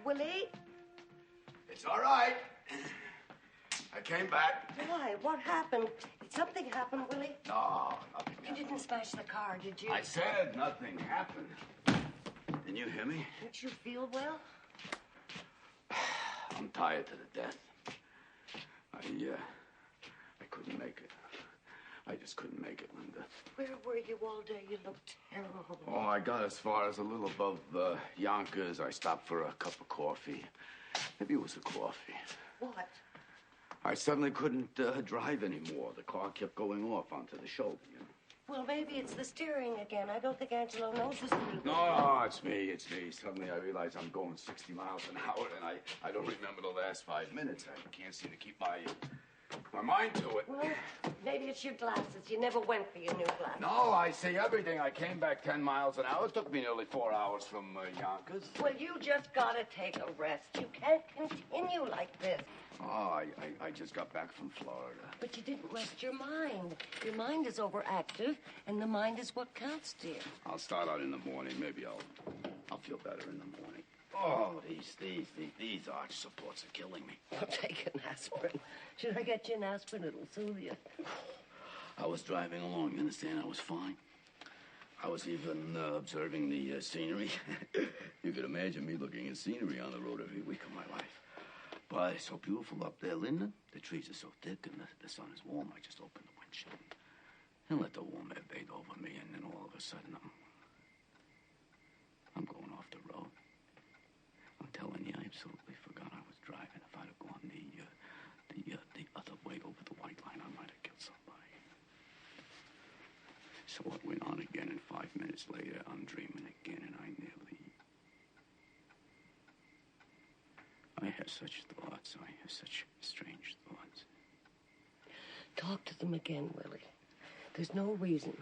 Willy? It's all right. I came back. Why? What happened? Did something happen, Willy? No, nothing happened. You didn't smash the car, did you? I said nothing happened. Didn't you hear me? Did you feel well? I'm tired to the death. I couldn't make it. I just couldn't make it, Linda. Where were you all day? You looked terrible. Oh, I got as far as a little above Yonkers. I stopped for a cup of coffee. Maybe it was a coffee. What? I suddenly couldn't drive anymore. The car kept going off onto the shoulder, you know. Well, maybe it's the steering again. I don't think Angelo knows the steering. No, it's me. Suddenly I realize I'm going 60 miles an hour, and I don't remember the last 5 minutes. I can't seem to keep my mind to it. Well, maybe it's your glasses. You never went for your new glasses. No, I see everything. I came back 10 miles an hour. It took me nearly 4 hours from Yonkers. Well, you just gotta take a rest. You can't continue like this. Oh, I just got back from Florida. But you didn't rest your mind. Your mind is overactive, and the mind is what counts, dear. I'll start out in the morning. Maybe I'll feel better in the morning. Oh, these arch supports are killing me. Well, take an aspirin. Should I get you an aspirin? It'll soothe you. I was driving along, you understand? I was fine. I was even observing the scenery. You could imagine me looking at scenery on the road every week of my life. But it's so beautiful up there, Linda. The trees are so thick and the sun is warm. I just opened the windshield and let the warm air bathe over me, and then all of a sudden I'm going off the road. I'm telling you, I absolutely forgot I was driving. If I'd have gone the other way over the white line, I might have killed somebody. So it went on again, and 5 minutes later, I'm dreaming again, and I have such thoughts. I have such strange thoughts. Talk to them again, Willy. There's no reason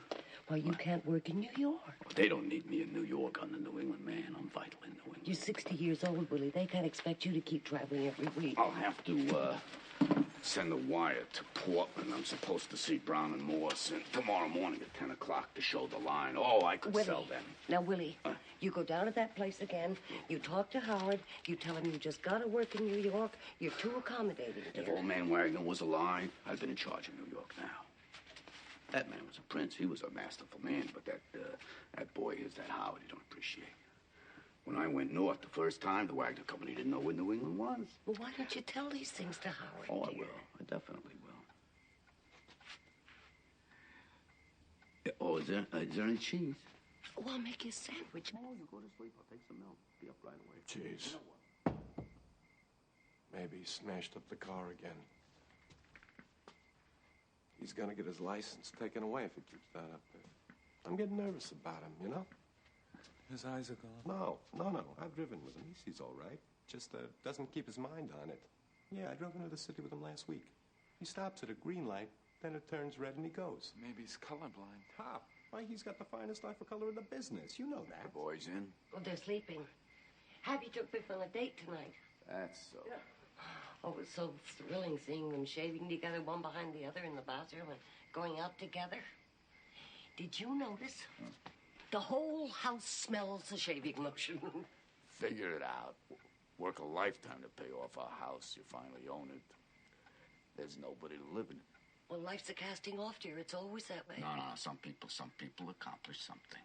why you can't work in New York. Well, they don't need me in New York. I'm the New England man. I'm vital in New England. You're 60 years old, Willy. They can't expect you to keep traveling every week. I'll have to send a wire to Portland. I'm supposed to see Brown and Morse tomorrow morning at 10 o'clock to show the line. Oh, I could Willy, sell them. Now, Willy, you go down to that place again. You talk to Howard. You tell him you just got to work in New York. You're too accommodating, dear. If old man Wagner was alive, I'd been in charge of New York now. That man was a prince. He was a masterful man, but that boy is that Howard he don't appreciate. When I went north the first time, the Wagner Company didn't know where New England was. Well, why don't you tell these things to Howard, Oh, dear? I will. I definitely will. Oh, is there any cheese? Oh, I'll make you a sandwich. Oh, you go to sleep. I'll take some milk. Be up right away. Jeez. You know what? Maybe he smashed up the car again. He's gonna get his license taken away if he keeps that up there. I'm getting nervous about him, you know? His eyes are gone. No. I've driven with him. He sees all right. Just doesn't keep his mind on it. Yeah, I drove into the city with him last week. He stops at a green light, then it turns red and he goes. Maybe he's colorblind. Pop, why, he's got the finest eye for color in the business. You know that. The boys in? Oh, they're sleeping. Happy took Biff on a date tonight. That's so. Yeah. Oh, it was so thrilling seeing them shaving together, one behind the other in the bathroom and going out together. Did you notice? The whole house smells of shaving lotion. Figure it out. Work a lifetime to pay off a house. You finally own it. There's nobody to live in it. Well, life's a casting off, dear. It's always that way. No. Some people accomplish something.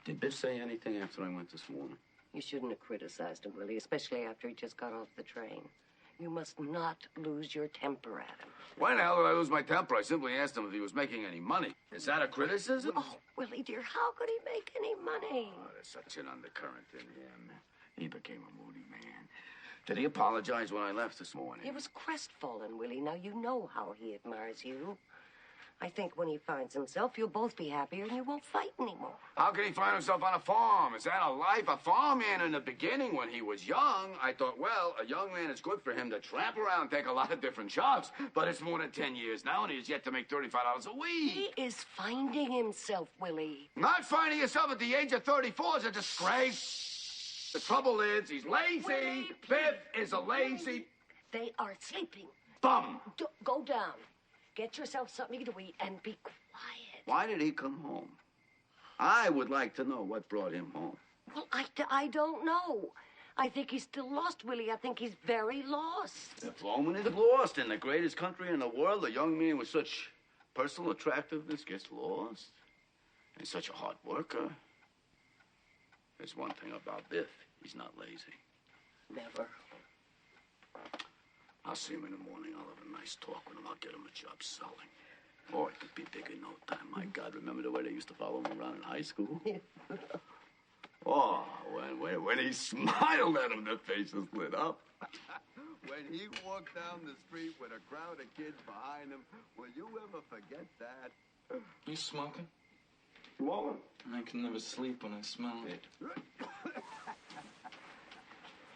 Did Biff say anything after I went this morning? You shouldn't have criticized him, Willy, especially after he just got off the train. You must not lose your temper at him. Why the hell did I lose my temper? I simply asked him if he was making any money. Is that a criticism? Oh, Willy, dear, how could he make any money? Oh, there's such an undercurrent in him. He became a moody man. Did he apologize when I left this morning? He was crestfallen, Willy. Now, you know how he admires you. I think when he finds himself, you'll both be happier and you won't fight anymore. How can he find himself on a farm? Is that a life? A farmman in the beginning when he was young, I thought, well, a young man is good for him to tramp around and take a lot of different jobs. But it's more than 10 years now, and he has yet to make $35 a week. He is finding himself, Willy. Not finding yourself at the age of 34 is a disgrace. The trouble is, he's lazy. Willy, Biff is a lazy... They are sleeping. Bum. Go down. Get yourself something to eat and be quiet. Why did he come home? I would like to know what brought him home. Well, I don't know. I think he's still lost, Willie. I think he's very lost. If Loman is lost in the greatest country in the world, a young man with such personal attractiveness gets lost. And such a hard worker. There's one thing about Biff. He's not lazy. Never. I'll see him in the morning. I'll have a nice talk with him. I'll get him a job selling. Oh, it could be big in no time. My God, remember the way they used to follow him around in high school? Oh, when he smiled at him, their faces lit up. When he walked down the street with a crowd of kids behind him, will you ever forget that? You smoking? Loman. I can never sleep when I smell it.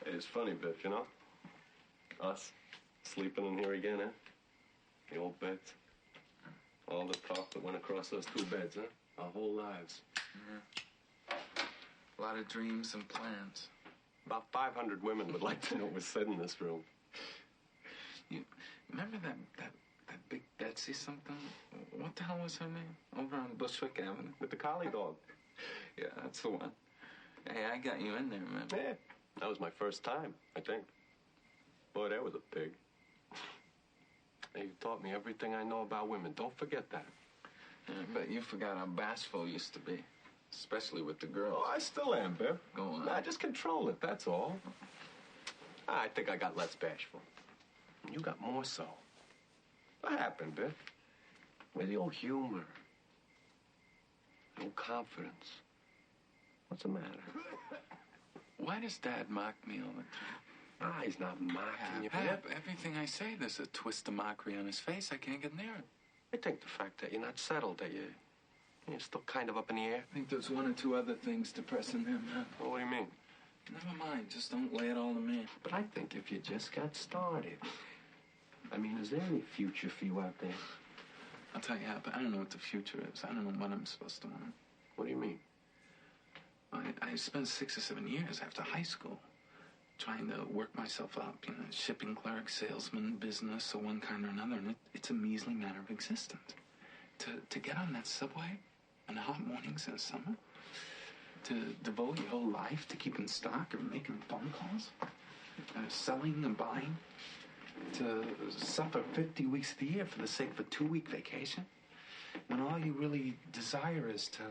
Hey, it's funny, Biff, you know? Us sleeping in here again, huh? The old beds. All the talk that went across those two beds, huh? Our whole lives. Yeah. A lot of dreams and plans. About 500 women would like to know what's said in this room. You remember that big Betsy something? What the hell was her name? Over on Bushwick Avenue. With the collie dog. Yeah, that's the one. Hey, I got you in there, man. Yeah, that was my first time, I think. Boy, that was a pig. Hey, you taught me everything I know about women. Don't forget that. Yeah, but you forgot how bashful used to be. Especially with the girls. Oh, I still am, Biff. Go on. Nah, just control it, that's all. I think I got less bashful. You got more so. What happened, Biff? Where's the old humor? No confidence. What's the matter? Why does Dad mock me all the time? Ah, he's not mocking you, Pap, Biff. everything I say, there's a twist of mockery on his face. I can't get near it. I think the fact that you're not settled, that you're still kind of up in the air. I think there's one or two other things depressing him, man. Well, what do you mean? Never mind. Just don't lay it all to me. But I think if you just got started. I mean, is there any future for you out there? I'll tell you, Hap, I don't know what the future is. I don't know what I'm supposed to want. What do you mean? I spent 6 or 7 years after high school trying to work myself up, you know, shipping clerk, salesman, business of one kind or another, and it's a measly matter of existence. To get on that subway on hot mornings in the summer, to devote your whole life to keeping stock or making phone calls, selling and buying, to suffer 50 weeks of the year for the sake of a 2-week vacation, when all you really desire is to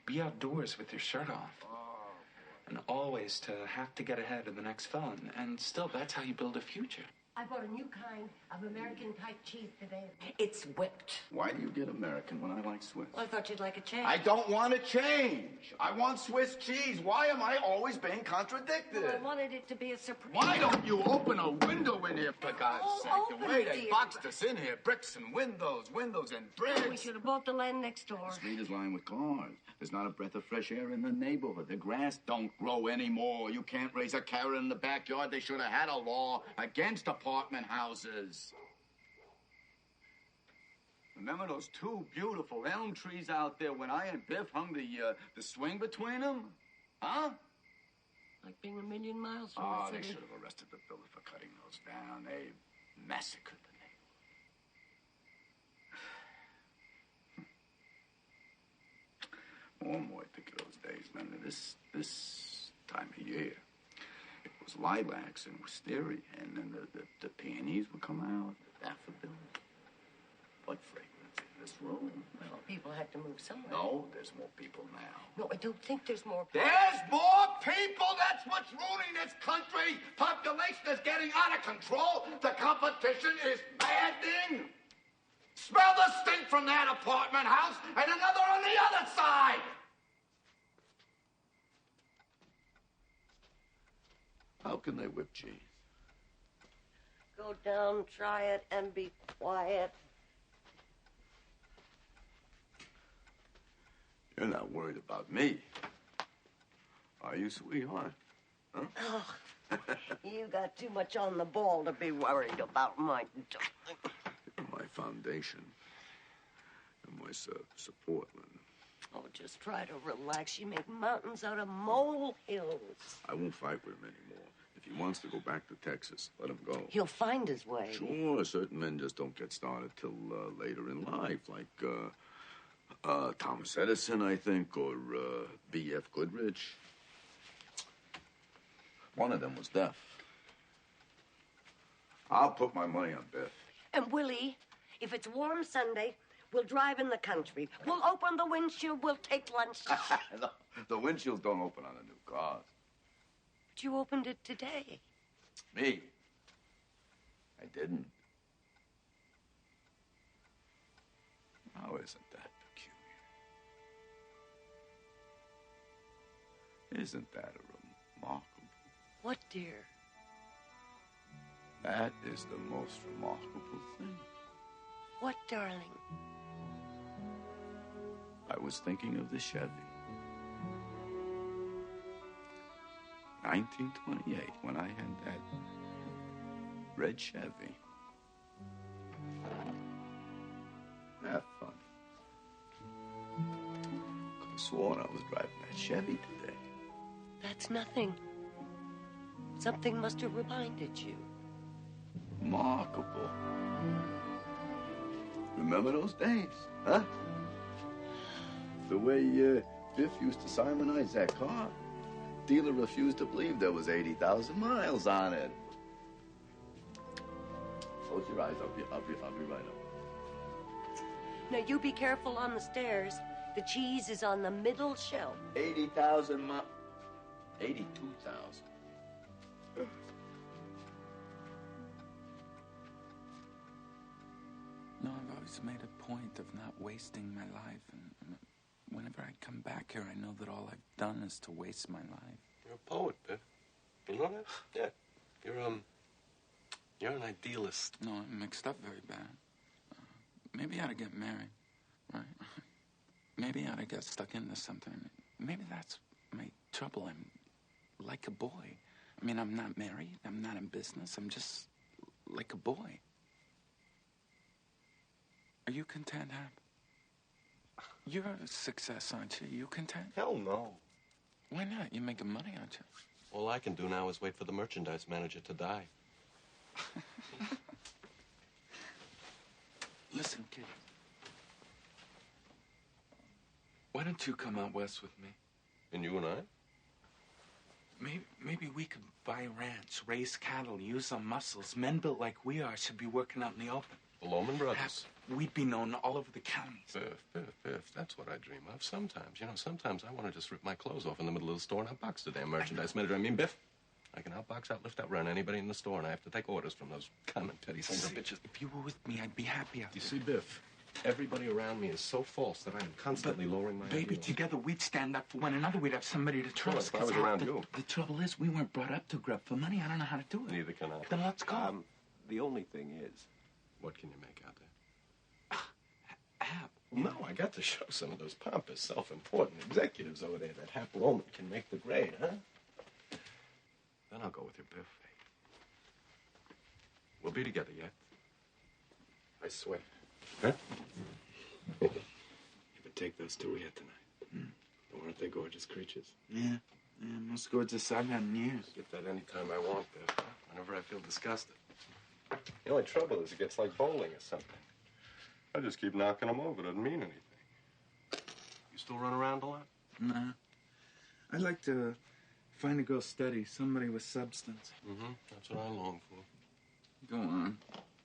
be outdoors with your shirt off. And always to have to get ahead of the next fella. And still, that's how you build a future. I bought a new kind of American-type cheese today. It's whipped. Why do you get American when I like Swiss? Well, I thought you'd like a change. I don't want to change. I want Swiss cheese. Why am I always being contradicted? Well, I wanted it to be a surprise. Why don't you open a window in here, for God's sake? Open The way it, they dear. boxed us in here, bricks and windows and bricks. We should have bought the land next door. The street is lined with cars. There's not a breath of fresh air in the neighborhood. The grass don't grow anymore. You can't raise a carrot in the backyard. They should have had a law against apartment houses. Remember those 2 beautiful elm trees out there when I and Biff hung the swing between them? Huh? Like being a million miles from Oh, the they city. should have arrested the builder for cutting those down. They massacred the neighborhood. One more, I think, of those days, man. This time of year, it was lilacs and wisteria, and then the peonies would come out, daffodils. What fragrance in this room? Well, people had to move somewhere. No, there's more people now. No, I don't think there's more people. There's more people! That's what's ruining this country! Population is getting out of control! The competition is maddening! Smell the stink from that apartment house and another on the other side! How can they whip cheese? Go down, try it, and be quiet. You're not worried about me. Are you, sweetheart? Huh? Oh, you got too much on the ball to be worried about, my darling. You're my foundation. You're my support, Linda. Oh, just try to relax. You make mountains out of molehills. I won't fight with him anymore. If he wants to go back to Texas, let him go. He'll find his way. Sure, certain men just don't get started till later in life, like Thomas Edison, I think, or B.F. Goodrich. One of them was deaf. I'll put my money on Biff. And Willie, if it's warm Sunday, we'll drive in the country. We'll open the windshield. We'll take lunch. No, the windshields don't open on the new cars. But you opened it today. Me? I didn't. How isn't that peculiar? Isn't that remarkable? What, dear? That is the most remarkable thing. What, darling? I was thinking of the Chevy. 1928, when I had that red Chevy. Have fun. Could have sworn I was driving that Chevy today. That's nothing. Something must have reminded you. Remarkable. Remember those days, huh? The way Biff used to simonize that car. Dealer refused to believe there was 80,000 miles on it. Close your eyes. I'll be right up. Now, you be careful on the stairs. The cheese is on the middle shelf. 80,000 miles. 82,000. No, I've always made a point of not wasting my life, and whenever I come back here, I know that all I've done is to waste my life. You're a poet, Biff. You know that? Yeah. You're an idealist. No, I'm mixed up very bad. Maybe I ought to get married, right? Maybe I ought to get stuck into something. Maybe that's my trouble. I'm like a boy. I mean, I'm not married. I'm not in business. I'm just like a boy. Are you content, Hap? You're a success, aren't you? You content? Hell no. Why not? You're making money, aren't you? All I can do now is wait for the merchandise manager to die. Listen, kid. Why don't you come out west with me? And you and I? Maybe we could buy a ranch, raise cattle, use our muscles. Men built like we are should be working out in the open. The Loman brothers. We'd be known all over the counties. Biff, that's what I dream of sometimes. You know, sometimes I want to just rip my clothes off in the middle of the store and outbox the damn merchandise manager. I mean, Biff, I can outbox, outlift, outrun anybody in the store, and I have to take orders from those common petty sons of bitches. If you were with me, I'd be happy. You see, Biff, everybody around me is so false that I am constantly lowering my Baby, ideals. together we'd stand up for one another. We'd have somebody to trust. Well, if I was around you. The trouble is, we weren't brought up to grub for money. I don't know how to do it. Neither can I. Then let's go. The only thing is, What can you make out there? Hap. No, I got to show some of those pompous, self-important executives over there that Hap Loman can make the grade, huh? Then I'll go with your Biff. We'll be together yet. I swear. Huh? You would take those two here tonight. Weren't they gorgeous creatures? Yeah, most gorgeous I've had in years. Get that anytime I want, Biff. Whenever I feel disgusted. The only trouble is it gets like bowling or something. I just keep knocking them over. Doesn't mean anything. You still run around a lot? Nah. I'd like to find a girl steady, somebody with substance. That's what I long for. Go on.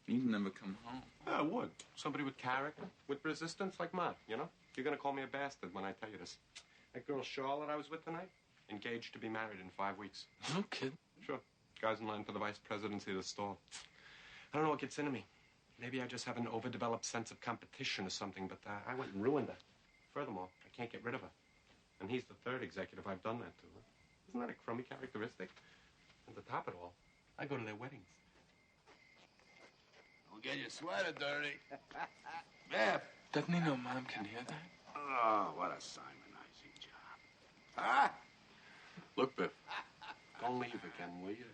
You'd never come home. Yeah, I would. Somebody with character, with resistance like mine, you know? You're gonna call me a bastard when I tell you this. That girl Charley I was with tonight, engaged to be married in 5 weeks. No kid. Sure. Guy's in line for the vice presidency of the store. I don't know what gets into me. Maybe I just have an overdeveloped sense of competition or something, but I went and ruined her. Furthermore, I can't get rid of her. And he's the third executive I've done that to. Isn't that a crummy characteristic? And to top it all, I go to their weddings. Don't get your sweater dirty. Biff. Doesn't he know Mom can hear that? Oh, what a simonizing job. Huh? Look, Biff, don't leave again, will you?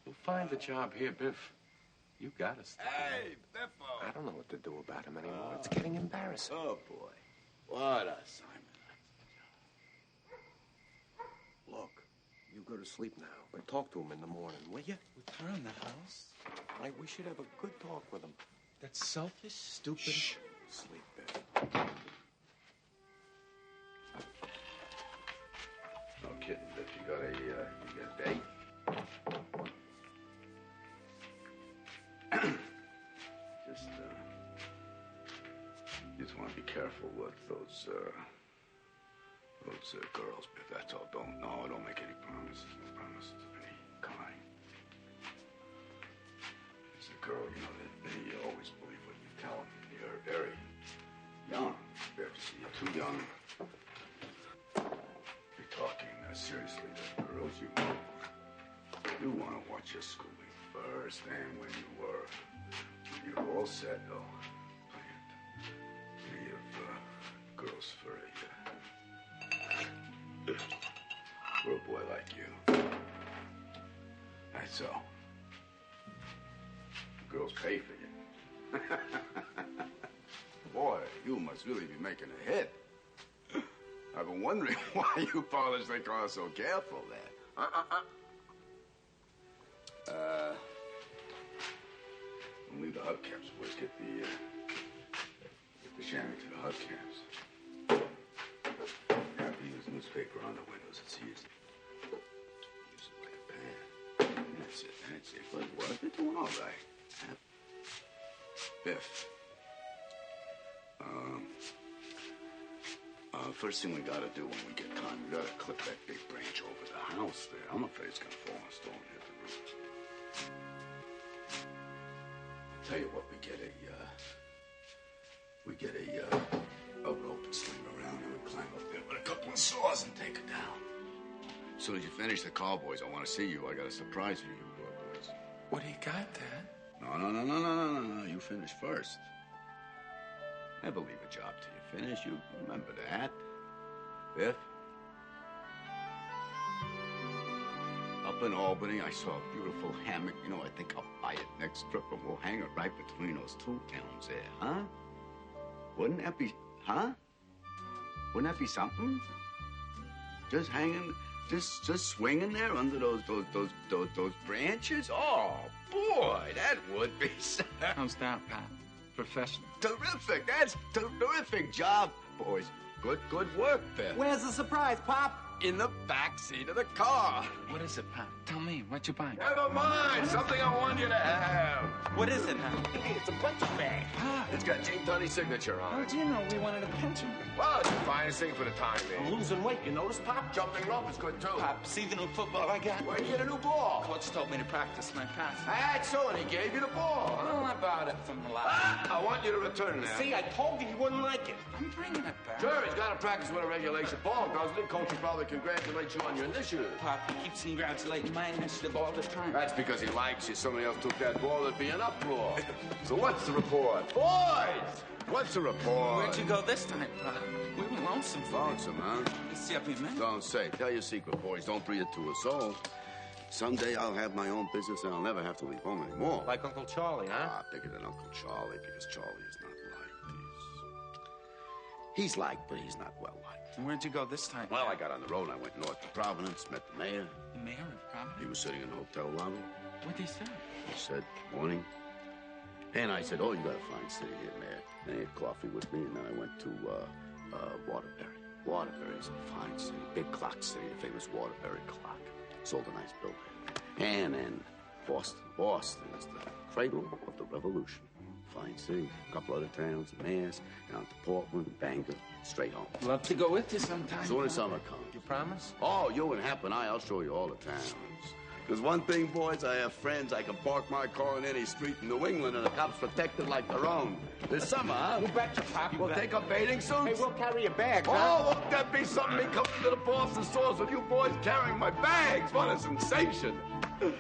You'll find the job here, Biff. You gotta stay. hey, Biffo. I don't know what to do about him anymore. It's getting embarrassing. Oh, boy. What a simonizing job. Look, you go to sleep now, but talk to him in the morning, will you? With her in the house? We should have a good talk with him. That selfish, stupid... Shh. Sleep, Biff. No kidding, Biff. You got a date? with those girls, Biff. That's all. Don't make any promises. No promises of any kind. There's a girl, you know, that they always believe what you tell them. You're very young, Biff. You're too young. You're talking seriously to girls. You want to watch your schooling first, and when you're all set, though, plenty of girls for a boy like you. That's all. Girls pay for you. Boy, you must really be making a hit. I've been wondering why you fathers think are so careful there. We'll leave the hubcaps, boys. Get the chamois to the hubcaps. Have to use newspaper on the windows. It's easy. Use it like a pan. That's it. Good work. You're doing all right. Biff. First thing we gotta do when we get time, we gotta clip that big branch over the house there. I'm afraid it's gonna fall on a stone and hit the roof. Tell you what, we get a rope and sling around and we climb up there with a couple of saws and take it down. As soon as you finish the call, boys, I want to see you. I got a surprise for you, boys. What do you got, Dad? No. You finish first. Never leave a job till you finish. You remember that. Biff? Up in Albany, I saw a beautiful hammock. You know, I think I'll buy it next trip and we'll hang it right between those two towns there, huh? Wouldn't that be, huh? Wouldn't that be something? Just hanging, just swinging there under those branches? Oh, boy, that would be something. How's that, Pat? Professional. Terrific. That's terrific job, boys. Good work, Biff. Where's the surprise, Pop? In the back seat of the car. What is it, Pat? Tell me, what you buying? Never mind. Something I want you to have. What is it, huh? It's a punch bag. Pat, It's got Gene Tunney's signature on how it. do you know we wanted a pension? Well, it's the finest thing for the time I'm being. losing weight, you notice, Pop? Jumping rope is good, too. Pop, see the new football I got? Where'd you get a new ball? Coach told me to practice my pass. That's so, and he gave you the ball. Well, I bought it from the lot. I want you to return that. See, I told you he wouldn't like it. I'm bringing it back. Sure, he's got to practice with a regulation ball, doesn't he? Coach will probably congratulate you on your initiative. Pop, he keeps congratulating my initiative all the time. That's because he likes you. Somebody else took that ball, there'd be an uproar. So what's the report? Boys! What's the report? Where'd you go this time, Pop? We were lonesome for you. Lonesome, huh? It's every minute. Don't say. Tell your secret, boys. Don't breathe it to a soul. Someday I'll have my own business and I'll never have to leave home anymore. Like Uncle Charlie, huh? Bigger than Uncle Charlie, because Charlie is not liked. He's liked, but he's not well liked. And where'd you go this time? Well, I got on the road and I went north to Providence, met the mayor. The mayor of Providence? He was sitting in the hotel lobby. What'd he say? He said, morning. And I said, oh, you got a fine city here, Mayor. And he had coffee with me, and then I went to Waterbury. Waterbury's a fine city, big clock city, the famous Waterbury clock. Sold a nice building. And then Boston. Boston is the cradle of the revolution. Fine city, a couple other towns, Mass, down to Portland, Bangor, straight home. Love to go with you sometime. Soon as summer comes. You promise? Oh, you and Hap and I'll show you all the towns. Because one thing, boys, I have friends. I can park my car in any street in New England and the cops protect it like their own. This summer, huh? You betcha, Pop. We'll take up bathing suits. Hey, we'll carry your bags, huh? Oh, won't that be something? Me coming to the Boston stores with you boys carrying my bags. What a sensation. You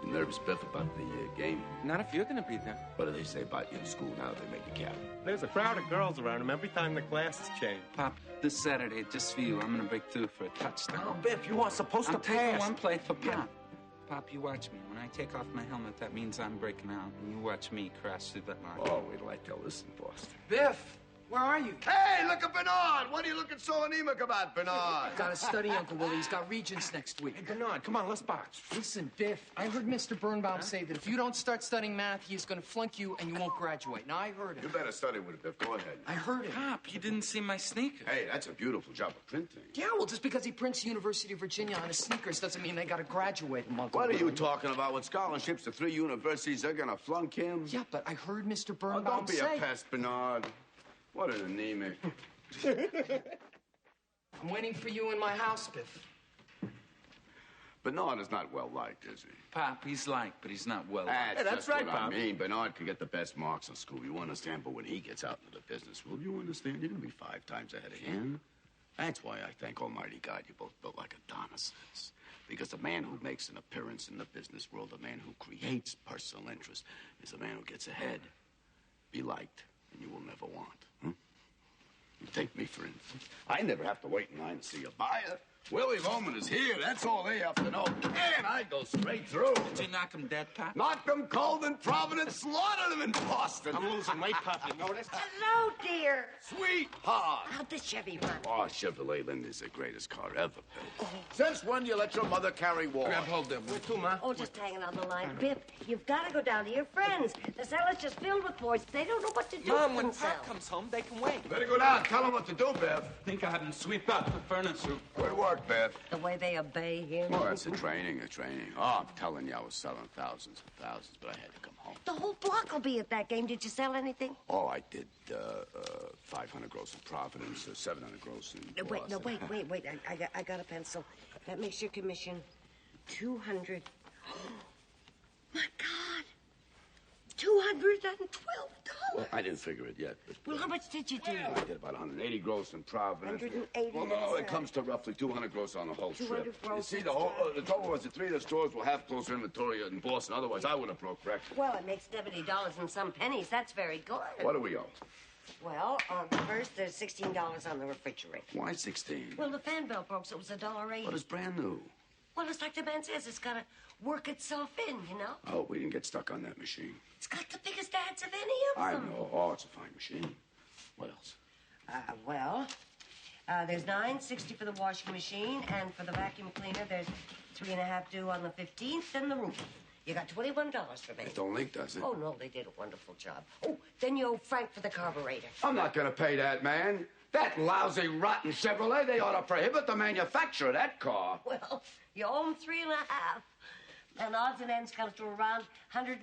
nervous, Biff, about the game? Not if you're gonna be there. What do they say about you in school now that they make you captain? There's a crowd of girls around him every time the classes change. Pop, this Saturday, just for you, I'm gonna break through for a touchdown. No, Biff, you are supposed I'm to taking pass. one play for Pop. Pop, you watch me. When I take off my helmet, that means I'm breaking out. And you watch me crash through that line. Oh, wait till I tell this in Boston. Biff, where are you? Hey, look at Bernard! What are you looking so anemic about, Bernard? Got to study, Uncle Willie. He's got regents next week. Hey, Bernard, come on, let's box. Listen, Biff, I heard Mr. Birnbaum say that if you don't start studying math, he's going to flunk you and you won't graduate. Now, I heard You him. better study with it, Biff. Go ahead. I heard him. Pop, you didn't see my sneakers. Hey, that's a beautiful job of printing. Yeah, well, just because he prints University of Virginia on his sneakers doesn't mean they got to graduate him, Uncle What are you Willie. talking about? With scholarships to 3 universities, they're gonna flunk him? Yeah, but I heard Mr. Oh, Birnbaum don't be say... a pest, Bernard. What an anemic. I'm waiting for you in my house, Biff. Bernard is not well liked, is he? Pop, he's liked, but he's not well liked. That's right, Pop. I mean, Bernard can get the best marks in school, you understand, but when he gets out into the business world, you understand, you're going to be 5 times ahead of him. That's why I thank Almighty God you both built like Adonises. Because the man who makes an appearance in the business world, the man who creates personal interest, is the man who gets ahead. Be liked, and you will never want. You take me, for instance. I never have to wait in line to see a buyer. Willy Loman is here. That's all they have to know. And I go straight through. Did you knock him dead, Pop? Knocked him cold in Providence, slaughtered him in Boston. I'm losing weight, Pop. You notice? Hello, dear. Sweetheart. How'd the Chevy run? Oh, Chevrolet Lynn is the greatest car ever built. Since when you let your mother carry war? Grab hold of him. Where to, Ma? Oh, just hanging on the line. Biff, you've got to go down to your friends. The cellar's just filled with boys. They don't know what to do Mom, with when themselves. Pat comes home, they can wait. Better go down. Tell him what to do, Biff. Think I had him sweep out the furnace room. Good work, Biff. The way they obey him. Oh, that's the training. Oh, I'm telling you, I was selling thousands and thousands, but I had to come home. The whole block will be at that game. Did you sell anything? Oh, I did 500 gross in Providence, 700 gross in Boston. Wait. I got a pencil. That makes your commission 200. My God. $212. Well, I didn't figure it yet. But, Well, how much did you do? I did about 180 gross in Providence. 180. Well, no, it comes to roughly 200 gross on the whole 200 trip. gross You see, the trouble was the 3 of the stores will have closer inventory in Boston. Otherwise, I would have broke record. Well, it makes $70 and some pennies. That's very good. What do we owe? Well, first there's $16 on the refrigerator. Why 16? Well, the fan belt broke, so it was $1.80. But it's brand new. Well, it's like the man says, it's got to work itself in, you know? Oh, we didn't get stuck on that machine. It's got the biggest ads of any of I them. know. Oh, it's a fine machine. What else? There's $9.60 for the washing machine, and for the vacuum cleaner, there's $3.50 due on the 15th, and the roof. You got $21 for me. It don't leak, does it? Oh, no, they did a wonderful job. Oh, then you owe Frank for the carburetor. I'm not going to pay that, man. That lousy, rotten Chevrolet, they ought to prohibit the manufacture of that car. Well, you owe him $3.50. And odds and ends comes to around $120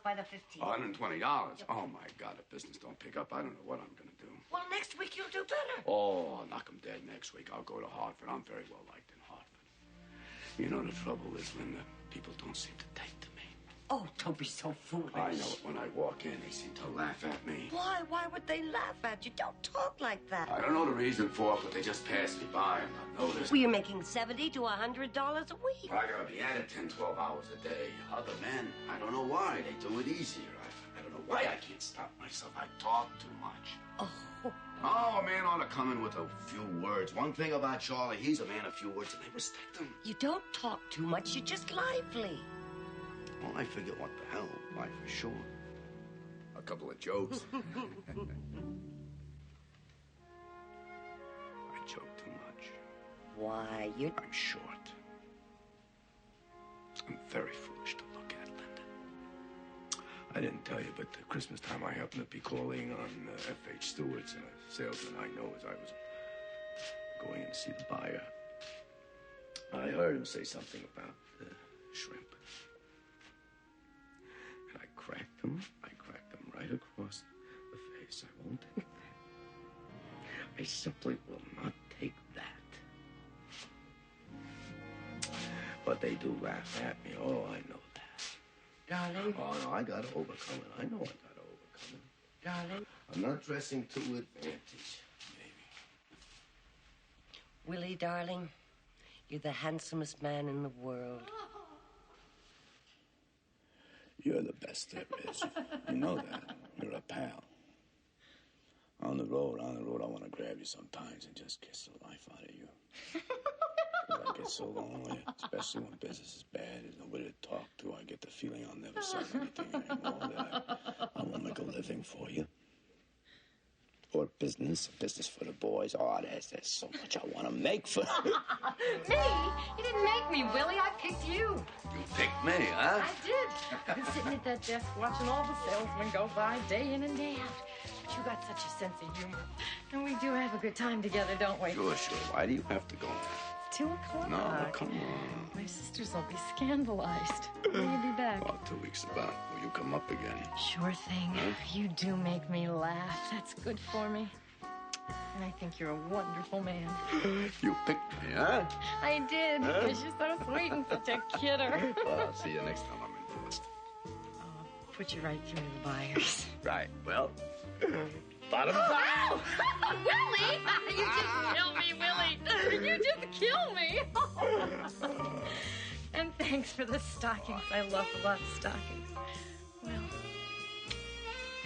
by the 15th. $120? Oh, my God, if business don't pick up, I don't know what I'm going to do. Well, next week you'll do better. Oh, I'll knock him dead next week. I'll go to Hartford. I'm very well liked in Hartford. You know, the trouble is, Linda, people don't seem to take to me. Oh, don't be so foolish. I know it. When I walk in, they seem to laugh at me. Why? Why would they laugh at you? Don't talk like that. I don't know the reason for it, but they just pass me by and not notice. Well, you're making $70 to $100 a week. I gotta be at it 10, 12 hours a day. Other men, I don't know why. They do it easier. I don't know why I can't stop myself. I talk too much. Oh, a man ought to come in with a few words. One thing about Charley, he's a man of few words, and I respect him. You don't talk too much. You're just lively. Well, I figure, what the hell? Life is short. A couple of jokes. I joke too much. Why, you... I'm short. I'm very foolish to look at, Linda. I didn't tell you, but at Christmas time I happened to be calling on F.H. Stewart's, a salesman I know, as I was going in to see the buyer. I heard him say something about shrimp. And I cracked him right across the face. I won't take that. I simply will not take that. But they do laugh at me. Oh, I know that. Darling. Oh, no, I gotta overcome it. I know I gotta overcome it. Darling. I'm not dressing to advantage, baby. Willie, darling, you're the handsomest man in the world. You're the best there is. You know that. You're a pal. On the road, I want to grab you sometimes and just kiss the life out of you. 'Cause I get so lonely, especially when business is bad. There's nobody to talk to. I get the feeling I'll never sell anything anymore. That I won't make a living for you. Or business for the boys. Oh, there's so much I want to make for you. Me? You didn't make me, Willie. I picked you. You picked me, huh? I did. I've been sitting at that desk watching all the salesmen go by day in and day out. But you got such a sense of humor. And we do have a good time together, don't we? Sure. Why do you have to go now? It's 2 o'clock. No, come on. My sisters will be scandalized. When will you be back? Well, 2 weeks about. Will you come up again? Sure thing. Huh? You do make me laugh. That's good for me. And I think you're a wonderful man. You picked me, huh? I did, because you're so sweet and such a kidder. Well, I'll see you next time I'm in Boston. I'll put you right through the buyers. Right. Well, bottom Oh, Willie! You just killed me, Willie. You just killed me. And thanks for the stockings. I love a lot of stockings. Well,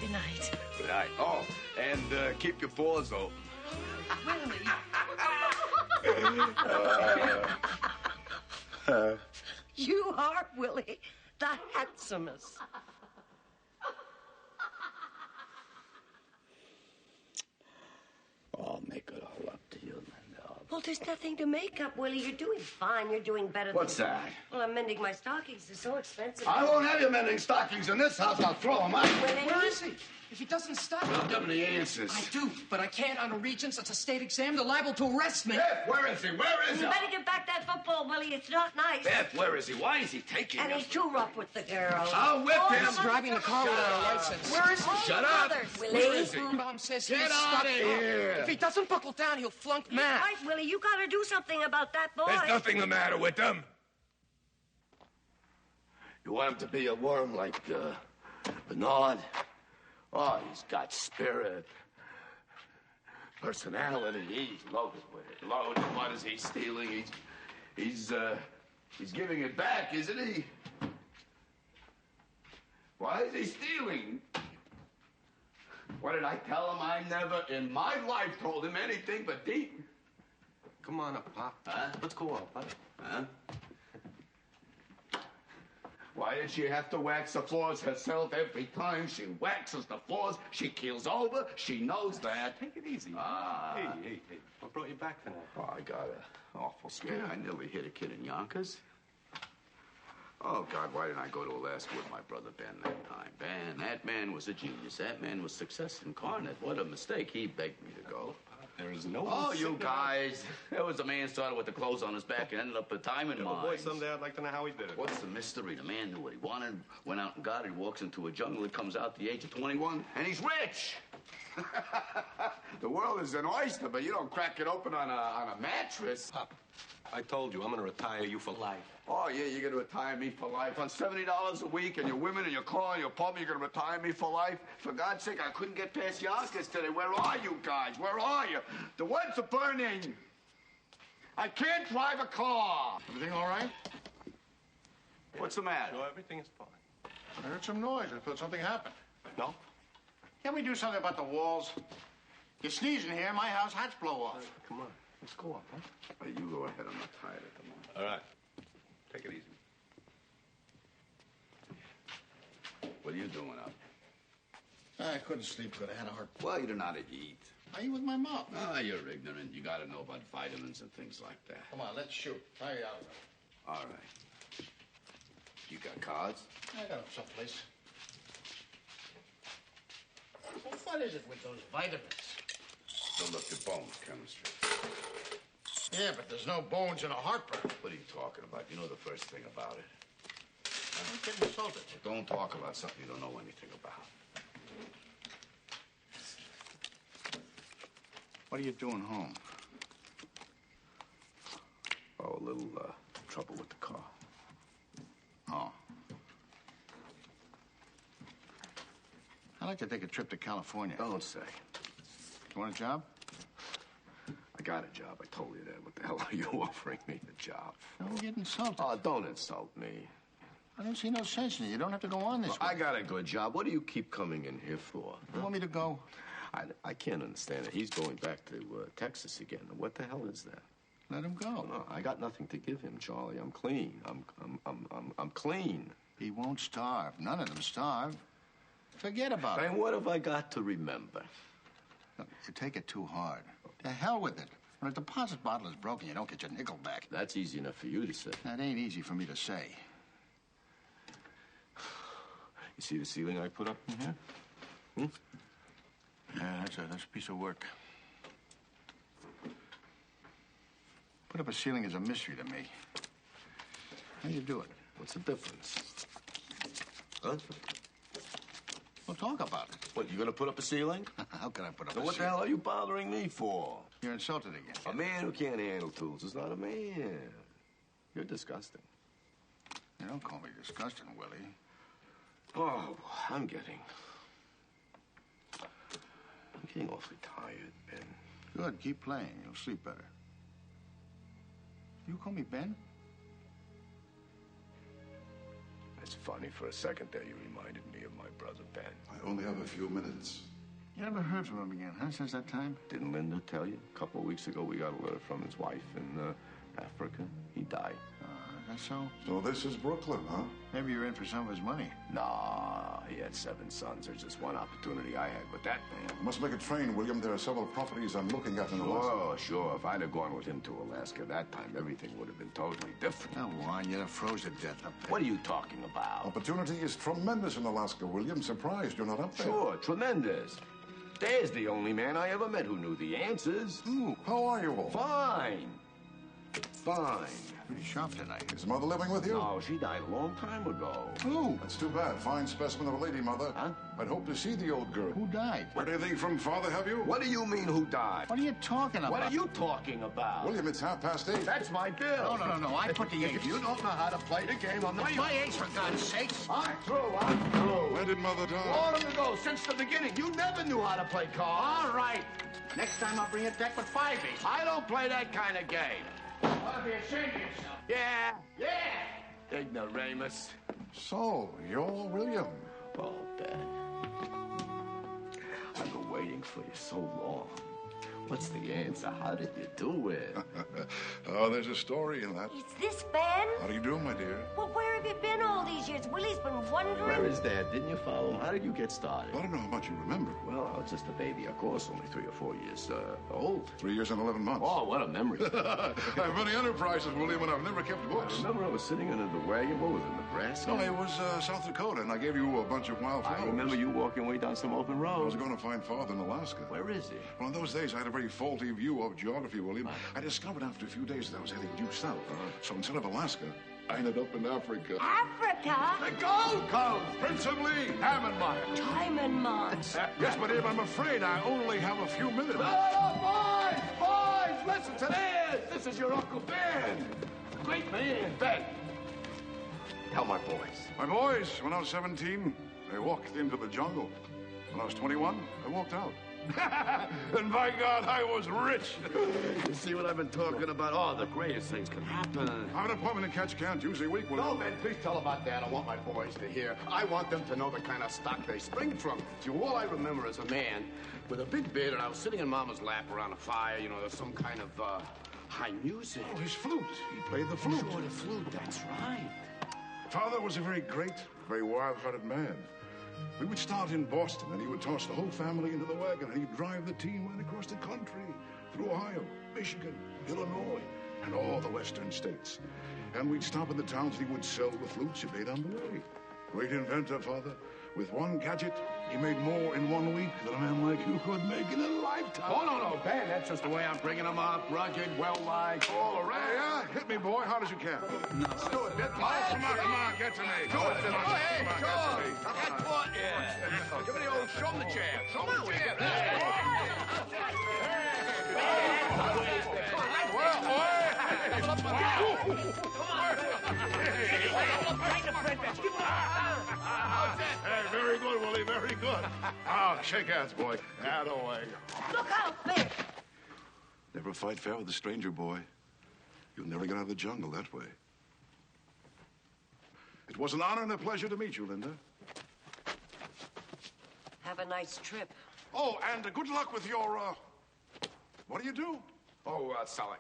good night. Good night. Oh, and keep your paws open. Willie. You are, Willie, the handsomest. I'll make it all up to you, Linda. Well, there's nothing to make up, Willie. You're doing fine. You're doing better What's than... that? Well, I'm mending my stockings. They're so expensive. I won't have you mending stockings in this house. I'll throw them out. Where is he? If he doesn't stop... I'll give him the answers. I do, but I can't on a Regents. It's a state exam. They're liable to arrest me. Biff, where is he? Where is he? You better get back that football, Willie. It's not nice. Biff, where is he? Why is he taking And him? he's too rough with the girl. I'll whip him. He's driving the car without a license. Where is he? Shut up. Willie. Where is he? Birnbaum says Get he's out stuck of up. here. If he doesn't buckle down, he'll flunk math. Right, Willie. You got to do something about that boy. There's nothing the matter with them. You want him to be a worm like Bernard? Oh, he's got spirit, personality. He's loaded with it. Loaded. What is he stealing? He's giving it back, isn't he? Why is he stealing? What did I tell him? I never in my life told him anything but deep. Come on up, Pop. Huh? Let's go up, buddy. Huh? Why did she have to wax the floors herself every time she waxes the floors? She keels over. She knows that. Take it easy. Hey. What brought you back tonight? Oh, I got an awful scare. I nearly hit a kid in Yonkers. Oh, God, why didn't I go to Alaska with my brother Ben that time? Ben, that man was a genius. That man was success incarnate. What a mistake. He begged me to go. There is no... Oh, you guys. There was a man started with the clothes on his back and ended up with time in mines. Boy, someday I'd like to know how he did it. What's the mystery? The man knew what he wanted, went out and got it. He walks into a jungle. He comes out at the age of 21, and he's rich. The world is an oyster, but you don't crack it open on a mattress. Pop, I told you, I'm going to retire you for life. Oh, yeah, you're going to retire me for life. On $70 a week, and your women and your car and your apartment, you're going to retire me for life? For God's sake, I couldn't get past Yonkers today. Where are you guys? Where are you? The woods are burning. I can't drive a car. Everything all right? What's the matter? No, everything is fine. I heard some noise. I thought something happened. No? Can't we do something about the walls? You sneeze in here, my house hats blow off. Come on. Let's go up, huh? Hey, you go ahead. I'm not tired at the moment. All right. Take it easy. What are you doing up? I couldn't sleep good. I had a heart. Well, you don't know how to eat. I eat with my mouth. Ah, you're ignorant. You got to know about vitamins and things like that. Come on, let's shoot. Try it out. All right. You got cards? I got them someplace. Well, what is it with those vitamins? Don't look at bones chemistry. Yeah, but there's no bones in a heartburn. What are you talking about? You know the first thing about it. I'm getting insulted. Don't talk about something you don't know anything about. What are you doing home? Oh, a little trouble with the car. Oh. I'd like to take a trip to California. Don't say. You want a job? I got a job. I told you that. What the hell are you offering me a job? Don't get insulted. Oh, don't insult me. I don't see no sense in it. You don't have to go on this way. I got a good job. What do you keep coming in here for? You want me to go? I can't understand it. He's going back to Texas again. What the hell is that? Let him go. No, I got nothing to give him, Charlie. I'm clean. I'm clean. He won't starve. None of them starve. Forget about it. And what have I got to remember? Look, you take it too hard. To hell with it. When a deposit bottle is broken, you don't get your nickel back. That's easy enough for you to say. That ain't easy for me to say. You see the ceiling I put up in here? Yeah, that's a piece of work. Put up a ceiling is a mystery to me. How do you do it? What's the difference? Huh? We'll talk about it. What, you gonna put up a ceiling? How can I put up So a what the hell are you bothering me for? You're insulted again. A man who can't handle tools is not a man. You're disgusting. You don't call me disgusting, Willie. Oh, I'm getting awfully tired, Ben. Good, keep playing. You'll sleep better. You call me Ben? It's funny. For a second there, you reminded me of my brother, Ben. I only have a few minutes. You never heard from him again, huh, since that time? Didn't Linda tell you? A couple of weeks ago, we got a letter from his wife in Africa. He died. Is that so? So this is Brooklyn, huh? Maybe you're in for some of his money. Nah, he had 7 sons. There's just one opportunity I had with that man. You must make a train, William. There are several properties I'm looking at in Alaska. Sure. If I'd have gone with him to Alaska that time, everything would have been totally different. Come on, you'd have froze to death up there. What are you talking about? Opportunity is tremendous in Alaska, William. Surprised you're not up there. Sure, tremendous. There's the only man I ever met who knew the answers. Ooh, how are you all? Fine. Pretty sharp tonight. Is Mother living with you? No, she died a long time ago. Who? That's too bad. Fine specimen of a lady, Mother. Huh? I'd hope to see the old girl. Who died? Heard anything from Father, have you? What do you mean, who died? What are you talking about? What are you talking about? William, it's 8:30. That's my bill. No. I put the If H. you don't know how to play the game, I'm not... My H, for God's sakes. I'm through. When did Mother die? Long ago, since the beginning. You never knew how to play cards. All right. Next time I'll bring a deck with 5 aces. I don't play that kind of game. You ought to be ashamed of yourself. Yeah. Ignoramus. So, you're William. Oh, Ben. I've been waiting for you so long. What's the answer? How did you do it? Oh, there's a story in that. Is this Ben? How do you do, my dear? Well, where have you been all these years? Willie's been wondering. Where is Dad? Didn't you follow him? How did you get started? I don't know how much you remember. Well, I was just a baby, of course, only 3 or 4 years old. 3 years and 11 months. Oh, what a memory. I have many enterprises, William, and I've never kept books. Remember I was sitting under the wagon? What was it, Nebraska? No, it was South Dakota, and I gave you a bunch of wild flowers. I remember you walking way down some open I was road. going to find Father in Alaska. Where is he? Well, in those days, I had a very faulty view of geography, William. I discovered after a few days that I was heading due south. So instead of Alaska, I ended up in Africa. Africa? The Gold Coast! Principally, Hammond Diamond mines. Yes, but Abe, I'm afraid I only have a few minutes. Boys, listen to this. This is your Uncle Ben. Great man, Ben. Tell my boys. My boys, when I was 17, they walked into the jungle. When I was 21, I walked out. And by God, I was rich. You see what I've been talking about? Oh, the greatest things can happen. I have an appointment in Ketchikan Tuesday week. No, man, please tell about that. I want my boys to hear. I want them to know the kind of stock they spring from. See, all I remember is a man with a big beard, and I was sitting in Mama's lap around a fire. You know, there's some kind of high music. Oh, his flute. He played the flute. Sure, the flute, that's right. Father was a very great, very wild-hearted man. We would start in Boston, and he would toss the whole family into the wagon, and he'd drive the team right across the country, through Ohio, Michigan, Illinois, and all the western states. And we'd stop in the towns, and he would sell the flutes he made on the way. Great inventor, Father. With one gadget, he made more in 1 week than a man like you could make in a lifetime. Oh, no, Ben, that's just the way I'm bringing them up. Rugged, well-liked, all around. Yeah, hit me, boy, hard as you can. Let's do it, Ben. Come on, get to me. Do it, Ben. Come on, Hey, get to George. me. Get caught, yeah. Give me the old show the jab. Show me the jab. Hey, very good, Willie, very good. Ah, shake hands, boy. Attaway. Look out, Biff. Never fight fair with a stranger, boy. You'll never get out of the jungle that way. It was an honor and a pleasure to meet you, Linda. Have a nice trip. Oh, and good luck with your, what do you do? Oh, selling.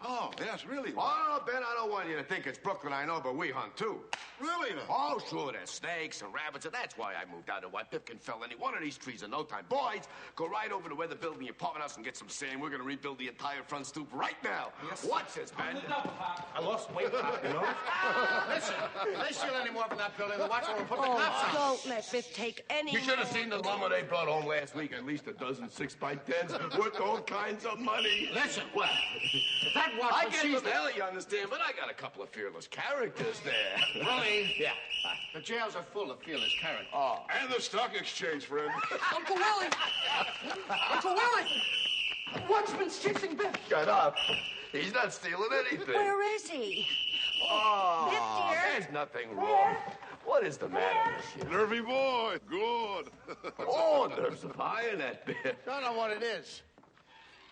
Oh, yes, really? Oh, Ben, I don't want you to think it's Brooklyn, I know, but we hunt, too. Really? Oh, sure, there's snakes and rabbits, and that's why I moved out of what Biff can fell any one of these trees in no time. Boys, go right over to where they're building the apartment house and get some sand. We're gonna rebuild the entire front stoop right now. Yes. Watch this, Ben. I lost weight, Pop, you know? Listen, if they steal any more from that building, the watcher will put the cops on. Don't let Biff take any You should have seen the lumber they brought home last week. At least a dozen 6x10s worth all kinds of money. Listen, What? that watch I when get she's the belly, you understand, but I got a couple of fearless characters there. Willie. Yeah. The jails are full of fearless characters. Oh. And the stock exchange, friend. Uncle Willie! Uncle Willie! Watchman's chasing Biff. Shut up. He's not stealing anything. Where is he? Oh, Biff, dear. there's nothing wrong. What is the matter with you? Nervy boy. Good. Oh, nerves of iron, that Biff. Don't know what it is.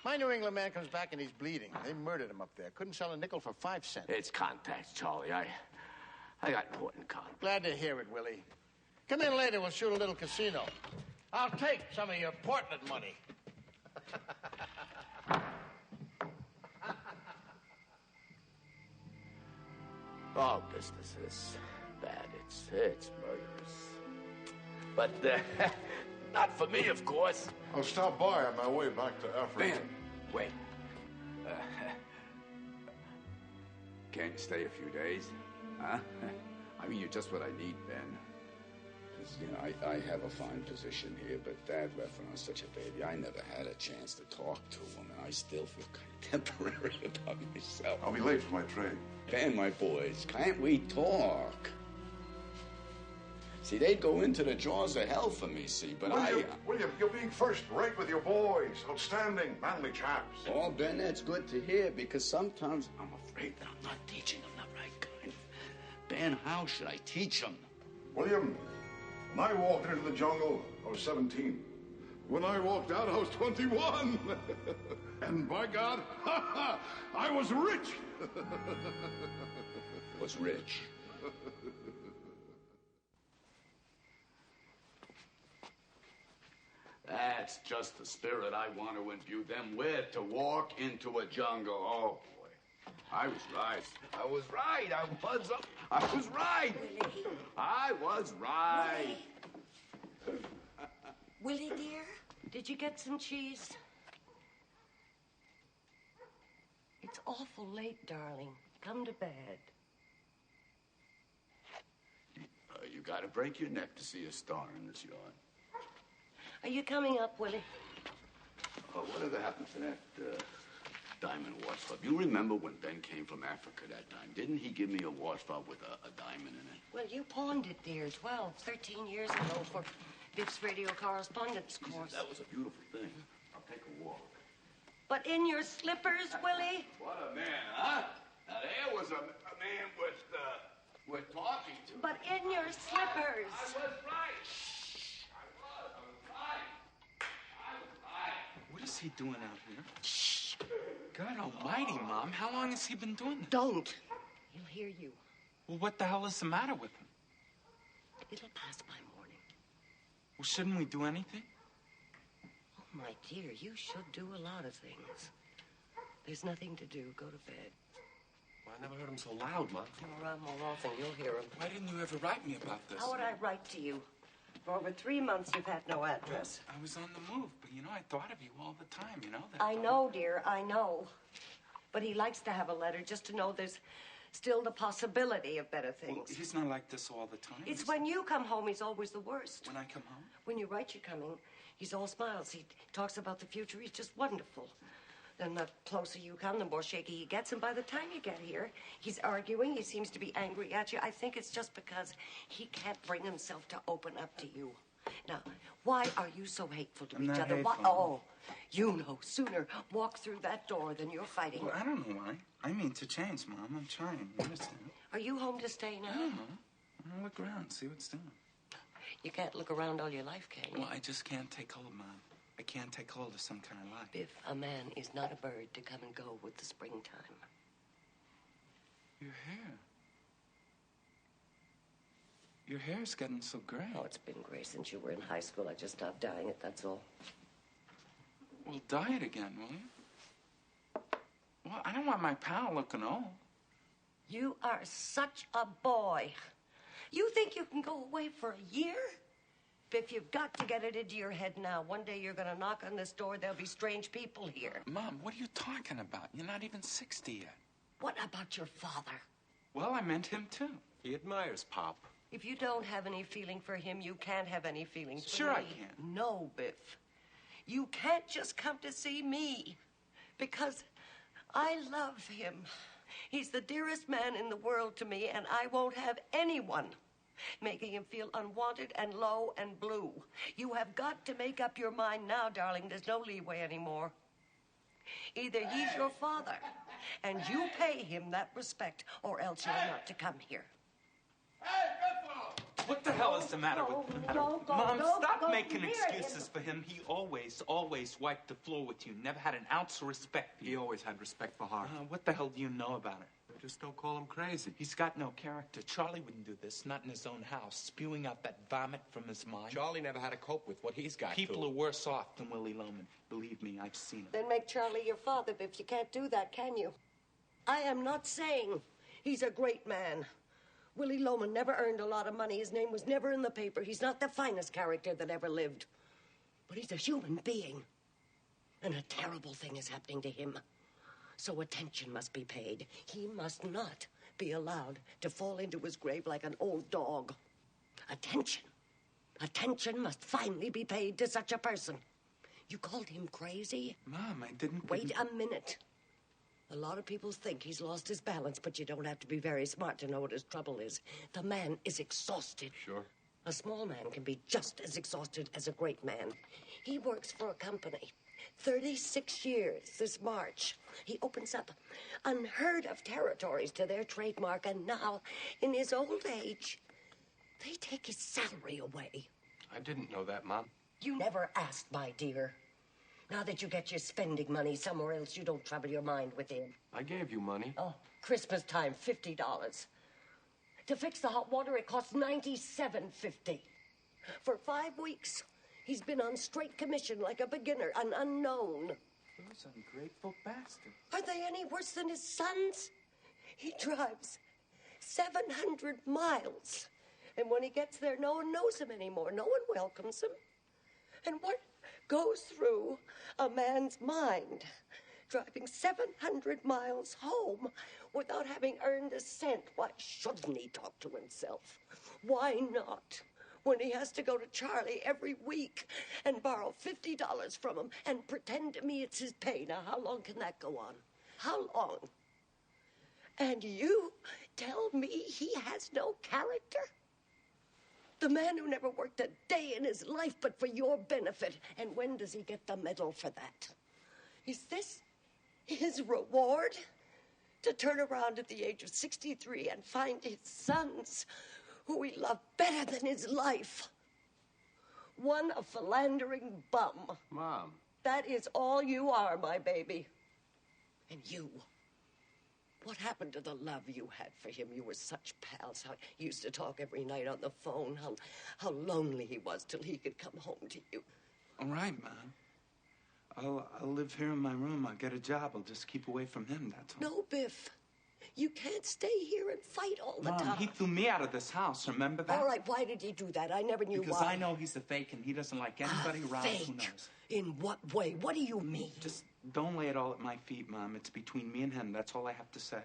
My New England man comes back and he's bleeding. They murdered him up there. Couldn't sell a nickel for 5 cents. It's contacts, Charlie. I got important contacts. Glad to hear it, Willie. Come in later. We'll shoot a little casino. I'll take some of your Portland money. Oh, business is bad. It's murderous. But not for me, of course. I'll stop by on my way back to Africa. Ben, wait. Can't you stay a few days? Huh? I mean, you're just what I need, Ben. Because, you know, I have a fine position here, but Dad left when I was such a baby. I never had a chance to talk to a woman. I still feel kind of temporary about myself. I'll be late for my train. Ben, my boys, can't we talk? See, they'd go into the jaws of hell for me, see, but William, you're being first rate with your boys. Outstanding, manly chaps. Oh, Ben, that's good to hear, because sometimes I'm afraid that I'm not teaching them the right kind. Ben, how should I teach them? William, when I walked into the jungle, I was 17. When I walked out, I was 21. And by God, I was rich. Was rich. That's just the spirit I want to imbue them with, to walk into a jungle. Oh, boy. I was right. I was right. I was right. Willie. I was right. Willie, dear, did you get some cheese? It's awful late, darling. Come to bed. You gotta break your neck to see a star in this yard. Are you coming up, Willie? Whatever happened to that diamond watch fob? You remember when Ben came from Africa that time? Didn't he give me a watch fob with a diamond in it? Well, you pawned it, dear, 12, 13 years ago for Biff's radio correspondence course. That was a beautiful thing. I'll take a walk. But in your slippers, Willie? What a man, huh? Now there was a man worth talking to. But in your slippers. I was right. What is he doing out here? Shh. God almighty, Mom. How long has he been doing this? Don't. He'll hear you. Well, what the hell is the matter with him? It'll pass by morning. Well, shouldn't we do anything? Oh, my dear, you should do a lot of things. There's nothing to do. Go to bed. Well, I never heard him so loud, Mom. Come around more often. You'll hear him. Why didn't you ever write me about this? How would I write to you? For over 3 months, you've had no address. I was on the move, but, you know, I thought of you all the time, you know that. I know, dear, I know. But he likes to have a letter just to know there's still the possibility of better things. Well, he's not like this all the time. It's when you come home, he's always the worst. When I come home? When you write you're coming, he's all smiles. He talks about the future. He's just wonderful. Then the closer you come, the more shaky he gets. And by the time you get here, he's arguing. He seems to be angry at you. I think it's just because he can't bring himself to open up to you. Now, why are you so hateful to each other? Why? Oh, you know sooner walk through that door than you're fighting. Well, I don't know why. I mean to change, Mom. I'm trying. You understand? Are you home to stay now? I don't know. I'm gonna look around, see what's doing. You can't look around all your life, can you? Well, I just can't take hold, Mom. I can't take hold of some kind of life. Biff, a man is not a bird to come and go with the springtime. Your hair. Your hair's getting so gray. Oh, it's been gray since you were in high school. I just stopped dyeing it, that's all. Well, dye it again, will you? Well, I don't want my pal looking old. You are such a boy. You think you can go away for a year? Biff, you've got to get it into your head now. One day you're going to knock on this door. There'll be strange people here. Mom, what are you talking about? You're not even 60 yet. What about your father? Well, I meant him, too. He admires Pop. If you don't have any feeling for him, you can't have any feelings for me. Sure I can. No, Biff. You can't just come to see me. Because I love him. He's the dearest man in the world to me, and I won't have anyone making him feel unwanted and low and blue. You have got to make up your mind now, darling. There's no leeway anymore. Either he's your father, and you pay him that respect, or else you're not to come here. What the hell is the matter with him? Mom, stop making excuses for him. He always wiped the floor with you. Never had an ounce of respect for you. He always had respect for her. What the hell do you know about it? Just don't call him crazy. He's got no character. Charley wouldn't do this, not in his own house, spewing out that vomit from his mind. Charley never had to cope with what he's got. People are worse off than Willy Loman. Believe me, I've seen it. Then make Charley your father, Biff. You can't do that, can you? I am not saying he's a great man. Willy Loman never earned a lot of money. His name was never in the paper. He's not the finest character that ever lived. But he's a human being. And a terrible thing is happening to him. So attention must be paid. He must not be allowed to fall into his grave like an old dog. Attention. Attention must finally be paid to such a person. You called him crazy? Mom, I didn't... Wait a minute. A lot of people think he's lost his balance, but you don't have to be very smart to know what his trouble is. The man is exhausted. Sure. A small man can be just as exhausted as a great man. He works for a company. 36 years this March. He opens up unheard of territories to their trademark, and now, in his old age, they take his salary away. I didn't know that, Mom. You never asked, my dear. Now that you get your spending money somewhere else, you don't trouble your mind with him. I gave you money. Oh, Christmas time, $50. To fix the hot water, it costs $97.50. For 5 weeks, he's been on straight commission like a beginner, an unknown. Those ungrateful bastards. Are they any worse than his sons? He drives 700 miles. And when he gets there, no one knows him anymore. No one welcomes him. And what goes through a man's mind driving 700 miles home without having earned a cent? Why shouldn't he talk to himself? Why not? When he has to go to Charley every week and borrow $50 from him and pretend to me it's his pay. Now, how long can that go on? How long? And you tell me he has no character? The man who never worked a day in his life but for your benefit. And when does he get the medal for that? Is this his reward? To turn around at the age of 63 and find his sons, who he loved better than his life, one a philandering bum. Mom. That is all you are, my baby. And you. What happened to the love you had for him? You were such pals. How you used to talk every night on the phone. How lonely he was till he could come home to you. All right, Mom. I'll live here in my room. I'll get a job. I'll just keep away from him, that's all. No, Biff. You can't stay here and fight all the time. Mom, he threw me out of this house. Remember that? All right, why did he do that? I never knew why. Because I know he's a fake and he doesn't like anybody around. Fake? Who knows? In what way? What do you mean? Just don't lay it all at my feet, Mom. It's between me and him. That's all I have to say.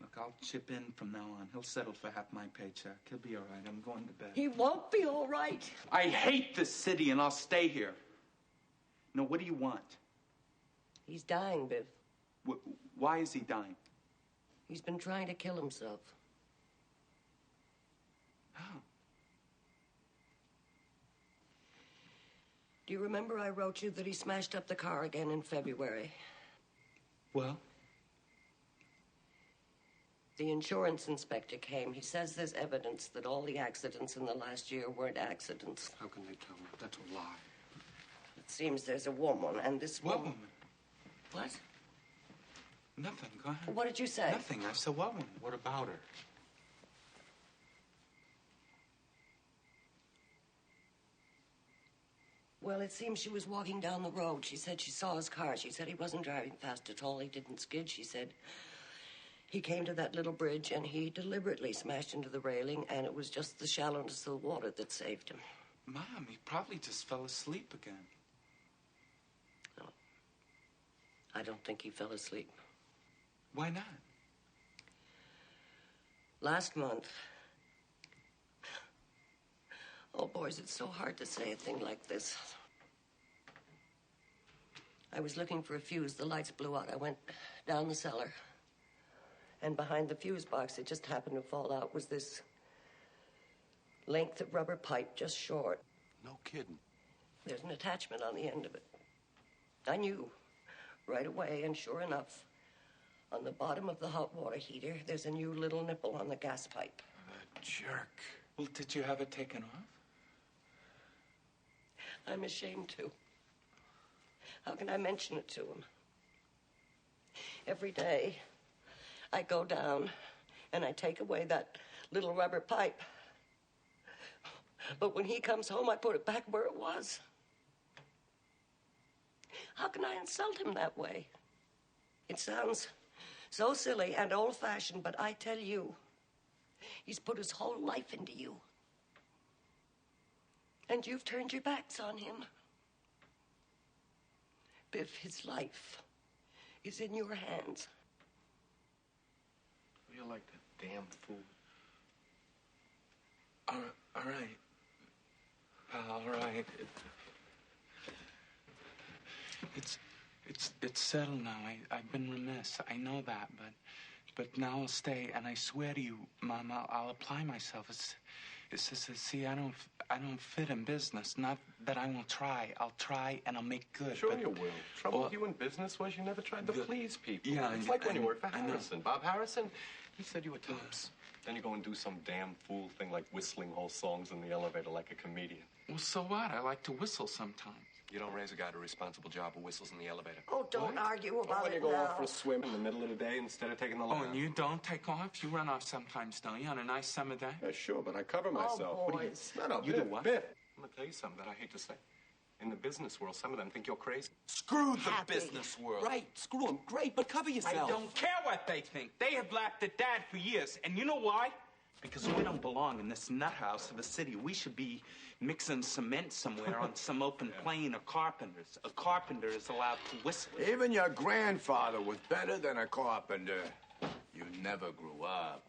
Look, I'll chip in from now on. He'll settle for half my paycheck. He'll be all right. I'm going to bed. He won't be all right. I hate this city and I'll stay here. No, what do you want? He's dying, Biff. Why is he dying? He's been trying to kill himself. How? Do you remember I wrote you that he smashed up the car again in February? Well? The insurance inspector came. He says there's evidence that all the accidents in the last year weren't accidents. How can they tell me? That's a lie. It seems there's a woman, and this What woman... woman? What? Nothing. Go ahead. What did you say? Nothing. I said what woman? What about her? Well, it seems she was walking down the road. She said she saw his car. She said he wasn't driving fast at all. He didn't skid. She said he came to that little bridge and he deliberately smashed into the railing, and it was just the shallowness of the water that saved him. Mom, he probably just fell asleep again. No. I don't think he fell asleep. Why not? Last month... Oh, boys, it's so hard to say a thing like this. I was looking for a fuse. The lights blew out. I went down the cellar. And behind the fuse box, it just happened to fall out, was this length of rubber pipe, just short. No kidding. There's an attachment on the end of it. I knew right away, and sure enough, on the bottom of the hot water heater, there's a new little nipple on the gas pipe. Jerk. Well, did you have it taken off? I'm ashamed to. How can I mention it to him? Every day, I go down and I take away that little rubber pipe. But when he comes home, I put it back where it was. How can I insult him that way? It sounds so silly and old-fashioned, but I tell you, he's put his whole life into you. And you've turned your backs on him. Biff, his life is in your hands. You're like the damn fool. All right. All right. It's settled now. I've been remiss. I know that, but now I'll stay, and I swear to you, Mom, I'll apply myself. It's just, see, I don't fit in business. Not that I won't try. I'll try and I'll make good. Sure you will. Trouble with you in business was you never tried to please people. Yeah, it's like when you worked for Harrison. Bob Harrison, he said you were tops. Then you go and do some damn fool thing like whistling whole songs in the elevator like a comedian. Well, so what? I like to whistle sometimes. You don't raise a guy to a responsible job who whistles in the elevator. Oh, don't argue about when it you go now. off for a swim in the middle of the day instead of taking the line. Oh, and you don't take off? You run off sometimes, don't you, on a nice summer day? Yeah, sure, but I cover myself. Oh, What do you... boys. No, You Biff, do what? Biff. I'm going to tell you something that I hate to say. In the business world, some of them think you're crazy. Screw the Happy. business world. Right, screw them. Great, but cover yourself. I don't care what they think. They have laughed at Dad for years. And you know why? Because we don't belong in this nut house of a city. We should be mixing cement somewhere on some open plain of carpenters. A carpenter is allowed to whistle. Even your grandfather was better than a carpenter. You never grew up.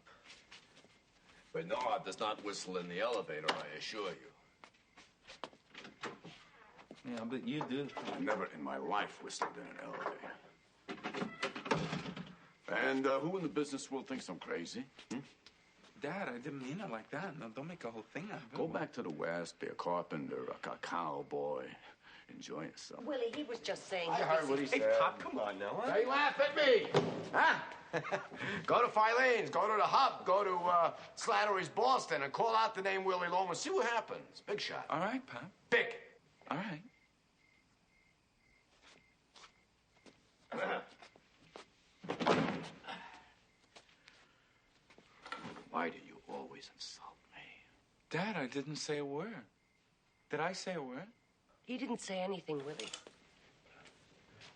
Bernard does not whistle in the elevator, I assure you. Yeah, but you do. I've never in my life whistled in an elevator. And who in the business world thinks I'm crazy? Dad, I didn't mean it like that. No, don't make a whole thing out of it. Go back to the West, be a carpenter, a cowboy. Enjoy yourself. Willie, he was just saying... I heard what he said. Hey, Pop, come on now, huh? They laugh at me, huh? Go to Filene's, go to the Hub, go to Slattery's Boston, and call out the name Willy Loman. See what happens. Big shot. All right, Pop. Big. All right. Why do you always insult me? Dad, I didn't say a word. Did I say a word? He didn't say anything, Willie.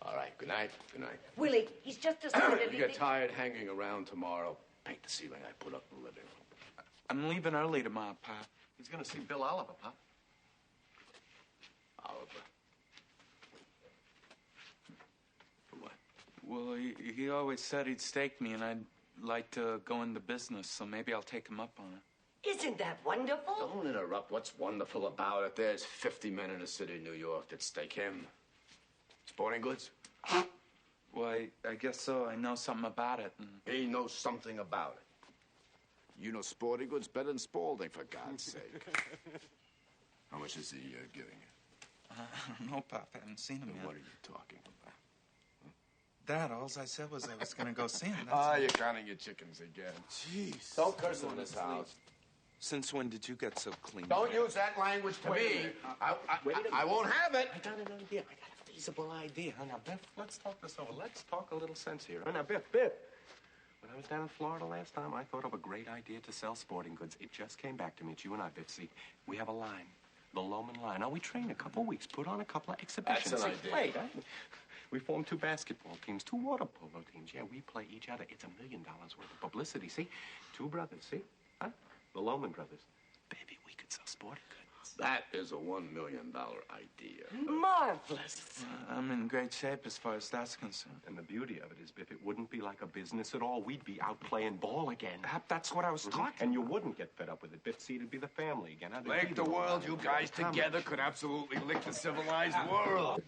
All right, good night. Good night. Willie, he's just decided... You get tired hanging around tomorrow, paint the ceiling I put up in the living room. I'm leaving early tomorrow, Pop. He's going to see Bill Oliver, Pop. Oliver. For what? Well, he always said he'd stake me, and I'd like to go into business, so maybe I'll take him up on it. Isn't that wonderful? Don't interrupt. What's wonderful about it? There's 50 men in the city of New York that stake him. Sporting goods? Well, I guess so. I know something about it. And... He knows something about it. You know sporting goods better than Spaulding, for God's sake. How much is he giving you? I don't know, Pop. I haven't seen him yet. What are you talking about? Dad, all I said was I was going to go see him. You're counting your chickens again. Jeez. Don't curse in this house. Since when did you get so clean? Don't use that language to me. I won't have it. I got an idea. I got a feasible idea. Now, Biff, let's talk this over. Let's talk a little sense here. Now, Biff. When I was down in Florida last time, I thought of a great idea to sell sporting goods. It just came back to me. It's you and I, Biff. See, we have a line. The Loman line. Now, we train a couple weeks, put on a couple of exhibitions. That's an idea. Wait, we form 2 basketball teams, 2 water polo teams. Yeah, we play each other. It's $1 million worth of publicity. See? 2 brothers, see? Huh? The Loman brothers. Baby, we could sell sporting goods. That is a $1 million idea. Marvelous. I'm in great shape as far as that's concerned. And the beauty of it is, Biff, it wouldn't be like a business at all. We'd be out playing ball again. That's what I was talking And you wouldn't get fed up with it, Biff. See, it'd be the family again. Lick the world, you guys together could absolutely lick the civilized world.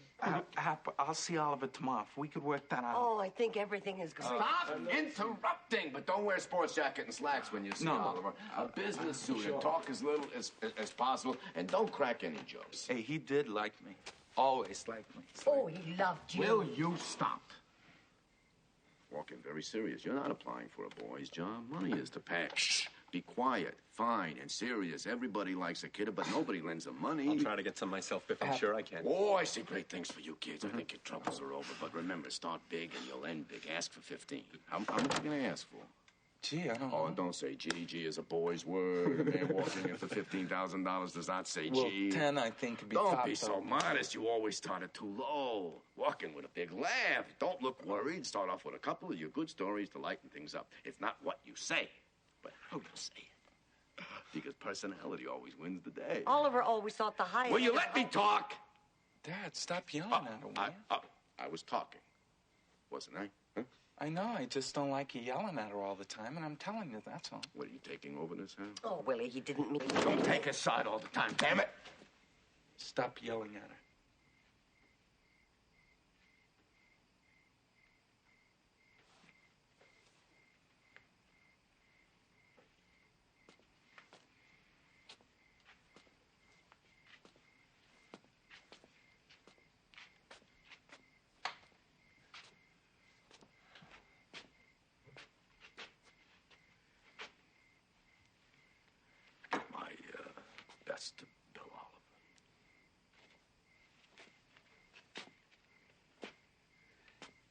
I'll see Oliver tomorrow. If we could work that out. Oh, I think everything is going. Stop interrupting! But don't wear a sports jacket and slacks when you see Oliver. A business suit and talk as little as possible, and don't crack any jokes. Hey, he did like me. Always liked me. Oh, he loved you. Will you stop? Walking very serious. You're not applying for a boy's job. Money is to pay. Shh. Be quiet, fine, and serious. Everybody likes a kidder, but nobody lends them money. I'll try to get some myself, Biff. I'm sure I can. Oh, I see great things for you kids. I think your troubles are over. But remember, start big and you'll end big. Ask for 15. How much are you going to ask for? Gee, I don't know. Oh, don't say G. G is a boy's word. A man walking in for $15,000 does not say G. Well, 10, I think, could be Don't top be so modest. You always started too low. Walk in with a big laugh. Don't look worried. Start off with a couple of your good stories to lighten things up. It's not what you say, but how you say it. Because personality always wins the day. Oliver always thought the highest. Will you let me talk? Dad, stop yelling at her. I was talking, wasn't I? Huh? I know, I just don't like you yelling at her all the time, and I'm telling you, that's all. What, are you taking over this house? Oh, Willie, he didn't mean... Don't take his side all the time, damn it! Stop yelling at her. Best to Bill Oliver.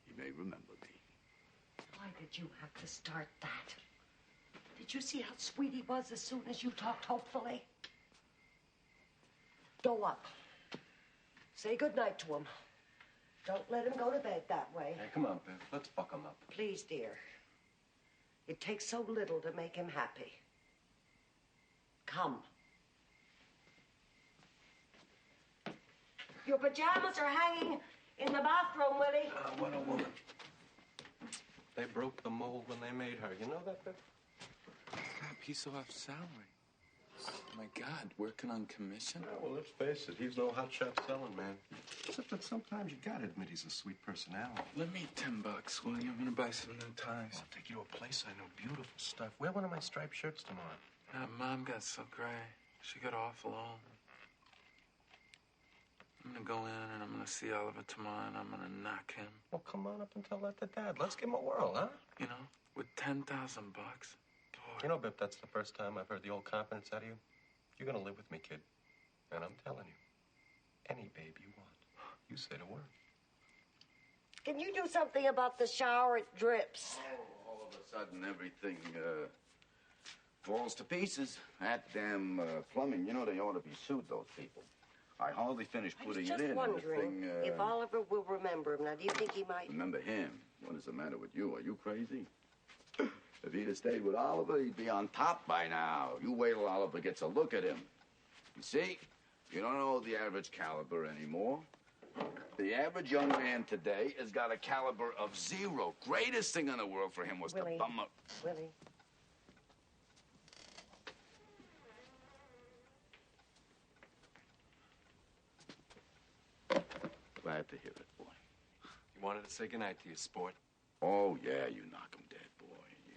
You may remember me. Why did you have to start that? Did you see how sweet he was as soon as you talked hopefully? Go up. Say goodnight to him. Don't let him go to bed that way. Hey, come on, Biff. Let's buck him up. Please, dear. It takes so little to make him happy. Come. Your pajamas are hanging in the bathroom, Willie. What a woman. They broke the mold when they made her. You know that, Biff? God, piece off salary. My God, working on commission? Yeah, well, let's face it. He's no hotshot selling, man. Except that sometimes you gotta admit he's a sweet personality. Let me $10, will you? I'm gonna buy some new ties. I'll take you to a place I know. Beautiful stuff. Wear one of my striped shirts tomorrow. Mom got so gray. She got awful old. I'm gonna go in and I'm gonna see Oliver tomorrow and I'm gonna knock him. Well, come on up and tell that to Dad. Let's give him a whirl, huh? You know, with $10,000 boy. You know, Biff, that's the first time I've heard the old confidence out of you. You're gonna live with me, kid. And I'm telling you, any babe you want, you say the word. Can you do something about the shower? It drips. Oh, all of a sudden everything falls to pieces. That damn plumbing, you know, they ought to be sued, those people. I hardly finished putting it in. I was just wondering if Oliver will remember him. Now, do you think he might? Remember him? What is the matter with you? Are you crazy? If he'd have stayed with Oliver, he'd be on top by now. You wait till Oliver gets a look at him. You see, you don't know the average caliber anymore. The average young man today has got a caliber of 0. Greatest thing in the world for him was Willie, to bum up. Willie. Glad to hear it, boy. You wanted to say goodnight to you, sport. Oh, yeah, you knock him dead, boy. You...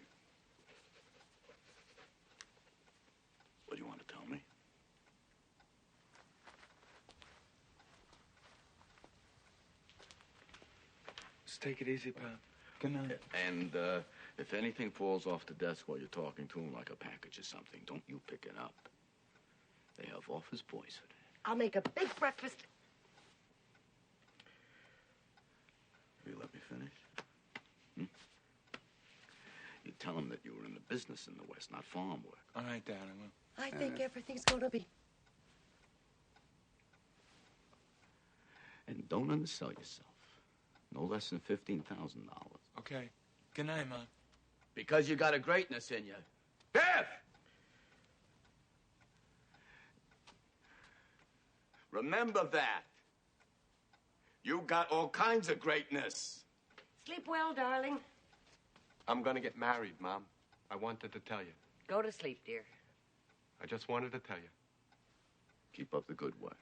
What do you want to tell me? Just take it easy, pal. Good night. And if anything falls off the desk while you're talking to him, like a package or something, don't you pick it up. They have office boys for that. I'll make a big breakfast. Will you let me finish? You tell him that you were in the business in the West, not farm work. All right, Dad, I will. I think everything's gonna be... And don't undersell yourself. No less than $15,000. Okay. Good night, Mom. Because you got a greatness in you. Biff! Remember that. You got all kinds of greatness. Sleep well, darling. I'm gonna get married, Mom. I wanted to tell you. Go to sleep, dear. I just wanted to tell you. Keep up the good work.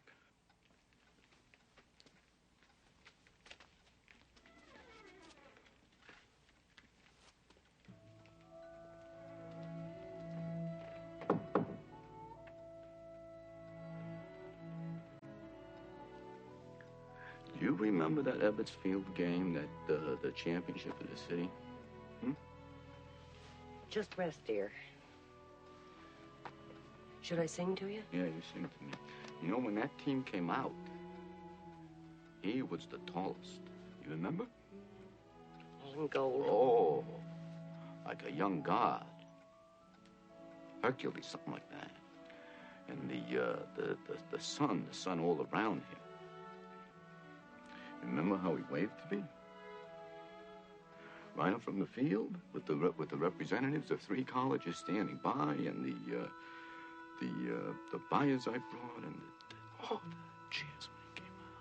remember that Ebbets Field game, the championship of the city? Just rest, dear. Should I sing to you? Yeah, you sing to me. You know, when that team came out, he was the tallest. You remember? All in gold. Oh, like a young god. Hercules, something like that. And the sun all around him. Remember how he waved to me? Right up from the field with the representatives of 3 colleges standing by, and the buyers I brought, and the cheers when he came out.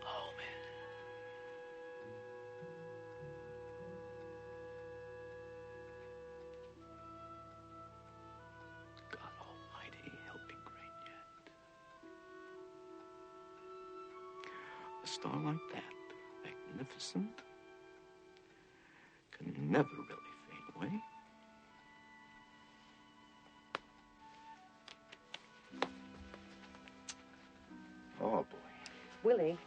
Oh man. God Almighty, he'll be great yet. A star like that, magnificent, can never really fade away. Oh, boy. Willie.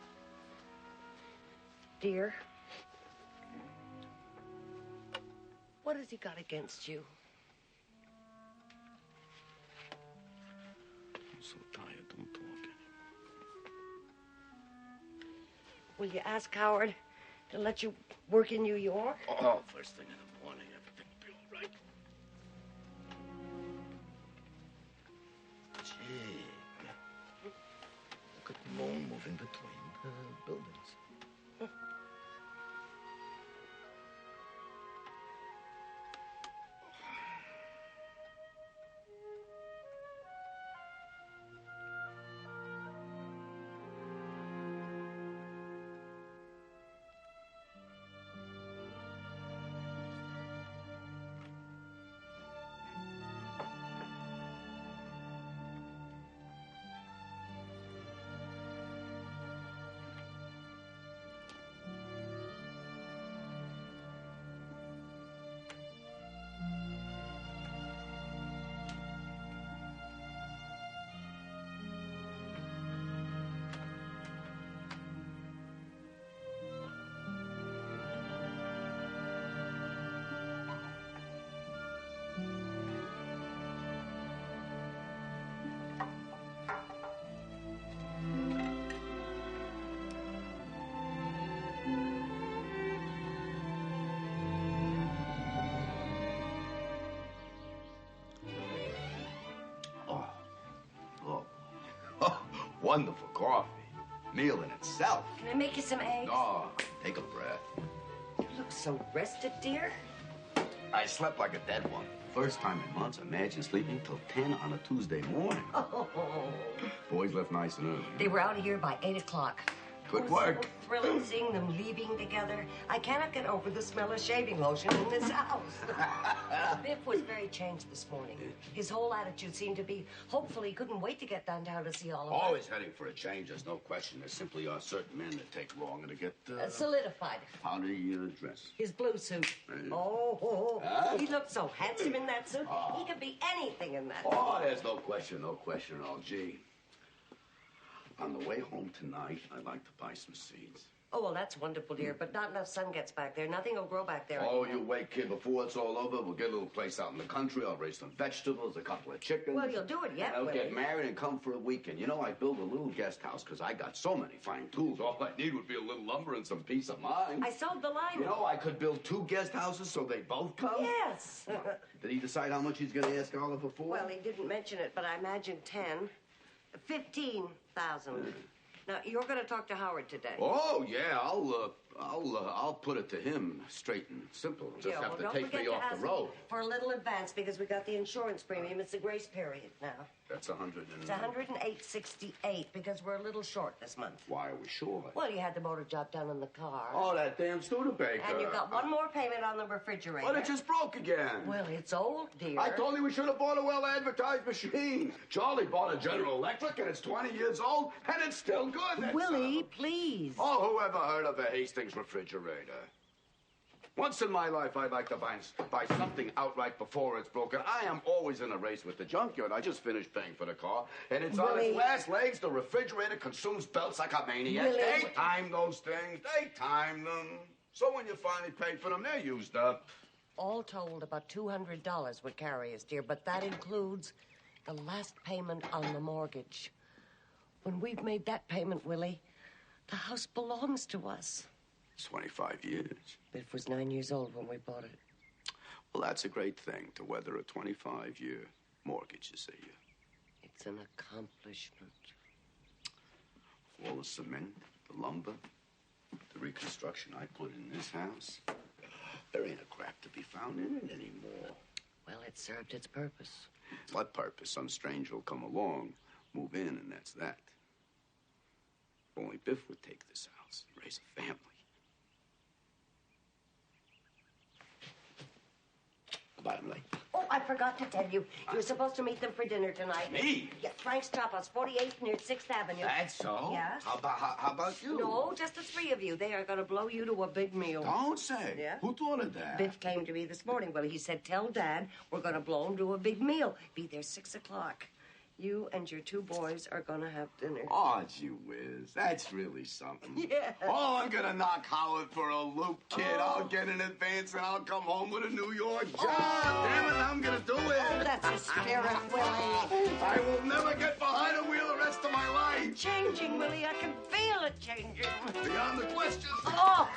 Dear. What has he got against you? I'm so tired, don't talk anymore. Will you ask Howard to let you work in New York? Oh, first thing in the morning, everything will be all right. Gee. Look at the moon moving between the buildings. Wonderful coffee. Meal in itself. Can I make you some eggs? Oh, take a breath. You look so rested, dear. I slept like a dead one. First time in months. Imagine sleeping till 10 on a Tuesday morning. Oh. Boys left nice and early. They were out of here by 8 o'clock. Good work. So thrilling seeing them leaving together. I cannot get over the smell of shaving lotion in this house. Biff was very changed this morning. His whole attitude seemed to be, hopefully he couldn't wait to get downtown to see all of us. Always heading for a change, there's no question. There simply are certain men that take longer to get... solidified. How do you dress? His blue suit. He looked so handsome in that suit. He could be anything in that suit. Oh, there's no question at all. Gee. On the way home tonight, I'd like to buy some seeds. Oh, well, that's wonderful, dear, but not enough sun gets back there. Nothing will grow back there Oh, anymore. you wait, kid. Before it's all over, we'll get a little place out in the country. I'll raise some vegetables, a couple of chickens. Well, you'll do it yet, I'll Willie. get married and come for a weekend. You know, I build a little guest house because I got so many fine tools. All I need would be a little lumber and some peace of mind. I sold the line. You know, I could build 2 guest houses so they both come. Yes. Did he decide how much he's going to ask Oliver for? Well, he didn't mention it, but I imagine 10. 15,000. Now, you're going to talk to Howard today. Oh, yeah, I'll put it to him straight and simple. Just have to take me off the road. For a little advance because we got the insurance premium. It's the grace period now. That's 100 and... It's 108.68 because we're a little short this month. Why are we short? Well, you had the motor job done in the car. Oh, that damn Studebaker. And you got one more payment on the refrigerator. Well, it just broke again. Well, it's old, dear. I told you we should have bought a well-advertised machine. Charley bought a General Electric, and it's 20 years old, and it's still good. Willie, please. Oh, whoever heard of a Hastings refrigerator? Once in my life, I'd like to buy something outright before it's broken. I am always in a race with the junkyard. I just finished paying for the car, and it's on its last legs. The refrigerator consumes belts like a maniac. Willy. They time those things. They time them. So when you finally pay for them, they're used up. All told, about $200 would carry us, dear, but that includes the last payment on the mortgage. When we've made that payment, Willie, the house belongs to us. 25 years. Biff was 9 years old when we bought it. Well, that's a great thing, to weather a 25-year mortgage, you see. It's an accomplishment. All the cement, the lumber, the reconstruction I put in this house, there ain't a crack to be found in it anymore. Well, it served its purpose. What purpose? Some stranger will come along, move in, and that's that. Only Biff would take this house and raise a family. Goodbye, I'm late. Oh, I forgot to tell you. You're supposed to meet them for dinner tonight. Me? Yeah, Frank's Tapas, 48th near 6th Avenue. That's so? Yeah. How about you? No, just the three of you. They are going to blow you to a big meal. Don't say. Yeah? Who thought of that? Biff came to me this morning. Well, he said, tell Dad we're going to blow him to a big meal. Be there 6 o'clock. You and your two boys are going to have dinner. Oh, gee whiz. That's really something. Yeah. Oh, I'm going to knock Howard for a loop, kid. I'll get in advance and I'll come home with a New York job. Damn it, I'm going to do it. Oh, that's a spirit, Willie. I will never get behind a wheel the rest of my life. Changing, Willie. I can feel it changing. Beyond the question. Oh!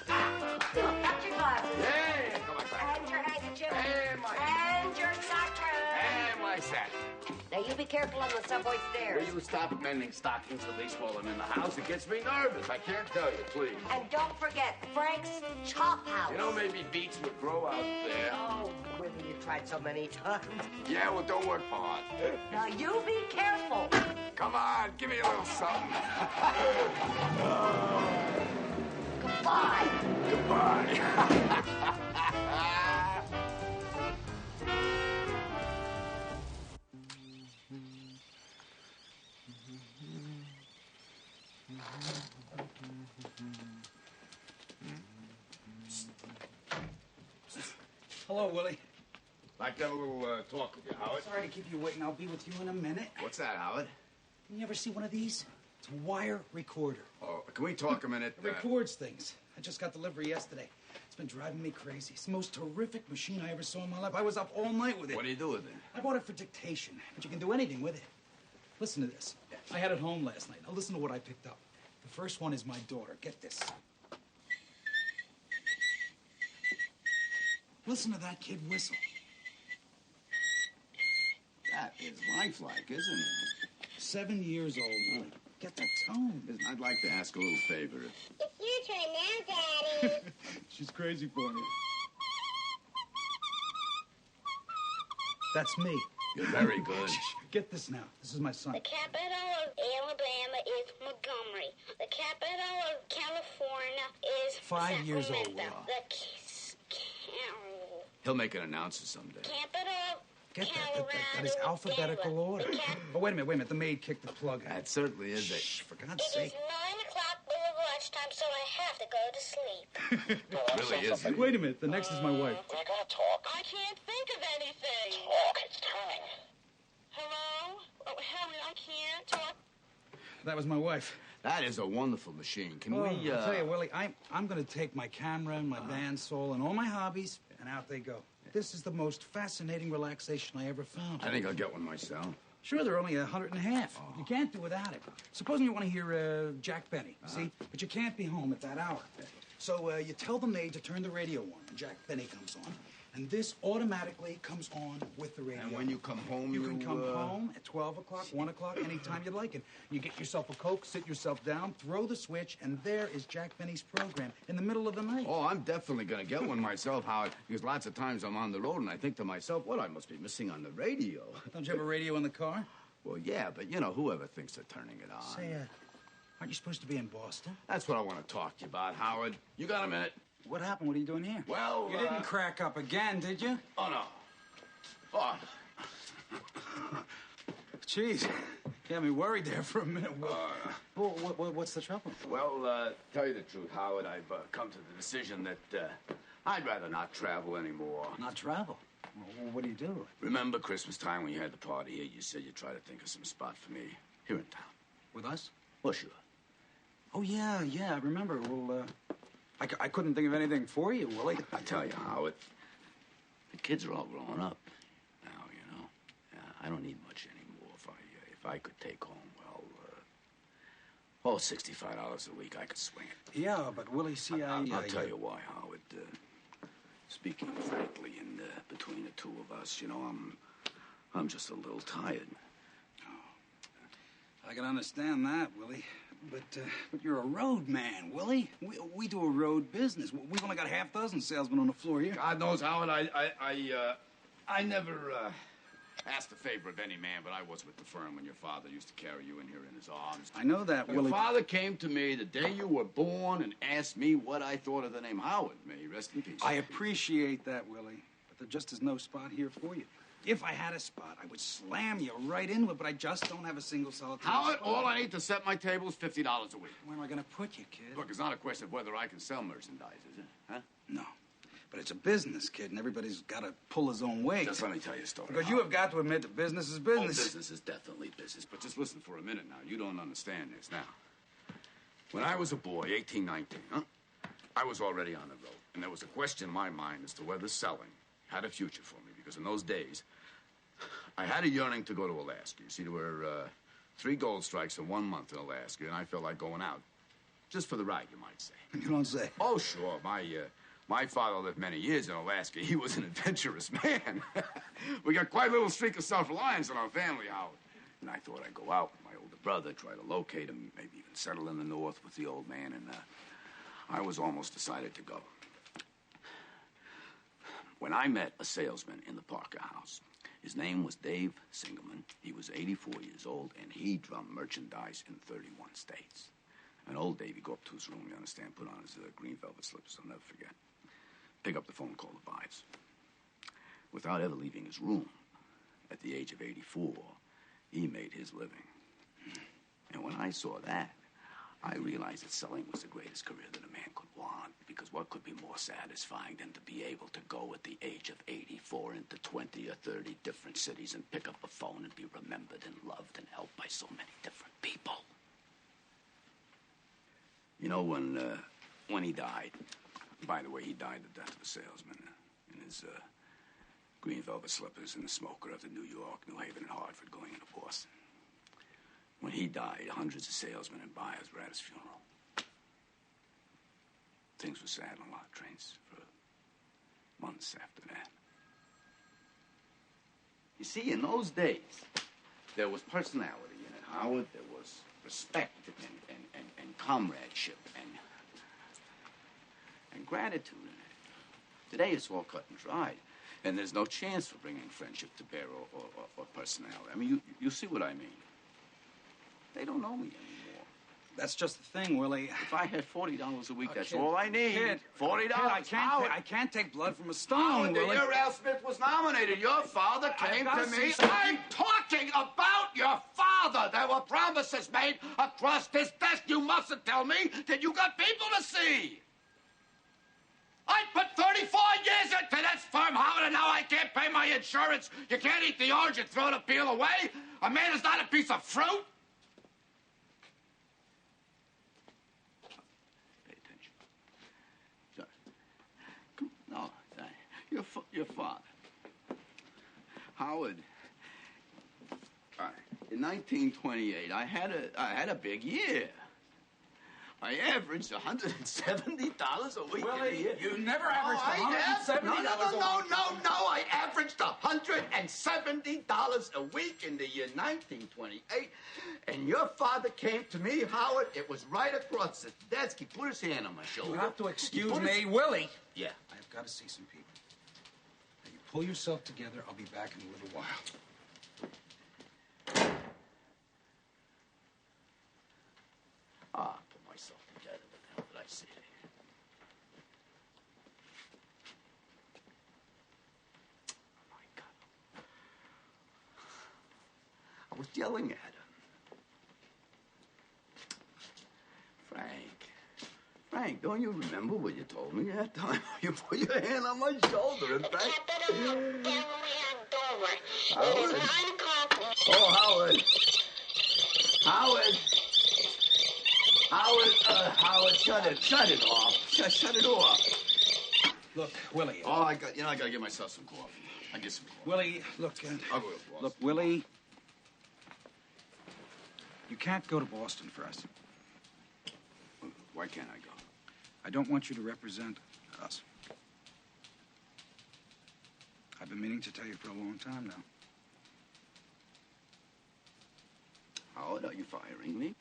Got your glasses. Yeah, come on, And your handkerchief. And your sock. And my sack. Now, you be careful on the subway stairs. Will you stop mending stockings at least while I'm in the house? It gets me nervous. I can't tell you, please. And don't forget Frank's Chop House. You know, maybe beets would grow out there. Oh, Willie, you tried so many times. Yeah, well, don't work for hard. Now, you be careful. Come on, give me a little something. Goodbye. Goodbye. Hello, Willie. Like to have a little talk with you, Howard. Sorry to keep you waiting. I'll be with you in a minute. What's that, Howard? You ever see one of these? It's a wire recorder. Oh, can we talk a minute? It records things. I just got delivery yesterday. It's been driving me crazy. It's the most terrific machine I ever saw in my life. I was up all night with it. What do you do with it? I bought it for dictation, but you can do anything with it. Listen to this. I had it home last night. Now listen to what I picked up. The first one is my daughter. Get this. Listen to that kid whistle. That is lifelike, isn't it? 7 years old, Willie. Get that tone. Listen, I'd like to ask a little favor. It's your turn now, Daddy. She's crazy for you. That's me. You're very good. Get this now. This is my son. The capital of Alabama is Montgomery. The capital of California is 5 years old, Sacramento. Will. He'll make an announcer someday. Capital of Get that is alphabetical order. Oh, wait a minute. The maid kicked the plug in. That certainly is it. Shh, for God's It sake. is 9 o'clock over lunchtime, so I have to go to sleep. It really is. Hey, wait a minute. The next is my wife. We're gonna talk. I can't think of anything. Talk. It's turning. Hello? Oh, Henry, I can't talk. That was my wife. That is a wonderful machine. Can we, I'll tell you, Willie, I'm going to take my camera and my bandsaw and all my hobbies, and out they go. This is the most fascinating relaxation I ever found. I think I'll get one myself. Sure, they're only $100 and a half. You can't do without it. Supposing you want to hear Jack Benny, see? But you can't be home at that hour. So you tell the maid to turn the radio on, and Jack Benny comes on. And this automatically comes on with the radio. And when you come home, you can come home at 12 o'clock, 1 o'clock, anytime you like. And you get yourself a Coke, sit yourself down, throw the switch, and there is Jack Benny's program in the middle of the night. Oh, I'm definitely going to get one myself, Howard, because lots of times I'm on the road and I think to myself, what I must be missing on the radio. Don't you have a radio in the car? Well, yeah, but, you know, whoever thinks of turning it on. Say, aren't you supposed to be in Boston? That's what I want to talk to you about, Howard. You got a minute? What happened? What are you doing here? Well, You didn't crack up again, did you? Oh, no. Oh. Jeez. You had me worried there for a minute. What's the trouble? Well, tell you the truth, Howard, I've come to the decision that I'd rather not travel anymore. Not travel? Well, what do you do? Remember Christmas time when you had the party here? You said you'd try to think of some spot for me here in town. With us? Well, sure. Oh, yeah, I remember. Well, I couldn't think of anything for you, Willie. I tell you, Howard, the kids are all grown up now, you know. I don't need much anymore. If I could take home, well, $65 a week, I could swing it. Yeah, but Willie, see, I'll tell you why, Howard. Speaking frankly, and between the two of us, you know, I'm just a little tired. I can understand that, Willie. But you're a road man, Willie. We do a road business. We've only got half dozen salesmen on the floor here. God knows, Howard, I never asked a favor of any man, but I was with the firm when your father used to carry you in here in his arms. I know that, Willie. Your father came to me the day you were born and asked me what I thought of the name Howard. May he rest in peace. I appreciate that, Willie, but there just is no spot here for you. If I had a spot, I would slam you right into it, but I just don't have a single solitary Howard, spot. all I need to set my table is $50 a week. Where am I going to put you, kid? Look, it's not a question of whether I can sell merchandise, is it? Huh? No. But it's a business, kid, and everybody's got to pull his own weight. Just let me tell you a story. Because you have got to admit that business is business. Oh, business is definitely business. But just listen for a minute now. You don't understand this now. When I was a boy, 18, 19, I was already on the road. And there was a question in my mind as to whether selling had a future for me. Because in those days, I had a yearning to go to Alaska. You see, there were 3 gold strikes in 1 month in Alaska, and I felt like going out. Just for the ride, you might say. You don't say. Oh, sure. My father lived many years in Alaska. He was an adventurous man. We got quite a little streak of self-reliance in our family, Howard. And I thought I'd go out with my older brother, try to locate him, maybe even settle in the north with the old man, and I was almost decided to go. When I met a salesman in the Parker house, his name was Dave Singerman. He was 84 years old, and he drummed merchandise in 31 states. And old Dave, he'd go up to his room, you understand, put on his green velvet slippers, I'll never forget. Pick up the phone, call the buys. Without ever leaving his room, at the age of 84, he made his living. And when I saw that, I realized that selling was the greatest career that a man could want, because what could be more satisfying than to be able to go at the age of 84 into 20 or 30 different cities and pick up a phone and be remembered and loved and helped by so many different people. You know, when he died, by the way, he died the death of a salesman in his green velvet slippers and the smoker of the New York, New Haven, and Hartford going into Boston. When he died, hundreds of salesmen and buyers were at his funeral. Things were sad on a lot of trains for months after that. You see, in those days, there was personality in it, Howard. There was respect and comradeship and gratitude in it. Today, it's all cut and dried, and there's no chance for bringing friendship to bear or personality. I mean, you see what I mean. They don't know me anymore. That's just the thing, Willie. If I had $40 a week, that's kid, all I need. Kid, $40. Kid, I can't take blood from a stone, Howard, the Willie. year Al Smith was nominated, your father came to me. I'm talking about your father. There were promises made across this desk. You mustn't tell me that you got people to see. I put 34 years into this firm, Howard, and now I can't pay my insurance. You can't eat the orange and throw the peel away. A man is not a piece of fruit. No, your father. Howard, in 1928, I had a big year. I averaged $170 a week. Willie, you never averaged $170 No, I averaged $170 a week in the year 1928. And your father came to me, Howard. It was right across the desk. He put his hand on my shoulder. You have to excuse me, Willie. Yeah. I've got to see some people. Now, you pull yourself together. I'll be back in a little while. Put myself together. What the hell did I say? Oh, my God. I was yelling at her. Don't you remember what you told me that time? You put your hand on my shoulder, in fact. Howard. Oh, Howard. Howard, shut it off. Shut it off. Look, Willie. Oh, I gotta get myself some coffee. I get some coffee. Willie, look. I'll go to Boston. Look, Willie. You can't go to Boston for us. Why can't I go? I don't want you to represent us. I've been meaning to tell you for a long time now. Howard, are you firing me?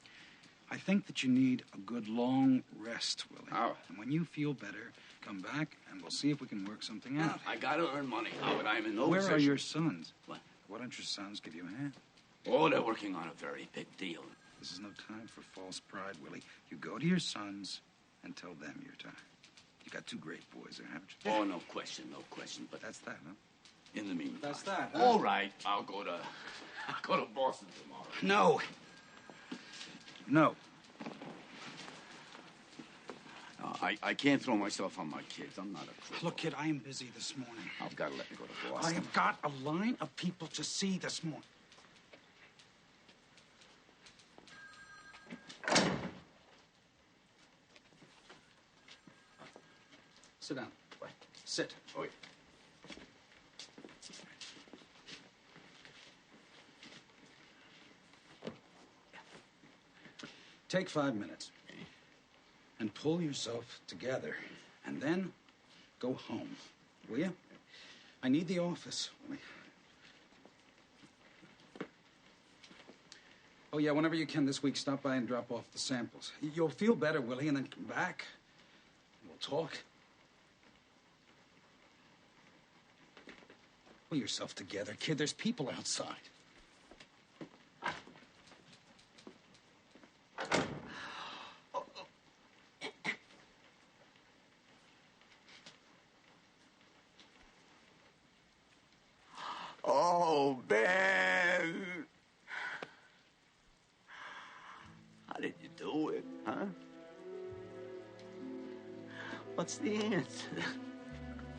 I think that you need a good long rest, Willie. Howard. And when you feel better, come back and we'll see if we can work something out. I gotta earn money, Howard. I'm in no Where position. are your sons? What? Why don't your sons give you a hand? Oh, they're working on a very big deal. This is no time for false pride, Willie. You go to your sons and tell them you're tired. You got two great boys there, haven't you? Oh, no question. But that's that, huh? In the meantime. That's that, huh? All right, I'll go to Boston tomorrow. No. I can't throw myself on my kids. I'm not a cripple. Look, kid, I am busy this morning. I've got to let me go to I Boston. have got a line of people to see this morning. Sit down. What? Sit. Oh, yeah. Take 5 minutes and pull yourself together, and then go home, will you? I need the office. Oh, yeah, whenever you can this week, stop by and drop off the samples. You'll feel better, Willie, and then come back. We'll talk. Pull yourself together, kid. There's people outside. Oh, Ben. How did you do it, huh? What's the answer?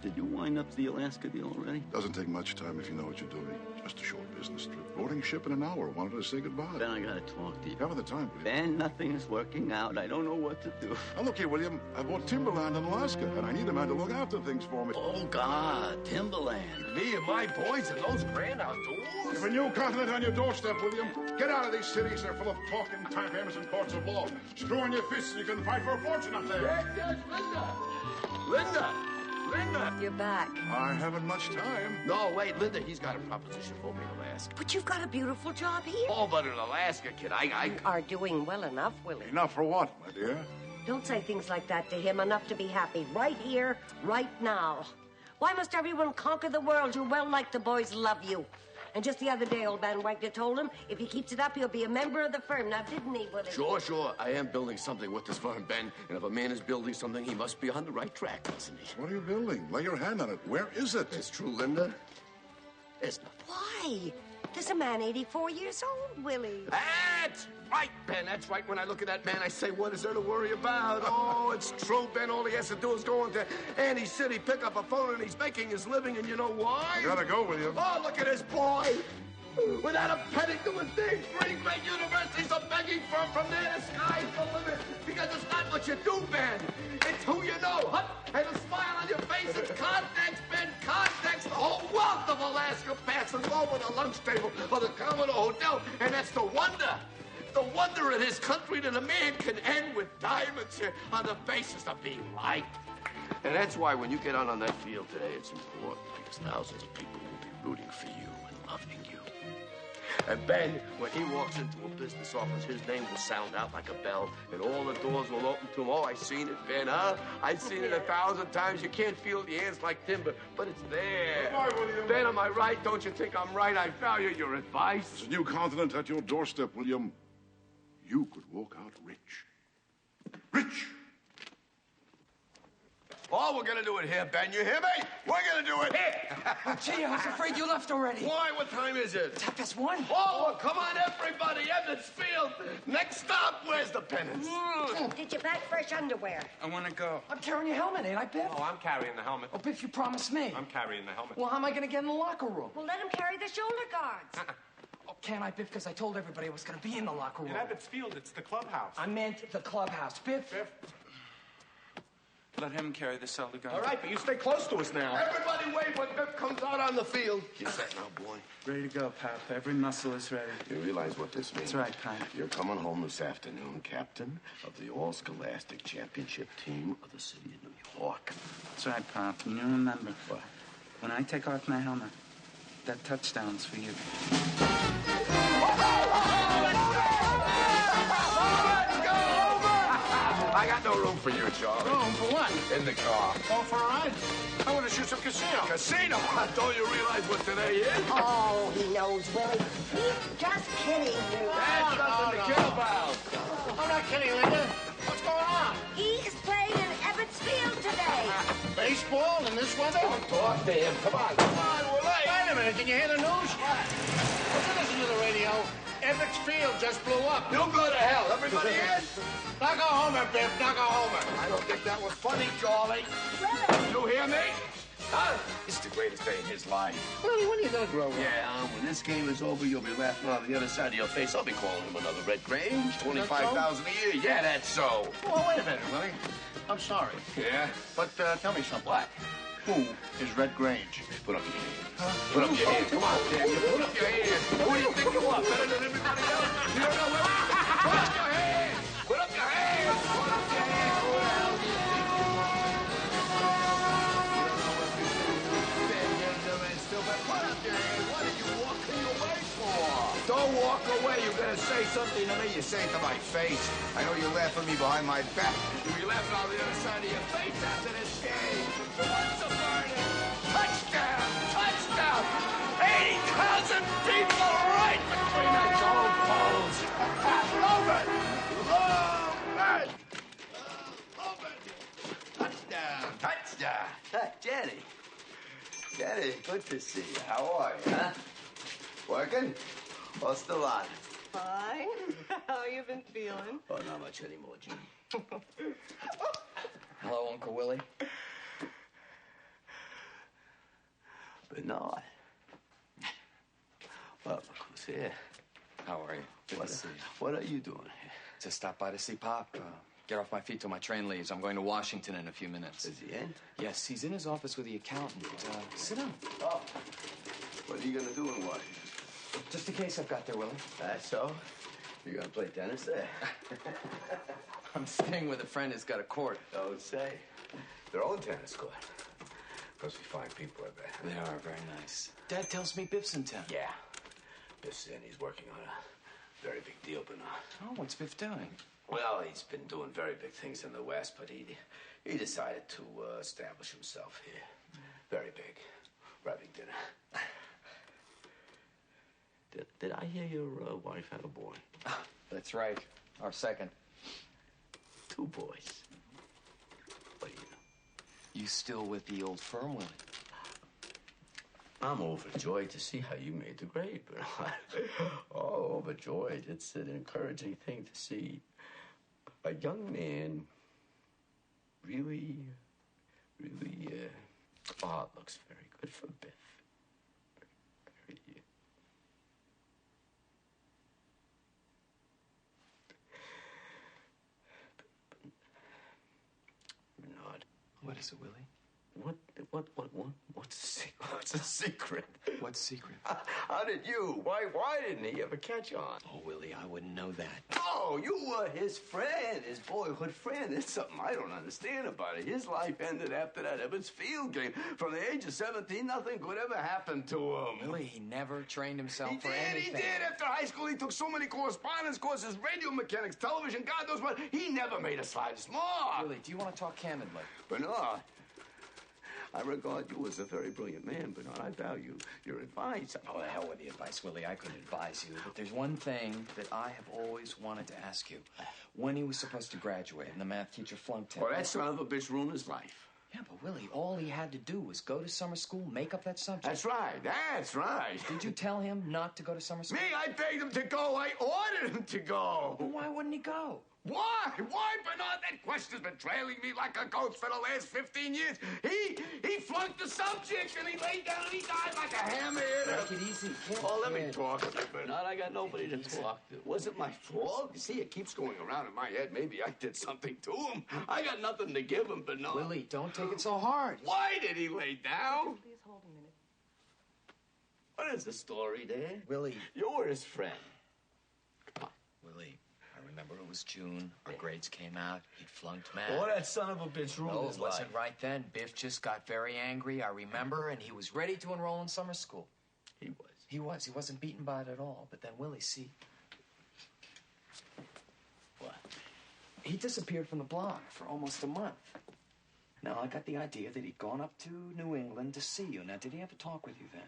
Did you wind up the Alaska deal already? Doesn't take much time if you know what you're doing. Just a short business trip. Boarding ship in an hour. Wanted to say goodbye. Ben, I gotta talk to you. Have the time, William. Ben, nothing is working out. I don't know what to do. Now, look here, William. I bought timberland in Alaska, and I need a man to look after things for me. Oh, God. Timberland. Me and my boys in those grand outdoors. You have a new continent on your doorstep, William. Get out of these cities. They're full of talking tampons and courts of law. Screw on your fists and you can fight for a fortune up there. Yes, Linda. You're back. I haven't much time. No, wait, Linda, he's got a proposition for me in Alaska. But you've got a beautiful job here. Oh, but in Alaska, kid, I... You are doing well enough, Willie. Enough for what, my dear? Don't say things like that to him. Enough to be happy. Right here, right now. Why must everyone conquer the world? You're well like the boys love you. And just the other day, old man Wagner told him if he keeps it up, he'll be a member of the firm. Now, didn't he, Willie? Sure. I am building something with this firm, Ben. And if a man is building something, he must be on the right track, doesn't he? What are you building? Lay your hand on it. Where is it? It's true, Linda. It's not. Why? There's a man 84 years old, Willie. That's right, Ben. That's right. When I look at that man, I say, what is there to worry about? Oh, it's true, Ben. All he has to do is go into any city, pick up a phone, and he's making his living. And you know why? You gotta go, William. Oh, look at this boy. Without a penny to his name, 3 great universities are begging from there. The sky's the limit. Because it's not what you do, Ben. It's who you know. Huh? And a smile on your face. It's context, Ben. Context. The whole wealth of Alaska passes over the lunch table or the Commodore Hotel. And that's the wonder. The wonder in this country that a man can end with diamonds on the basis of being liked. And that's why when you get out on that field today, it's important. Because thousands of people will be rooting for you and loving you. And Ben, when he walks into a business office, his name will sound out like a bell, and all the doors will open to him. Oh, I've seen it, Ben, huh? I've seen it 1,000 times. You can't feel the ants like timber, but it's there. Goodbye, William. Ben, am I right? Don't you think I'm right? I value your advice. There's a new continent at your doorstep, William. You could walk out rich. Rich! Oh, we're gonna do it here, Ben. You hear me? We're gonna do it here. Oh, gee, I was afraid you left already. Why? What time is it? It's 1:30. Oh, come on, everybody. Evans's Field. Next stop. Where's the pennants? Did you pack fresh underwear? I want to go. I'm carrying your helmet, ain't I, Biff? Oh, I'm carrying the helmet. Oh, Biff, you promised me. I'm carrying the helmet. Well, how am I going to get in the locker room? Well, let him carry the shoulder guards. Oh, can't I, Biff? Because I told everybody I was going to be in the locker room. In Evans's Field, it's the clubhouse. I meant the clubhouse. Biff? Let him carry the shoulder guard. All right, but you stay close to us now. Everybody wait when Biff comes out on the field. You set now, boy? Ready to go, Pap. Every muscle is ready. You realize what this means? That's right, Pap. You're coming home this afternoon, captain of the All-Scholastic Championship team of the city of New York. That's right, Pap. And you remember, when I take off my helmet, that touchdown's for you. I got no room for you, Charlie. Room for what? In the car. Going for a ride? I want to shoot some casino. Casino? Don't you realize what today is? Oh, he knows, Willie. He's just kidding you. That's nothing to kill about. I'm not kidding, Linda. What's going on? He's playing in Evans's Field today. Baseball in this weather? Don't talk to him. Come on, we're late. Wait a minute, did you hear the news? Listen to the radio. Evans's Field just blew up. You go to hell. Everybody in? Knock a homer, Biff. Knock a homer. I don't think that was funny, Charlie. You hear me? Huh? It's the greatest day in his life. Willie, when are you going to grow up? Yeah, when this game is over, you'll be laughing out of the other side of your face. I'll be calling him another Red Grange. $25,000 a year. Yeah, that's so. Well, wait a minute, Willie. I'm sorry. Yeah? But tell me something. What? Who is Red Grange? Put up your hands. Put up your hands. Come on, damn you. Put up your hands. Who do you think you are? Better than everybody else? You don't know what? Put up your hands. Put up your hands. Put up your hands. Who the hell do you think you are? Put up your hands. What are you walking away for? Don't walk away. You're going to say something to me. You say it to my face. I know you laugh at me behind my back. You'll be laughing on the other side of your face after this game. What's the verdict? Touchdown! Touchdown! 80,000 people right between the goalposts. Loman! Loman! Loman! Touchdown! Touchdown! Jenny. Jenny, good to see you. How are you, huh? Working? Or still on? Fine. How you been feeling? Oh, not much anymore, Jenny. Hello, Uncle Willie. Bernard. Well, look who's here. How are you? Good to see you. What are you doing here? Just stop by to see Pop. Get off my feet till my train leaves. I'm going to Washington in a few minutes. Is he in? Yes, he's in his office with the accountant. Sit down. Oh. What are you going to do in Washington? Just a case I've got there, Willie. That's so? You're going to play tennis there? I'm staying with a friend who's got a court. Don't say. Their own tennis court. Because we find people like that. They are very nice. Dad tells me Biff's in town. Yeah. Biff's in. He's working on a very big deal, Bernard. Oh, what's Biff doing? Well, he's been doing very big things in the West, but he decided to establish himself here. Very big. We're having dinner. Did I hear your wife had a boy? That's right. Our second. 2 boys. What do you know? You still with the old firm, Willie? I'm overjoyed to see how you made the grade, Bernard. Oh, overjoyed. It's an encouraging thing to see a young man really, oh, it looks very good for Biff. Very, Bernard. What is it, Willie? What's the secret? What's the secret? What's the secret? How did you? Why didn't he ever catch on? Oh, Willie, I wouldn't know that. Oh, you were his friend, his boyhood friend. There's something I don't understand about it. His life ended after that Evans's Field game. From the age of 17, nothing could ever happen to him. Willie, he never trained himself for anything. He did. After high school, he took so many correspondence courses, radio mechanics, television, God knows what. He never made a slightest mark. Willie, do you want to talk candidly? Bernard, I regard you as a very brilliant man, Bernard. I value your advice. Oh, the hell with the advice, Willie. I couldn't advise you. But there's one thing that I have always wanted to ask you. When he was supposed to graduate and the math teacher flunked him. Well, that son of a bitch ruined his life. Yeah, but Willie, all he had to do was go to summer school, make up that subject. That's right. That's right. Did you tell him not to go to summer school? Me, I begged him to go. I ordered him to go. Well, why wouldn't he go? Why? Why, Bernard? That question's been trailing me like a ghost for the last 15 years. He flunked the subject, and he laid down, and he died like a hammer. Take it easy, kid. Oh, let me talk to you, Bernard. I got nobody to talk to. Was it my fault? You see, it keeps going around in my head. Maybe I did something to him. I got nothing to give him, Bernard. Willie, don't take it so hard. Why did he lay down? Please hold a minute. What is the story there? Willie. You were his friend. Come on. Willie, I remember it was June. Our grades came out. He'd flunked math. Oh, that son of a bitch ruined his it life. wasn't right then. Biff just got very angry, I remember, and he was ready to enroll in summer school. He was. He was. He wasn't beaten by it at all. But then Willie, see... What? He disappeared from the block for almost a month. Now, I got the idea that he'd gone up to New England to see you. Now, did he ever talk with you then?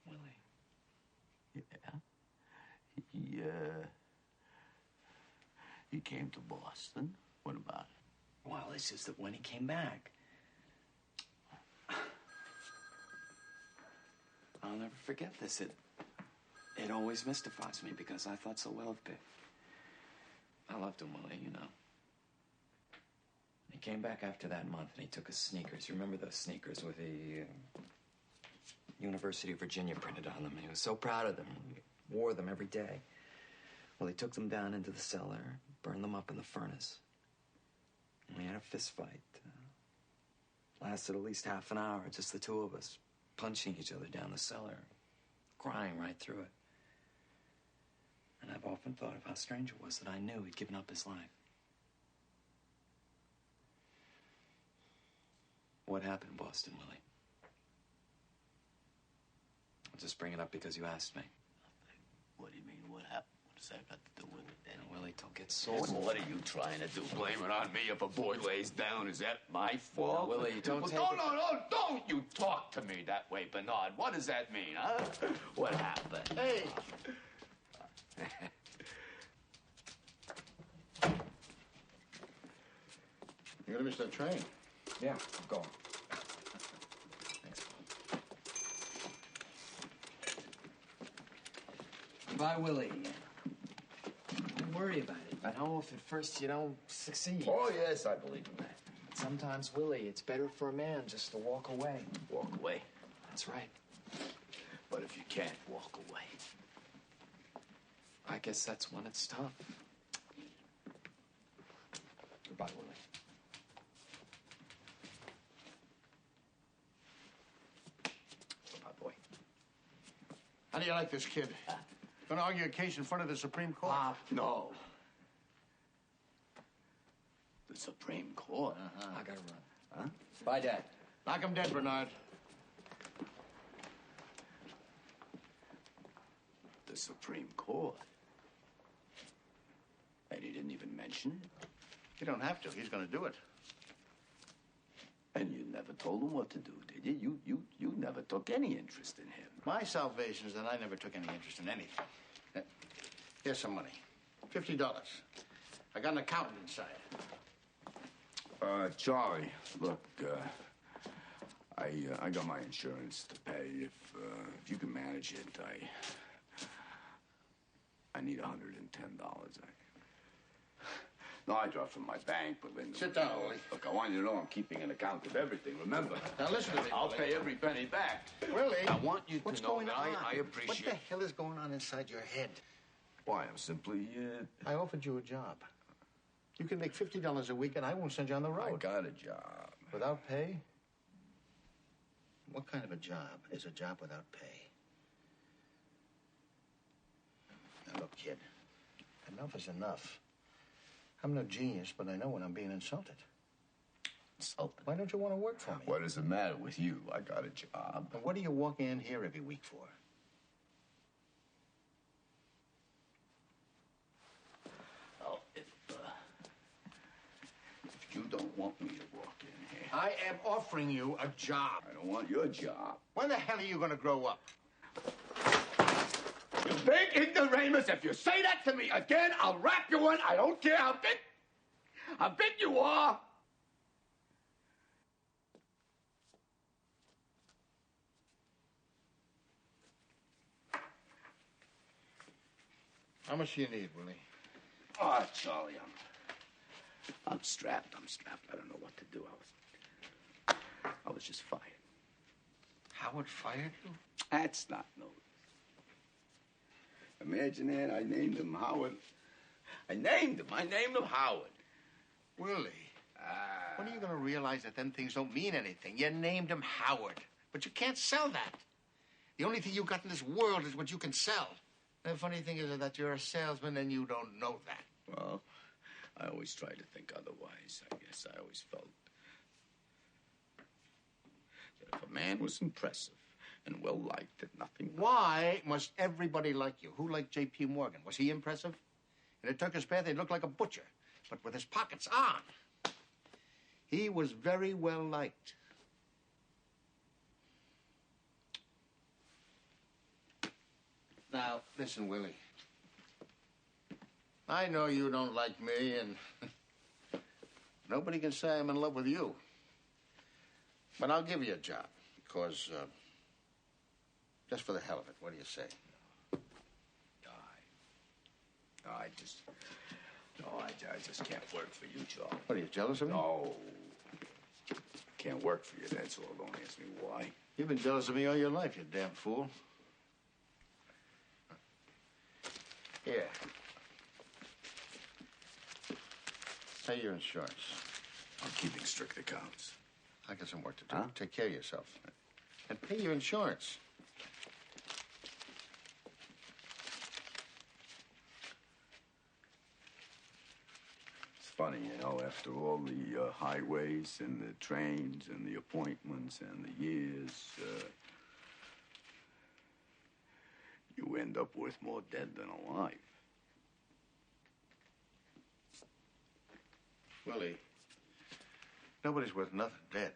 Willie. Yeah. He came to Boston. What about it? Well, it's just that when he came back... I'll never forget this. It always mystifies me because I thought so well of Biff. I loved him, Willie, you know. He came back after that month and he took his sneakers. You remember those sneakers with the University of Virginia printed on them? And he was so proud of them. He wore them every day. Well, he took them down into the cellar, burned them up in the furnace. And we had a fist fight. Lasted at least half an hour, just the two of us, punching each other down the cellar, crying right through it. And I've often thought of how strange it was that I knew he'd given up his life. What happened in Boston, Willie? I'll just bring it up because you asked me. What do you mean, what happened? What does that got to do with it? Now, Willie, don't get sore. What are you trying to do? Blame it on me if a boy lays down? Is that my fault? Willie, don't take it... No, don't you talk to me that way, Bernard. What does that mean, huh? What happened? Hey! You're gonna miss that train. Yeah, I'm going. Thanks. Bye, Willie. Don't worry about it. I know if at first you don't succeed. Oh, yes, I believe in that. Sometimes, Willie, it's better for a man just to walk away. Walk away? That's right. But if you can't walk away... I guess that's when it's tough. Goodbye, Willie. Goodbye, boy. How do you like this kid? Gonna argue a case in front of the Supreme Court? No. The Supreme Court? I gotta run. Huh? Bye, Dad. Knock him dead, Bernard. The Supreme Court? And he didn't even mention it? You don't have to. He's gonna do it. And you never told him what to do, did you? You never took any interest in him. My salvation is that I never took any interest in anything. Here's some money. $50. I got an accountant inside. Charlie, look, I got my insurance to pay. If you can manage it, I need $110. No, I draw from my bank, but then... Sit down, Willie. Look, I want you to know I'm keeping an account of everything, remember? Now, listen to me, I'll Willie. pay every penny back. Willie! I want you to know that on? I appreciate... What the hell is going on inside your head? Why, I'm simply, I offered you a job. You can make $50 a week, and I won't send you on the road. I got a job. Without pay? What kind of a job is a job without pay? Now, look, kid. Enough is enough. I'm no genius, but I know when I'm being insulted. Insulted? Why don't you want to work for me? What does it matter with you? I got a job. And what are you walking in here every week for? Oh, if you don't want me to walk in here... I am offering you a job. I don't want your job. When the hell are you going to grow up? You big ignoramus, if you say that to me again, I'll wrap you in. I don't care how big you are. How much do you need, Willie? Oh, Charlie, I'm strapped. I don't know what to do. I was just fired. Howard fired you? That's not no. Imagine that. I named him Howard. I named him Howard. Willie, when are you going to realize that them things don't mean anything? You named him Howard, but you can't sell that. The only thing you got in this world is what you can sell. And the funny thing is that you're a salesman and you don't know that. Well, I always tried to think otherwise. I guess I always felt that if a man was impressive and well-liked, that nothing... Why must everybody like you? Who liked J.P. Morgan? Was he impressive? In a Turkish bath, he looked like a butcher, but with his pockets on. He was very well-liked. Now, listen, Willie. I know you don't like me, and nobody can say I'm in love with you. But I'll give you a job, because, just for the hell of it, what do you say? I just can't work for you, Charlie. What, are you jealous of me? No. Can't work for you, that's all. Don't ask me why. You've been jealous of me all your life, you damn fool. Here. Pay your insurance. I'm keeping strict accounts. I got some work to do. Huh? Take care of yourself. And pay your insurance. It's funny, you know, after all the highways and the trains and the appointments and the years, you end up worth more dead than alive. Willie, nobody's worth nothing dead.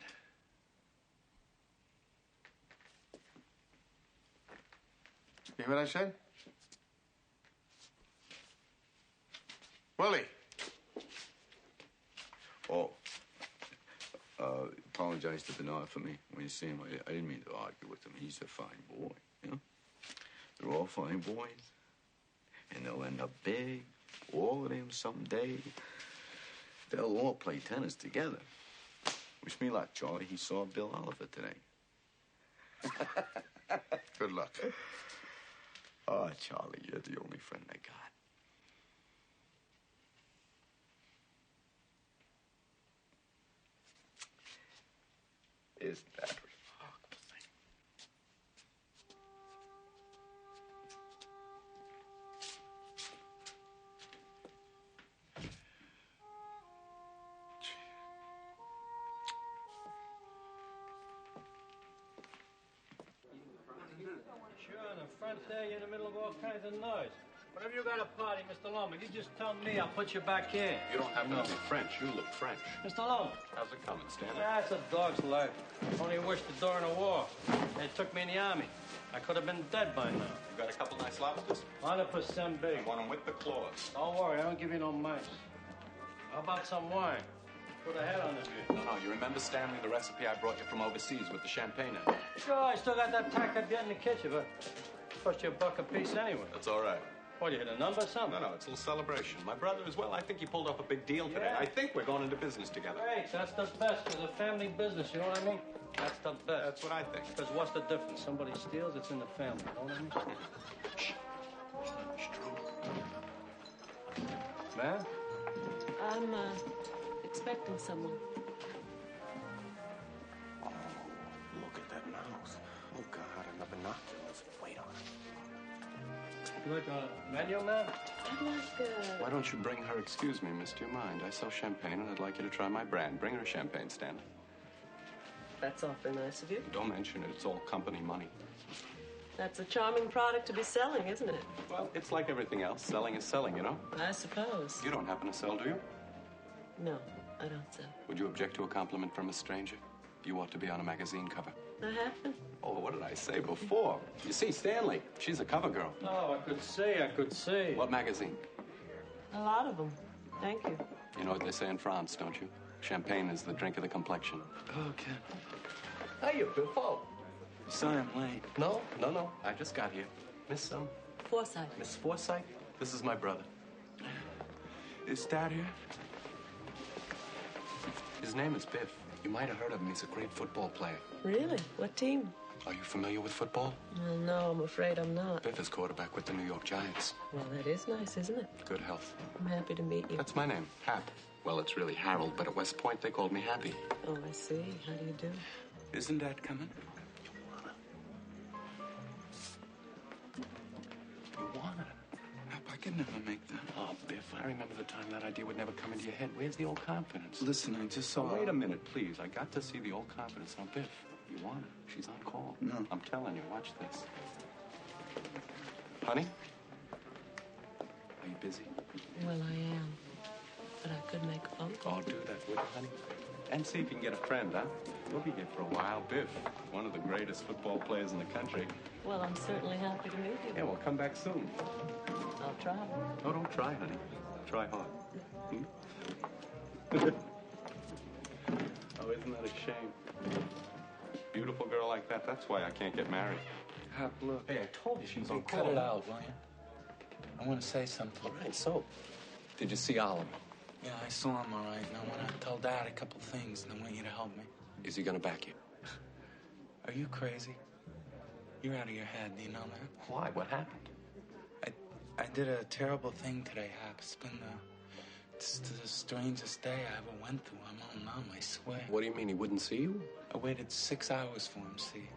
You hear what I said? Willie! Oh. Apologize to Bernard for me. When you see him, I didn't mean to argue with him. He's a fine boy, you know? They're all fine boys. And they'll end up big. All of them someday. They'll all play tennis together. Wish me luck, Charlie. He saw Bill Oliver today. Good luck. Oh, Charlie, you're the only friend I got. Isn't that remarkable thing? Sure, on the front there, you're in the middle of all kinds of noise. Whenever you got a party, Mr. Loman, you just tell me, I'll put you back in. You don't have to be French. You look French. Mr. Loman. How's it coming, Stanley? That's a dog's life. Only wish the during the war. They took me in the army. I could have been dead by now. You got a couple nice lobsters? 100% big. I want them with the claws. Don't worry, I don't give you no mice. How about some wine? Put a head on it. No, you remember, Stanley, the recipe I brought you from overseas with the champagne in it? Sure, I still got that tack up yet in the kitchen, but it cost you $1 a piece anyway. That's all right. What, you hit a number or something? No, it's a little celebration. My brother as well, I think he pulled off a big deal today. Yeah. I think we're going into business together. Great, that's the best. It's a family business, you know what I mean? That's the best. That's what I think. Because what's the difference? Somebody steals, it's in the family, you know what I mean? Shh. It's true. Man? I'm, expecting someone. Oh, look at that mouth. Oh, God, another binoculars. Wait on it. You like a menu, man? I'd like, Why don't you bring her? Excuse me, miss, do you mind? I sell champagne, and I'd like you to try my brand. Bring her a champagne, Stanley. That's awfully nice of you. Don't mention it. It's all company money. That's a charming product to be selling, isn't it? Well, it's like everything else. Selling is selling, you know? I suppose. You don't happen to sell, do you? No, I don't sell. Would you object to a compliment from a stranger? You ought to be on a magazine cover. I have been. Oh, what did I say before? You see, Stanley, she's a cover girl. Oh, I could see. What magazine? A lot of them. Thank you. You know what they say in France, don't you? Champagne is the drink of the complexion. Okay. Hey, Biffo. Sorry I'm late. No. I just got here. Miss Forsythe. Miss Forsythe? This is my brother. Is Dad here? His name is Biff. You might have heard of him. He's a great football player. Really? What team? Are you familiar with football? Well, no, I'm afraid I'm not. Biff is quarterback with the New York Giants. Well, that is nice, isn't it? Good health. I'm happy to meet you. That's my name, Hap. Well, it's really Harold, but at West Point they called me Happy. Oh, I see. How do you do? Isn't Dad coming? You wanna? Hap, I could never make that. Oh, Biff, I remember the time that idea would never come into your head. Where's the old confidence? Listen, I just saw... Oh, wait a minute, please. I got to see the old confidence. Now, Biff, you want her? She's on call. No. I'm telling you, watch this. Honey? Are you busy? Well, I am. But I could make a phone call. I'll do that, would you, honey? And see if you can get a friend, huh? We'll be here for a while. Biff, one of the greatest football players in the country. Well, I'm certainly happy to meet you. Yeah, well, come back soon. I'll try. No, don't try, honey. Try hard. Hmm? Oh, isn't that a shame? Beautiful girl like that, that's why I can't get married. Hap, look. Hey, I told you she's on call. Cut it out, will you? I want to say something. All right, so, did you see Oliver? Yeah, I saw him all right, and I want to tell Dad a couple things, and I want you to help me. Is he gonna back you? Are you crazy? You're out of your head, do you know that? Why? What happened? I did a terrible thing today, Hap. It's been the strangest day I ever went through. I'm all numb, I swear. What do you mean, he wouldn't see you? I waited 6 hours for him, see?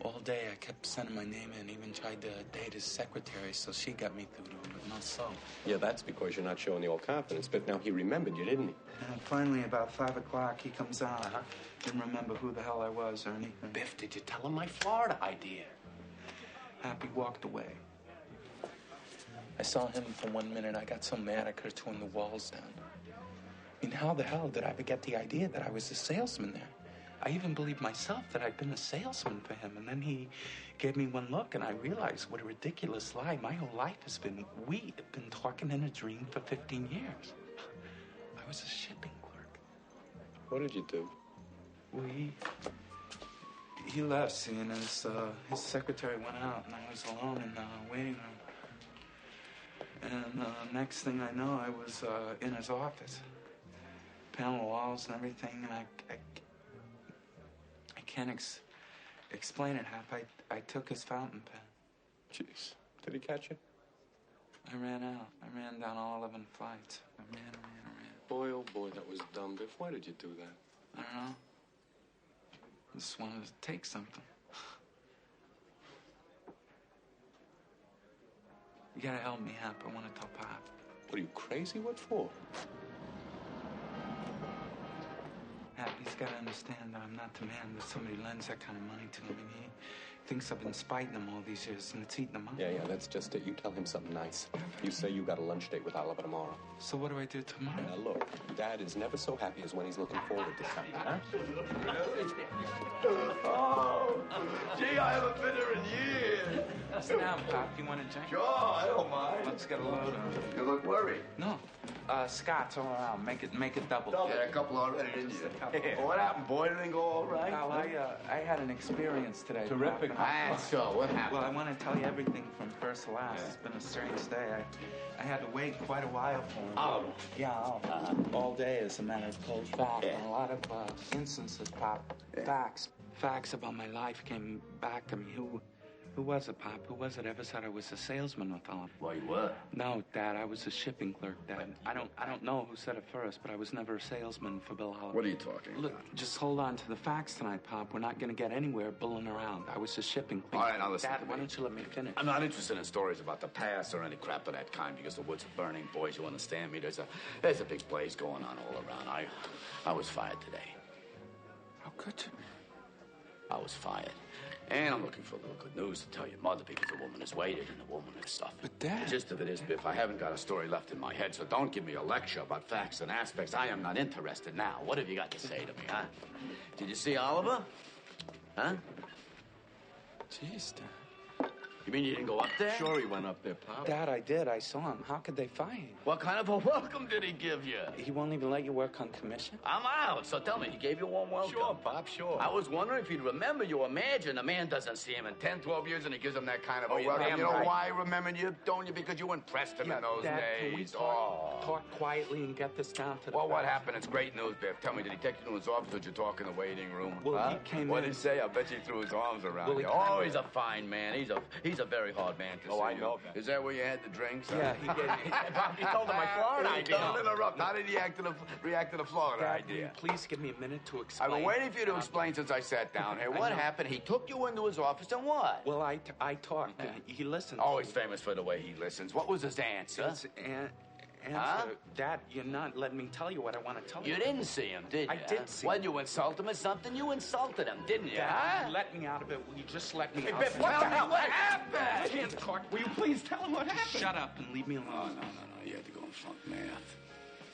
All day I kept sending my name in, even tried to date his secretary, so she got me through to him, but not so. Yeah, that's because you're not showing the old confidence. But now he remembered you, didn't he? And finally, about 5 o'clock, he comes out. Didn't remember who the hell I was or anything. Biff, did you tell him my Florida idea? Happy walked away. I saw him for 1 minute. I got so mad I could have torn the walls down. I mean, how the hell did I ever get the idea that I was a salesman there? I even believed myself that I'd been a salesman for him. And then he gave me one look, and I realized what a ridiculous lie. My whole life has been, we have been talking in a dream for 15 years. I was a shipping clerk. What did you do? He left, see, and his secretary went out, and I was alone in the waiting room. And next thing I know, I was in his office. Panel walls and everything, and I can't explain it, Hap. I took his fountain pen. Jeez. Did he catch you? I ran out. I ran down all 11 flights. I ran. Boy, oh boy, that was dumb, Biff. Why did you do that? I don't know. I just wanted to take something. You gotta help me, Hap. I want to tell Pop. What, are you crazy? What for? Hap, he's gotta understand that I'm not the man that somebody lends that kind of money to him. And he thinks I've been spiting him all these years, and it's eating him up. Yeah, that's just it. You tell him something nice. You say you got a lunch date with Oliver tomorrow. So what do I do tomorrow? Now, look, Dad is never so happy as when he's looking forward to something, huh? Oh, gee, I haven't been here in years. Sit down, Pop. You want a drink? Sure, I don't mind. Let's get a load of. You look worried. No. Scott's all around. Make it double. Yeah, a couple already, didn't you? Well, what happened, boy? Everything go all right? Well, I had an experience today. Terrific. So, what happened? Well, I want to tell you everything from first to last. It's been a strange day. I had to wait quite a while for him. Oliver. Yeah, Oliver. All day, as a matter of cold fact. And a lot of instances, Pop. Facts about my life came back to me. Who was it, Pop? Who was it ever said I was a salesman with Oliver? Well, you were. No, Dad, I was a shipping clerk, Dad. I don't know who said it first, but I was never a salesman for Bill Oliver. What are you talking about? Look, just hold on to the facts tonight, Pop. We're not going to get anywhere bulling around. I was a shipping clerk. All right, now listen. Dad, why don't you let me finish? I'm not interested in stories about the past or any crap of that kind because the woods are burning. Boys, you understand me? There's a big blaze going on all around. I was fired today. How could you? I was fired. And I'm looking for a little good news to tell your mother because the woman has waited and the woman has suffered. But, Dad... The gist of it is, Biff, I haven't got a story left in my head, so don't give me a lecture about facts and aspects. I am not interested now. What have you got to say to me, huh? Did you see Oliver? Huh? Jeez, Dad. You mean you didn't go up there? Sure he went up there, Pop. Dad, I did. I saw him. How could they fire you? What kind of a welcome did he give you? He won't even let you work on commission? I'm out, so tell me, he gave you a warm welcome? Sure, Pop, sure. I was wondering if you'd remember you. Imagine a man doesn't see him in 10, 12 years and he gives him that kind of a welcome. You know why I remembered you, don't you? Because you impressed him in those Dad, days. Can we talk quietly and get this down to the Well, what happened? It's great news, Biff. Tell me, did he take you to his office or did you talk in the waiting room? Well, he came What in. did he say? I bet you threw his arms around you. Oh, he's a fine man. He's a very hard man to see. Oh, I know that. Is that where you had the drinks? Yeah, he did. He told him my Florida idea. Don't interrupt. How did he react to the Florida Dad, idea? Please give me a minute to explain. I've been waiting for you to explain since I sat down here. What happened? He took you into his office and what? Well, I talked. He listened. Oh, he's famous for the way he listens. What was his answer? Dad, you're not letting me tell you what I want to tell you. You didn't see him, did you? I did see him. Well, you insult him or something? You insulted him, didn't you? Dad, you let me out of it. Will you just let me out? Biff, what the hell? What happened? I can't talk. Will you please tell him what happened? Shut up and leave me alone. Oh, no. You had to go and flunk math.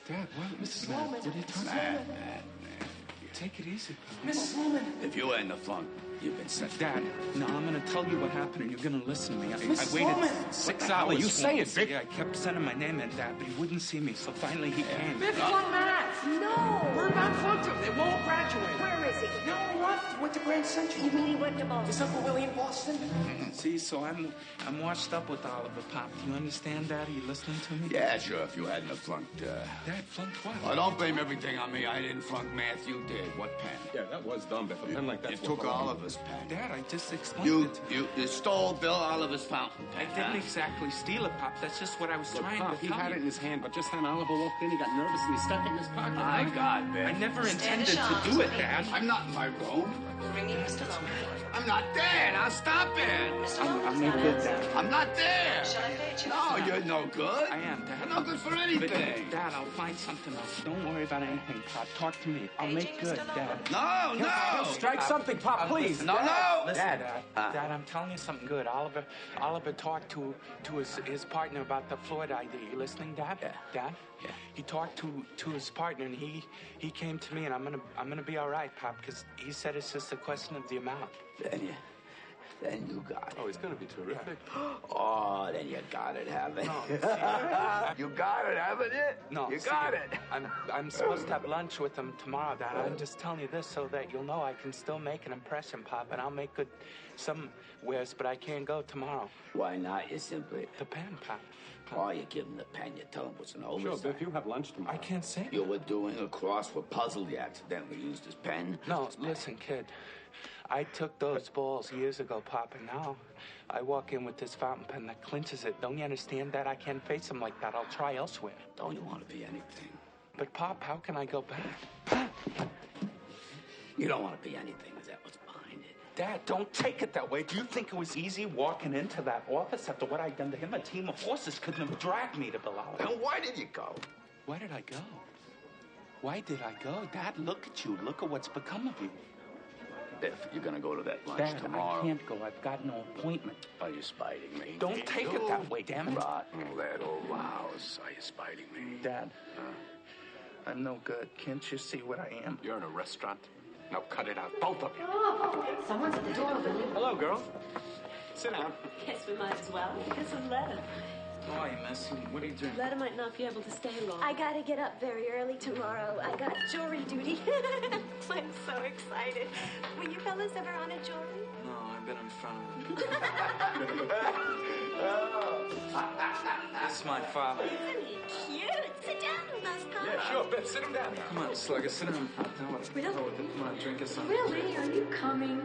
Dad, what? Mrs. Loman. What are you talking about? Take it easy, pal. Mrs. Loman. If you hadn't flunked, you've been sent. Dad, no, I'm going to tell you what happened, and you're going to listen to me. I Mrs. waited Loman. 6 hell are hours. you saying, Biff? Yeah, I kept sending my name in, Dad, but he wouldn't see me, so finally he came. Biff flunked math. No. Birnbaum flunked him. They won't graduate. Where is he? No, left. Went to Grand Central. You mean he went to Boston? Is Uncle Willie in Boston? See, so I'm washed up with Oliver, Pop. Do you understand, Dad? Are you listening to me? Yeah, sure, if you hadn't flunked. Dad, flunked what? Oh, don't blame everything on me. I didn't flunk math. You did. What pen? Yeah, that was dumb, Biff. A pen like that. You took Oliver's pen. Dad, I just explained it to You stole Bill Oliver's fountain pen. I didn't exactly steal it, Pop. That's just what I was trying Pop, to he tell had you. it in his hand, but just then Oliver walked in, he got nervous, and he stuck it in his pocket. My God, Biff. I never intended to do it, Dad. I'm not in my room. Ringing Mr. Loman. I'm not there. Now stop it. Mr. I'm Loman's no not good, answering. Dad. I'm not there. Shall I pay you? No, you're no good. I am, Dad. You're no good for But, anything. Dad, I'll find something else. Don't worry about anything, Pop. Talk to me. I'll make good, Dad. No. Strike something, Pop, please. No. Listen, Dad, I'm telling you something good. Oliver talked to his partner about the Florida idea. You listening, Dad? Yeah. Dad? Yeah. He talked to his partner, and he came to me, and I'm gonna be all right, Pop, because he said it's just a question of the amount. Then you got it. Oh, he's going to be terrific. Oh, then you got it, haven't you? You got it, haven't you? No, You got it. I'm supposed to have lunch with him tomorrow, Dad. I'm just telling you this so that you'll know I can still make an impression, Pop, and I'll make good somewheres, but I can't go tomorrow. Why not? You simply... The pen, Pop. Oh, you give him the pen, you tell him what's an Sure, oversight. Biff, you have lunch tomorrow. I can't say. You were doing a crossword puzzle, you accidentally used his pen. No, listen, kid. I took those balls years ago, Pop, and now I walk in with this fountain pen that clinches it. Don't you understand that? I can't face him like that. I'll try elsewhere. Don't you want to be anything? But, Pop, how can I go back? You don't want to be anything. Is that what's behind it? Dad, don't take it that way. Do you think it was easy walking into that office after what I'd done to him? A team of horses couldn't have dragged me to below. Then why did you go? Why did I go? Why did I go? Dad, look at you. Look at what's become of you. Biff, you're going to go to that lunch Dad, tomorrow. I can't go. I've got no appointment. Are you spiting me? Don't take it that way, damn it. Rotten little louse. Are you spiting me? Dad, I'm no good. Can't you see what I am? You're in a restaurant. Now cut it out, both of you. Oh, someone's at the door, Willy. Hello, girl. Sit down. Guess we might as well. Guess a letter. Oh, you miss him. What are you doing? Letta might not be able to stay long. I gotta get up very early tomorrow. I got jewelry duty. I'm so excited. Were you fellas ever on a jewelry? No, I've been in front of him. This is my father. Isn't he cute? Sit down with us, Pop. Yeah, sure, Biff, sit him down. Come on, Slugger, sit down. Come on, drink us something. Willy, are you coming?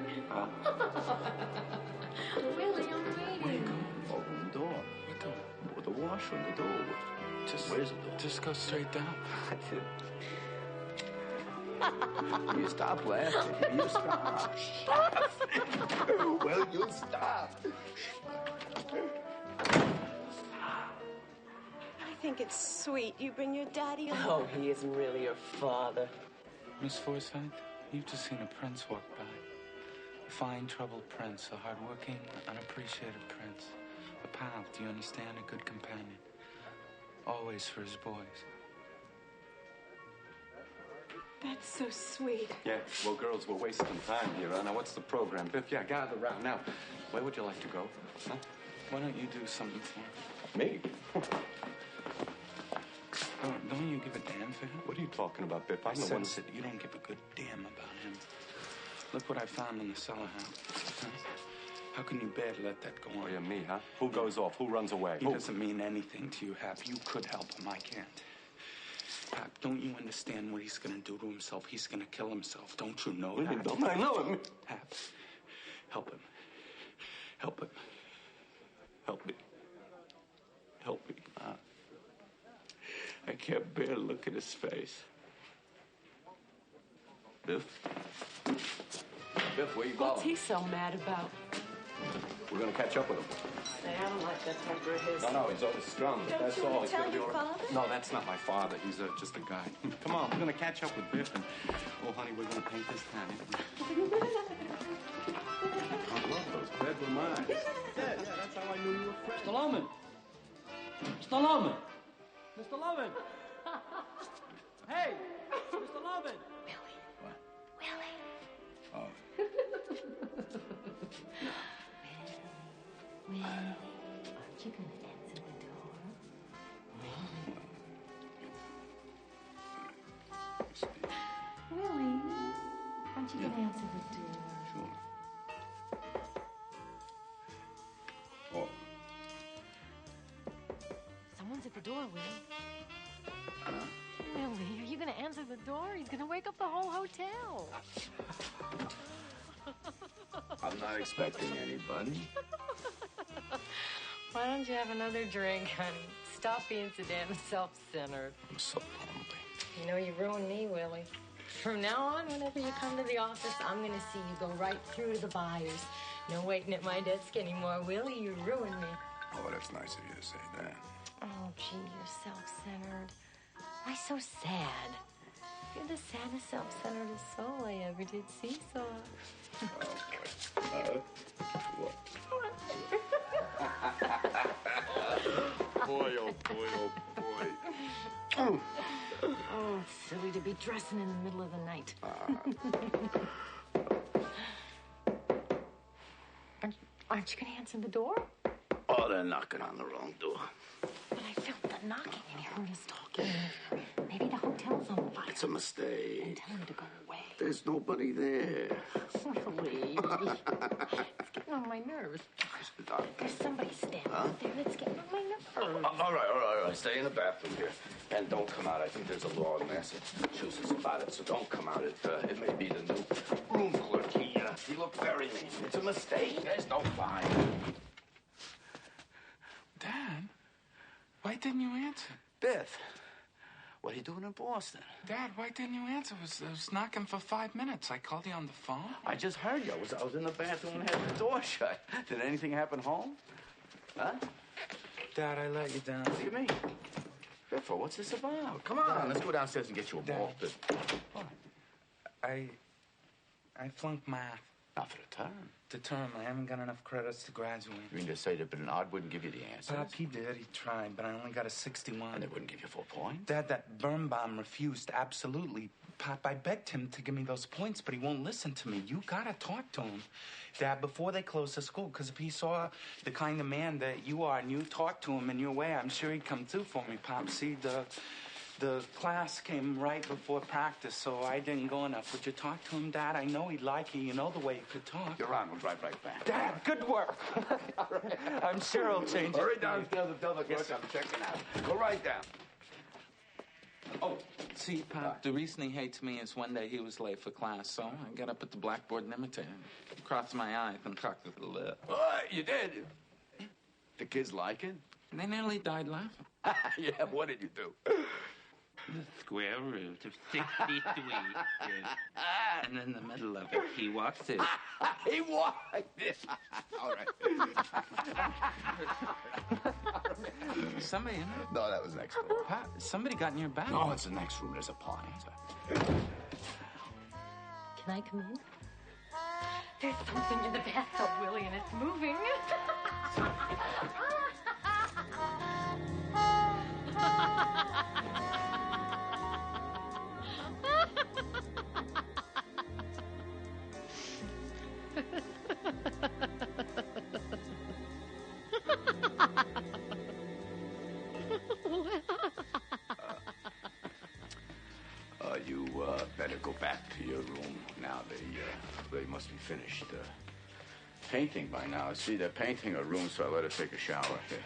Willy, I'm waiting. Open the door. What door? The washroom, the door. Where's the door? Just go straight down. You stop laughing. You stop. Well, you stop. I think it's sweet you bring your daddy along. Oh, he isn't really your father. Miss Forsythe, you've just seen a prince walk by. A fine, troubled prince, a hard-working, unappreciated prince. A pal, do you understand? A good companion. Always for his boys. That's so sweet. Yeah, well, girls, we're wasting time here. Now, what's the program? Biff, yeah, gather around. Now, where would you like to go? Huh? Why don't you do something for Me? Don't you give a damn for him? What are you talking about, Biff? I sense it. You don't give a good damn about him. Look what I found in the cellar house. Huh? How can you bear to let that go on? Oh, yeah, me, huh? Who goes off? Who runs away? He doesn't mean anything to you, Hap. You could help him. I can't. Hap, don't you understand what he's going to do to himself? He's going to kill himself. Don't you know that? Don't I know him? Hap, help him. Help him. Help me. Help me. I can't bear to look at his face. Biff? Biff, where you going? What's he so mad about? We're going to catch up with him. Say, I don't like that temper of his. No, he's overstrung. But Don't that's you all. He's tell going to be your all right. father? No, that's not my father. He's just a guy. Come on, we're going to catch up with Biff. And, oh, honey, we're going to paint this town. I love those bedroom eyes. Yeah, that's how I knew you were fresh. Mr. Loman! Mr. Loman! Mr. Loman! Hey! Mr. Loman! Willie. Oh. Willie, aren't you gonna answer the door? Willie, aren't you gonna answer the door? Sure. Oh. Someone's at the door, Willie. Willie, are you going to answer the door? He's going to wake up the whole hotel. I'm not expecting anybody. Why don't you have another drink, honey? Stop being so damn self-centered. I'm so lonely. You know, you ruined me, Willie. From now on, whenever you come to the office, I'm going to see you go right through to the buyers. No waiting at my desk anymore, Willie. You ruined me. Oh, that's nice of you to say that. Oh, gee, you're self-centered. Why so sad? You're the saddest self-centered soul I ever did see, so... What? Boy, oh boy, oh boy. Oh, it's silly to be dressing in the middle of the night. Aren't you going to answer the door? Oh, they're knocking on the wrong door. But I felt the knocking and he heard us talking. Maybe the hotel's on fire. It's a mistake. And tell him to go away. There's nobody there. Willie. It's getting on my nerves. There's somebody standing out there that's getting on my nerves. All right. Stay in the bathroom here. And don't come out. I think there's a law in Massachusetts about it, so don't come out. It may be the new room clerk. He looked very mean. It's a mistake. There's no fine. Dad, why didn't you answer? Biff, what are you doing in Boston? Dad, why didn't you answer? I was knocking for 5 minutes. I called you on the phone. I just heard you. I was in the bathroom and had the door shut. Did anything happen home? Huh? Dad, I let you down. What do you mean? Biff, what's this about? Come on, let's go downstairs and get you a ball. I flunked math. Not for the term. The term. I haven't got enough credits to graduate. You mean to say that Bernard wouldn't give you the answers? Pop, he did. He tried, but I only got a 61. And they wouldn't give you 4 points? Dad, that Birnbaum refused, absolutely. Pop, I begged him to give me those points, but he won't listen to me. You gotta talk to him, Dad, before they close the school, because if he saw the kind of man that you are and you talk to him in your way, I'm sure he'd come through for me, Pop. See, the class came right before practice, so I didn't go enough. Would you talk to him, Dad? I know he'd like you. You know the way he could talk. You're on. We'll drive right back. Dad, good work. All right. I'm sure he'll change it. Hurry downstairs and tell the clerk I'm checking out. Go right down. Oh, see, Pop, the reason he hates me is one day he was late for class, so I got up at the blackboard and imitated him. Crossed my eyes and cocked the lip. You did? The kids like it? They nearly died laughing. Yeah, what did you do? The square root of 63 is... And in the middle of it, he walks in. He walked in. All right. Somebody in it? No, that was next door. Pat, somebody got in your back. No, it's the next room. There's appliance. Can I come in? There's something in the bathtub, Willie, and it's moving. back to your room now. They must be finished painting by now. See, they're painting a room, so I let her take a shower. Here.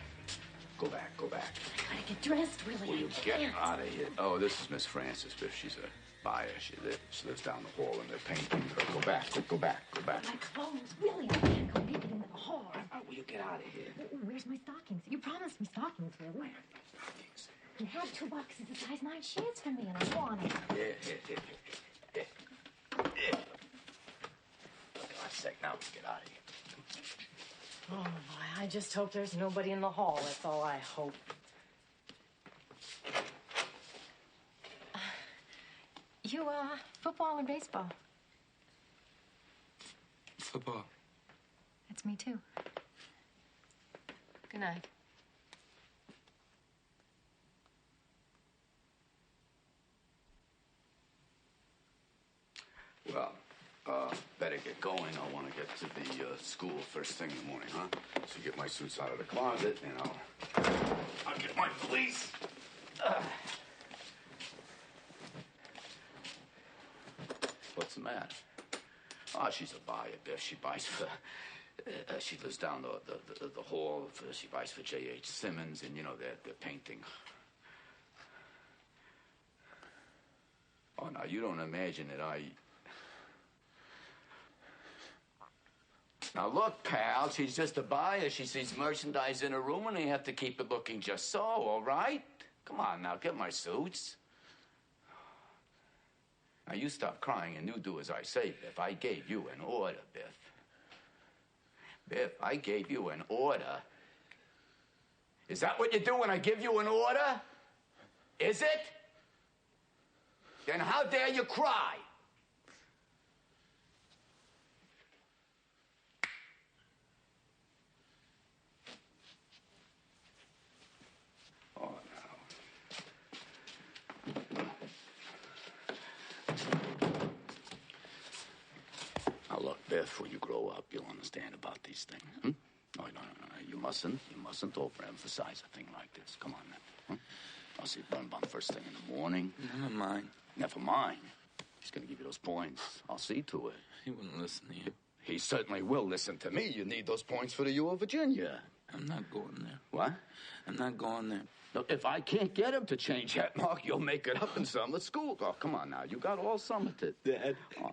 Go back. I gotta get dressed, Willy. Will you get out of here? Oh, this is Miss Francis, Biff. She's a buyer. She lives down the hall, and they're painting her. Go back. My clothes, Willy. I can't go naked into the hall. Will you get out of here? Where's my stockings? You promised me stockings, Willy. You had 2 boxes of size 9 shirts for me, and I wanted them. Here. For God's sake, now let's get out of here. Oh, boy, I just hope there's nobody in the hall. That's all I hope. You, football or baseball? Football. That's me, too. Good night. Well, better get going. I want to get to the school first thing in the morning, huh? So get my suits out of the closet, and I'll get my valise. What's the matter? Oh, she's a buyer, Biff. She buys for... she lives down the hall. She buys for J.H. Simmons, and, you know, they're painting. Oh, now, you don't imagine that Now, look, pal, she's just a buyer. She sees merchandise in her room, and they have to keep it looking just so, all right? Come on, now, get my suits. Now, you stop crying, and you do as I say, Biff. I gave you an order, Biff. Biff, I gave you an order. Is that what you do when I give you an order? Is it? Then how dare you cry? Now, look, Biff, when you grow up, you'll understand about these things. Hmm? No. You mustn't overemphasize a thing like this. Come on, now. Huh? I'll see Birnbaum first thing in the morning. Never mind. Never mind. He's going to give you those points. I'll see to it. He wouldn't listen to you. He certainly will listen to me. You need those points for the U of Virginia. I'm not going there. What? I'm not going there. Look, if I can't get him to change that mark, you'll make it up in summer school. Oh, come on now. You got all summer to... Dad. Oh.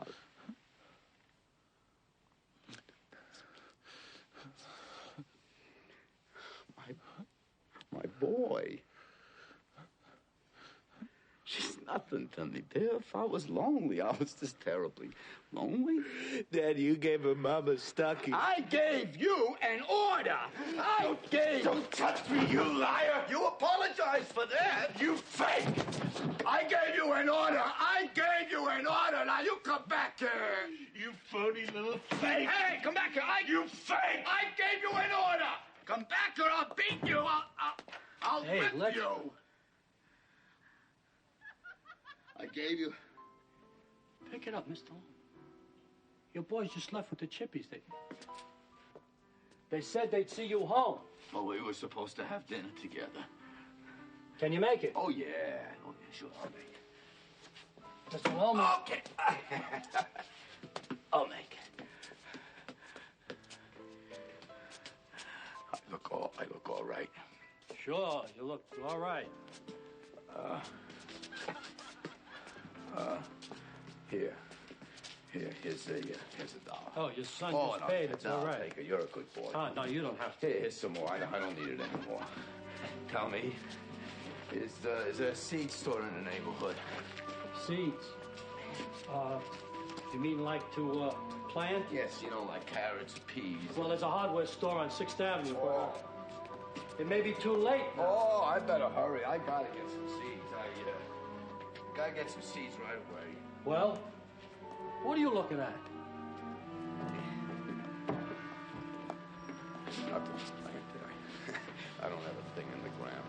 My boy. She's nothing to me, Biff. I was lonely. I was just terribly lonely. Dad, you gave her Mama stockings. I gave you an order. Don't touch me, you liar. You apologize for that. You fake. I gave you an order. Now you come back here. You phony little fake. Hey, come back here. You fake. I gave you an order. Come back or I'll beat you. I'll whip you. I gave you... Pick it up, Mr. Loman. Your boys just left with the chippies. They said they'd see you home. Well, we were supposed to have dinner together. Can you make it? Oh, yeah, sure, I'll make it. Mr. Loman. Okay. I'll make it. I look all right. Sure, you look all right. Here's a dollar. Oh, your son just paid. It's all right. Take it. You're a good boy. Oh, no, you don't have to. Here's some more. I don't need it anymore. Tell me, is there a seed store in the neighborhood? Seeds? You mean like to plant? Yes, like carrots, peas. Well, there's a hardware store on 6th Avenue. Oh. It may be too late now. Oh, I better hurry. I gotta get some seeds. Gotta get some seeds right away. Well, what are you looking at? Nothing's planted. I don't have a thing in the ground.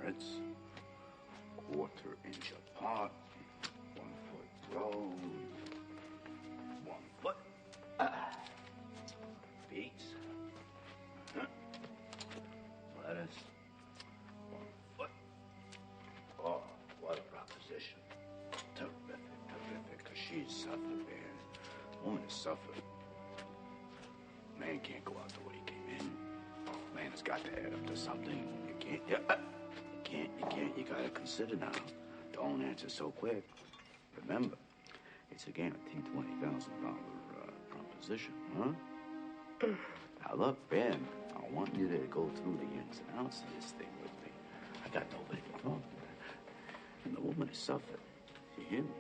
carrots, 1/4 inch apart, 1 foot rows, 1 foot. Beets, lettuce, 1 foot. Oh, what a proposition. Terrific, terrific, 'cause she's suffered, man. Woman has suffered. Man can't go out the way he came in. Man has got to add up to something. You can't, you gotta consider now. Don't answer so quick. Remember, it's a guaranteed $20,000 proposition, huh? Now look, Ben, I want you to go through the ins and outs of this thing with me. I got nobody to talk to. And the woman has suffered. You hear me?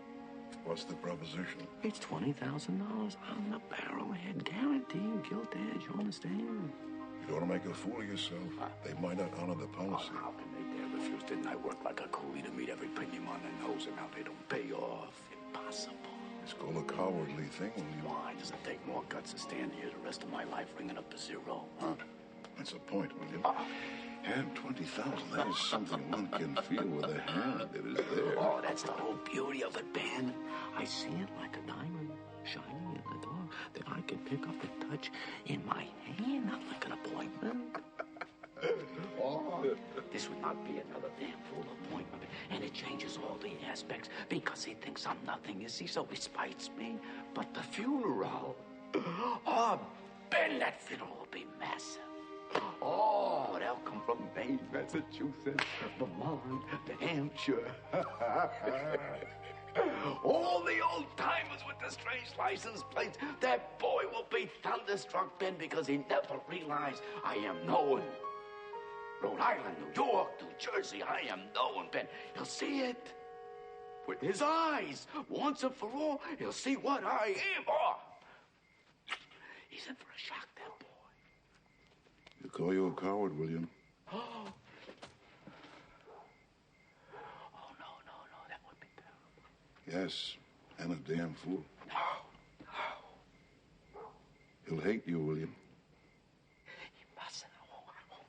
What's the proposition? It's $20,000 on the barrelhead, guaranteed guilt edge, you understand? You don't want to make a fool of yourself. They might not honor the policy. How can they dare refuse? Didn't I work like a coolie to meet every premium on their nose, and now they don't pay off? Impossible. It's called a cowardly thing, William. Why does it take more guts to stand here the rest of my life ringing up a zero, huh? That's the point, William. And 20,000, that is something one can feel with a hand. It is there. Oh, that's the whole beauty of it, Ben. I see it like a diamond shining in the dark that I can pick up and touch in my hand, not like an appointment. Oh, this would not be another damn fool appointment. And it changes all the aspects because he thinks I'm nothing, you see, so he spites me. But the funeral, oh, Ben, that funeral will be massive. Oh, they'll come from Maine, Massachusetts, Vermont, New Hampshire. All the old timers with the strange license plates. That boy will be thunderstruck, Ben, because he never realized I am known. Rhode Island, New York, New Jersey, I am known, Ben. He'll see it with his eyes. Once and for all, he'll see what I am. Oh, he's in for a shock, that boy. You call you a coward, William? Oh, no, that would be terrible. Yes, and a damn fool. No. He'll hate you, William. He mustn't. I won't have to.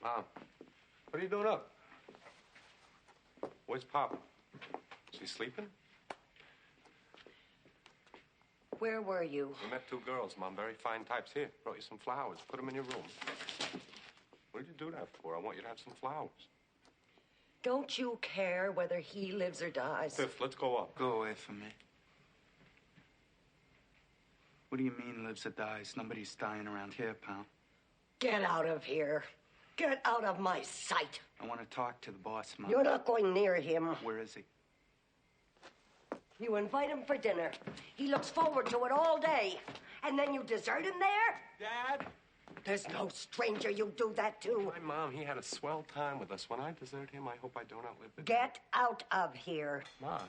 Mom, what are you doing up? Where's Papa? Is he sleeping? Where were you? We met 2 girls, Mom. Very fine types. Here, brought you some flowers. Put them in your room. What did you do that for? I want you to have some flowers. Don't you care whether he lives or dies? Biff, let's go up. Go away from me. What do you mean, lives or dies? Nobody's dying around here, pal. Get out of here. Get out of my sight. I want to talk to the boss, Mom. You're not going near him. Where is he? You invite him for dinner. He looks forward to it all day. And then you desert him there? Dad? There's no stranger you do that to. My mom, he had a swell time with us. When I desert him, I hope I don't outlive the... Get out of here. Ma.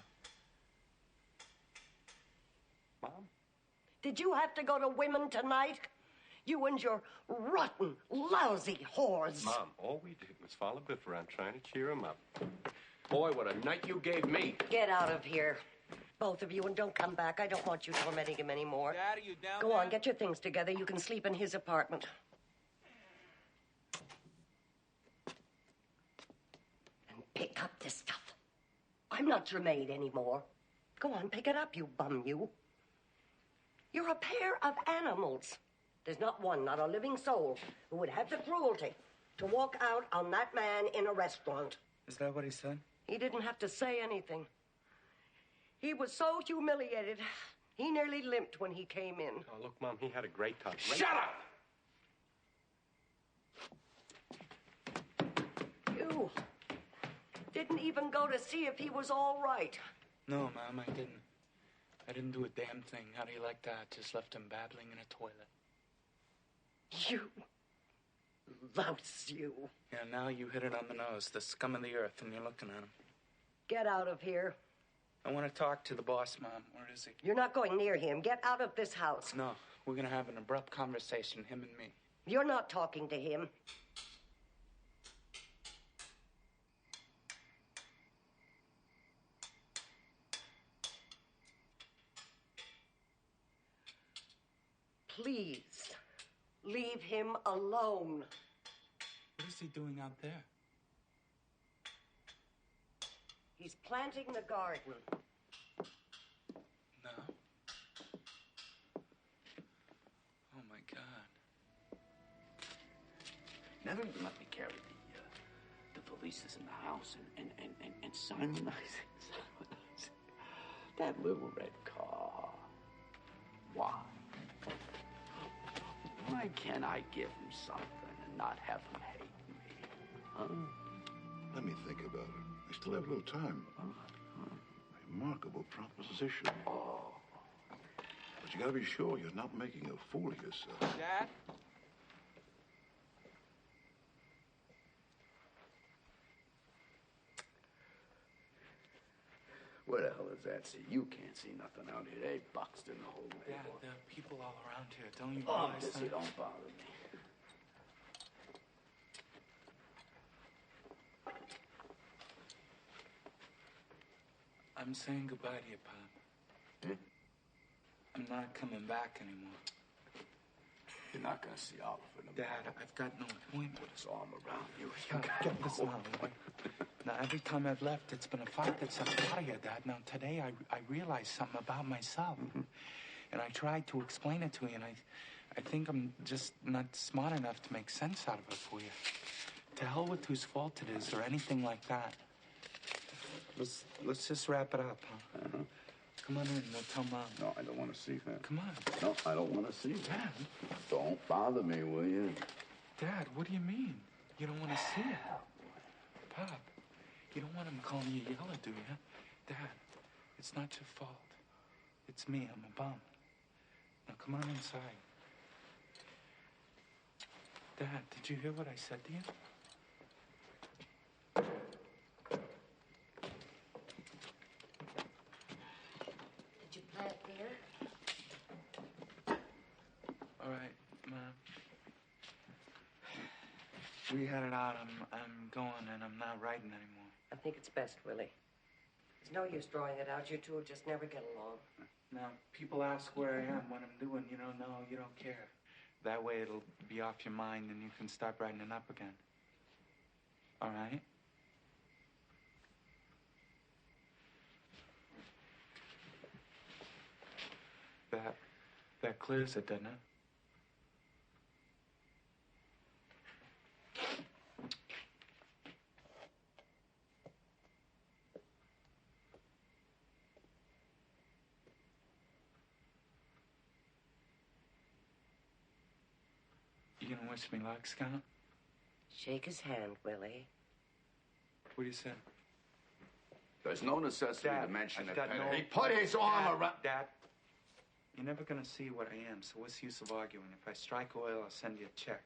Mom? Did you have to go to women tonight? You and your rotten, lousy whores. Mom, all we did was follow Biff around trying to cheer him up. Boy, what a night you gave me. Get out of here. Both of you, and don't come back. I don't want you tormenting him anymore. Dad, are you down Go there? on, get your things together. You can sleep in his apartment. And pick up this stuff. I'm not your maid anymore. Go on, pick it up, you bum, you. You're a pair of animals. There's not one, not a living soul, who would have the cruelty to walk out on that man in a restaurant. Is that what he said? He didn't have to say anything. He was so humiliated, he nearly limped when he came in. Oh, look, Mom, he had a great time. Shut up! You didn't even go to see if he was all right. No, Mom, I didn't. I didn't do a damn thing. How do you like that? Just left him babbling in a toilet. You louse, you. Yeah, now you hit it on the nose. The scum of the earth, and you're looking at him. Get out of here. I want to talk to the boss, Mom. Where is he? You're not going near him. Get out of this house. No, we're going to have an abrupt conversation, him and me. You're not talking to him. Please, leave him alone. What is he doing out there? He's planting the garden. No. Oh, my God. Never even let me carry the valises in the house and Simonizing that little red car. Why? Why can't I give him something and not have him hate me? Huh? Let me think about it. I still have a little time. A remarkable proposition. But you gotta be sure you're not making a fool of yourself. Dad? What the hell is that? See, you can't see nothing out here. They boxed in the whole Dad, neighborhood. there are people all around here. Don't you Oh, realize this that? don't bother me. I'm saying goodbye to you, Pop. Hmm? I'm not coming back anymore. You're not gonna see Oliver no more. Dad, I've got no appointment. Put his arm around you. Get this out of the way. Now, every time I've left, it's been a fight that's out of here, Dad. Now, today, I realized something about myself. And I tried to explain it to you, and I think I'm just not smart enough to make sense out of it for you. To hell with whose fault it is or anything like that. Let's just wrap it up, huh? Uh-huh. Come on in, we'll tell Mom. No, I don't want to see that. Come on. No, I don't want to see that. Dad. Don't bother me, will you? Dad, what do you mean? You don't want to see it? Pop, you don't want him calling you yellow, do you? Dad, it's not your fault. It's me, I'm a bum. Now come on inside. Dad, did you hear what I said to you? Did you plant there? All right, Mom. We had it out. I'm going, and I'm not writing anymore. I think it's best, Willie. There's no use drawing it out. You two will just never get along. Now, people ask where I am, what I'm doing. You don't know, you don't care. That way it'll be off your mind, and you can start writing it up again. All right? That clears it, doesn't it? You gonna wish me luck, Scott? Shake his hand, Willie. What do you say? There's no necessity Dad, to mention I've it. got no... He put his arm around... Dad, you're never gonna see what I am, so what's the use of arguing? If I strike oil, I'll send you a check.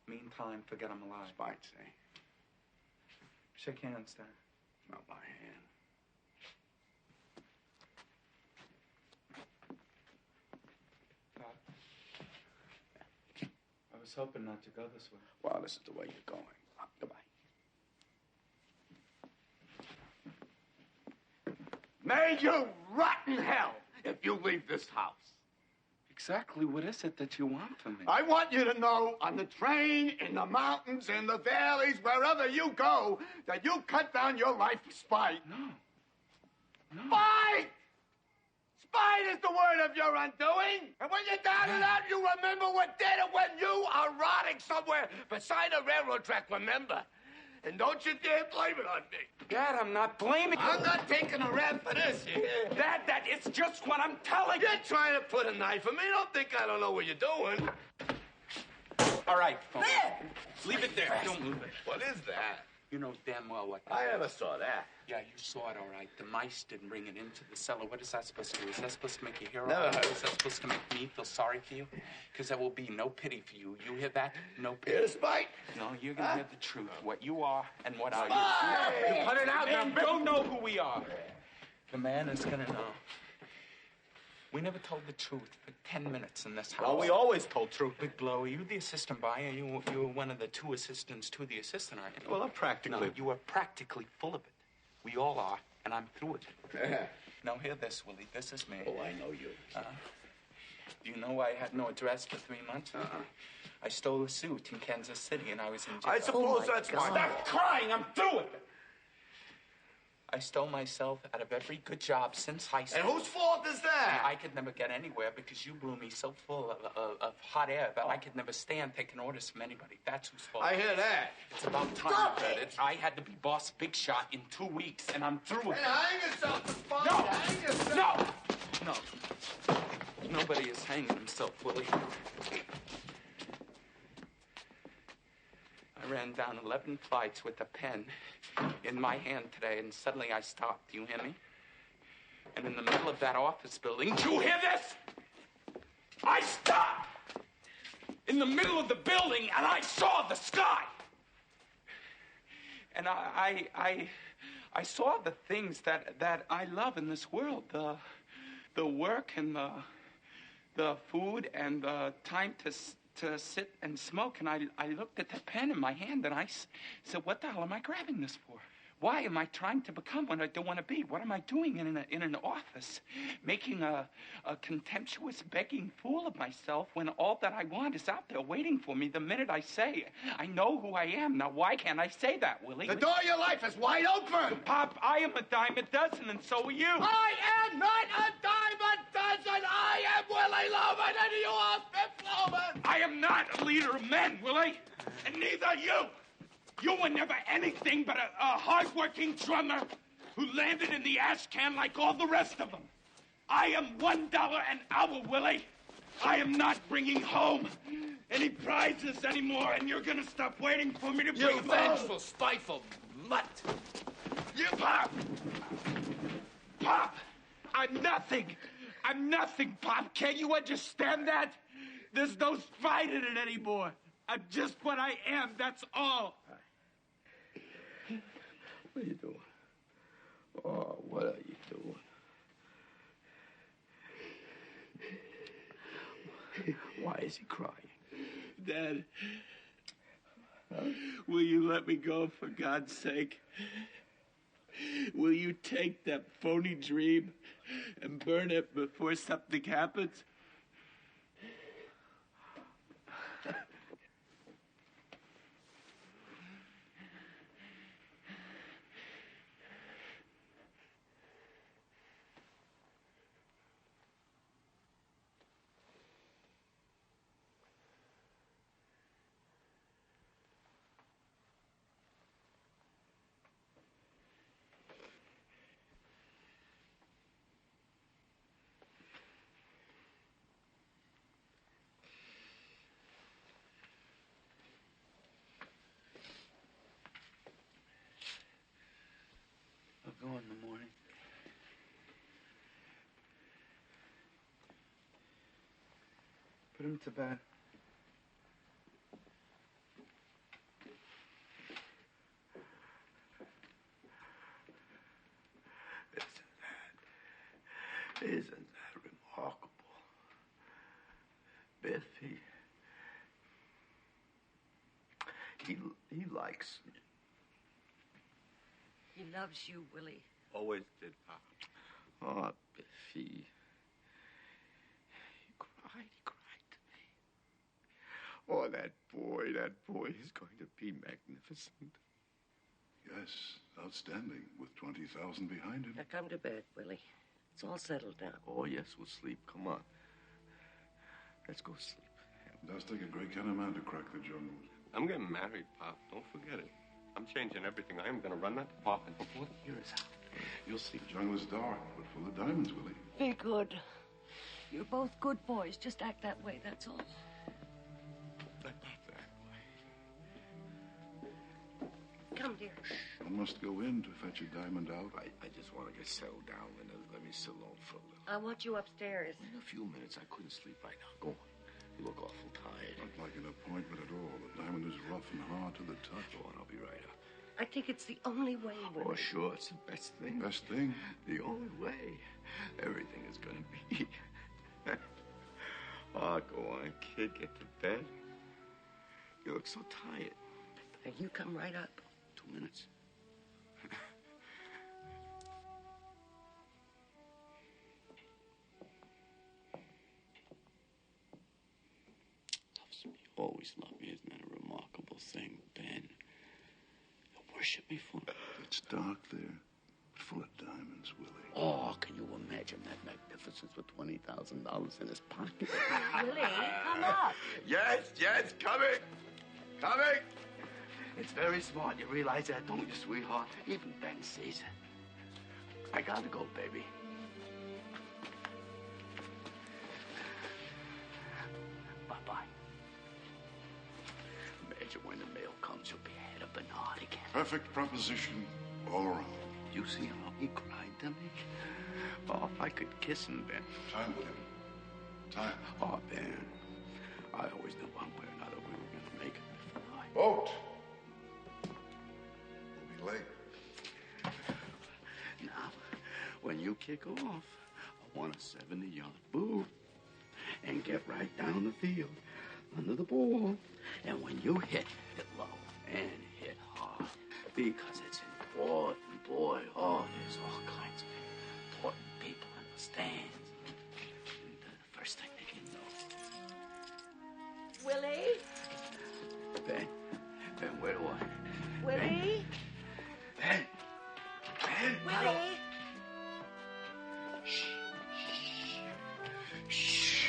Meantime, forget I'm alive. Spite, see? Shake hands, Dad. Not my hand. Pop. I was hoping not to go this way. Well, this is the way you're going. Goodbye. May you rot in hell if you leave this house. Exactly what is it that you want from me? I want you to know on the train, in the mountains, in the valleys, wherever you go, that you cut down your life for spite. No. Spite! Spite is the word of your undoing. And when you're down and out, you remember what did it when you are rotting somewhere beside a railroad track, remember? And don't you dare blame it on me. Dad, I'm not blaming you. I'm not taking a rap for this. Dad, that is just what I'm telling you. You're trying to put a knife in me. Don't think I don't know what you're doing. All right, phone. Leave it there. Don't move it. What is that? You know damn well what that I is. never saw that. Yeah, you saw it all right. The mice didn't bring it into the cellar. What is that supposed to do? Is that supposed to make you hear all Never right? heard. Is that supposed to make me feel sorry for you? Because there will be no pity for you. You hear that? No pity. Hear the spite? No, you're going to hear the truth. What you are and what I Spite! am. You put it out. Man, don't know who we are. The man is gonna know. We never told the truth for 10 minutes in this house. Well, we always told truth. Big Blow, are you the assistant buyer? You were one of the two assistants to the assistant, aren't you? Well, I'm practically. No, you are practically full of it. We all are, and I'm through with it. Now, hear this, Willie. This is me. Oh, I know you. Do you know why I had no address for 3 months? I stole a suit in Kansas City, and I was in jail. I suppose that's why. Stop crying! I'm through with it! I stole myself out of every good job since high school. And whose fault is that? I could never get anywhere because you blew me so full of hot air that I could never stand taking orders from anybody. That's whose fault. I hear that. It's about time. Stop it! I had to be boss big shot in 2 weeks, and I'm through with it. Hang yourself, fine. No! Hang yourself. No! Nobody is hanging himself, Willie. I ran down 11 flights with a pen in my hand today, and suddenly I stopped. Do you hear me? And in the middle of that office building, do you hear this? I stopped! In the middle of the building, and I saw the sky! And I saw the things that I love in this world. The work and the food and the time to sit and smoke, and I looked at the pen in my hand, and I said, what the hell am I grabbing this for? Why am I trying to become what I don't want to be? What am I doing in an office, making a contemptuous, begging fool of myself when all that I want is out there waiting for me the minute I say, I know who I am. Now, why can't I say that, Willie? The door of your life is wide open! Pop, I am a dime a dozen, and so are you. I am not a dime a dozen! I am Willie Loman, and you are Biff Loman! I am not a leader of men, Willie, and neither are you. You were never anything but a hard-working drummer who landed in the ash can like all the rest of them. I am $1 an hour, Willie. I am not bringing home any prizes anymore, and you're gonna stop waiting for me to bring them home. You vengeful, spiteful mutt! You, Pop! Pop! I'm nothing! I'm nothing, Pop! Can't you understand that? There's no spite in it anymore. I'm just what I am, that's all. What are you doing? Oh, what are you doing? Why is he crying? Dad, will you let me go for God's sake? Will you take that phony dream and burn it before something happens? I'll go in the morning. Put him to bed. Isn't that remarkable? Biff, he likes me. He loves you, Willie. Always did, Pop. Oh, Biff, he cried to me. Oh, that boy is going to be magnificent. Yes, outstanding, with 20,000 behind him. Now come to bed, Willie. It's all settled down. Oh, yes, we'll sleep. Come on. Let's go sleep. It does take a great kind of man to crack the jungle. I'm getting married, Pop. Don't forget it. I'm changing everything. I am going to run that department before the year is out. You'll see. The jungle is dark, but full of diamonds, Willie. Be good. You're both good boys. Just act that way, that's all. Come, dear. One must go in to fetch a diamond out. I just want to get settled down, Linda. Let me sit alone for a little. I want you upstairs. In a few minutes, I couldn't sleep right now. Go on. You look awful tired. Not like an appointment at all. The diamond is rough and hard to the touch. Go on, I'll be right up. I think it's the only way, Willie. Oh, sure, it's the best thing. Best thing? The only way. Everything is gonna be. Oh, go on, kid, get to bed. You look so tired. Now, you come right up. 2 minutes. Loves me, always loved me. Isn't that a remarkable thing, Ben? You worship me for it. It's dark there, but full of diamonds, Willie. Oh, can you imagine that magnificence with $20,000 in his pocket? Willie, come up. Yes, coming. Coming. It's very smart. You realize that, don't you, sweetheart? Even Ben sees it. I gotta go, baby. Bye-bye. Imagine when the mail comes, you'll be ahead of Bernard again. Perfect proposition all around. You see how he cried to me? Oh, if I could kiss him, Ben. Time, William. Time. Oh, Ben. I always knew one way or another we were going to make it before I... Boat! We'll be late. Now, when you kick off, I want a 70-yard boot and get right down the field under the ball. And when you hit low and hit hard, because it's important, boy. Oh, there's all kinds of important people in the stands. And the first thing they can know. Willie? Ben, where do I? Willie? Ben! Willie? Shh.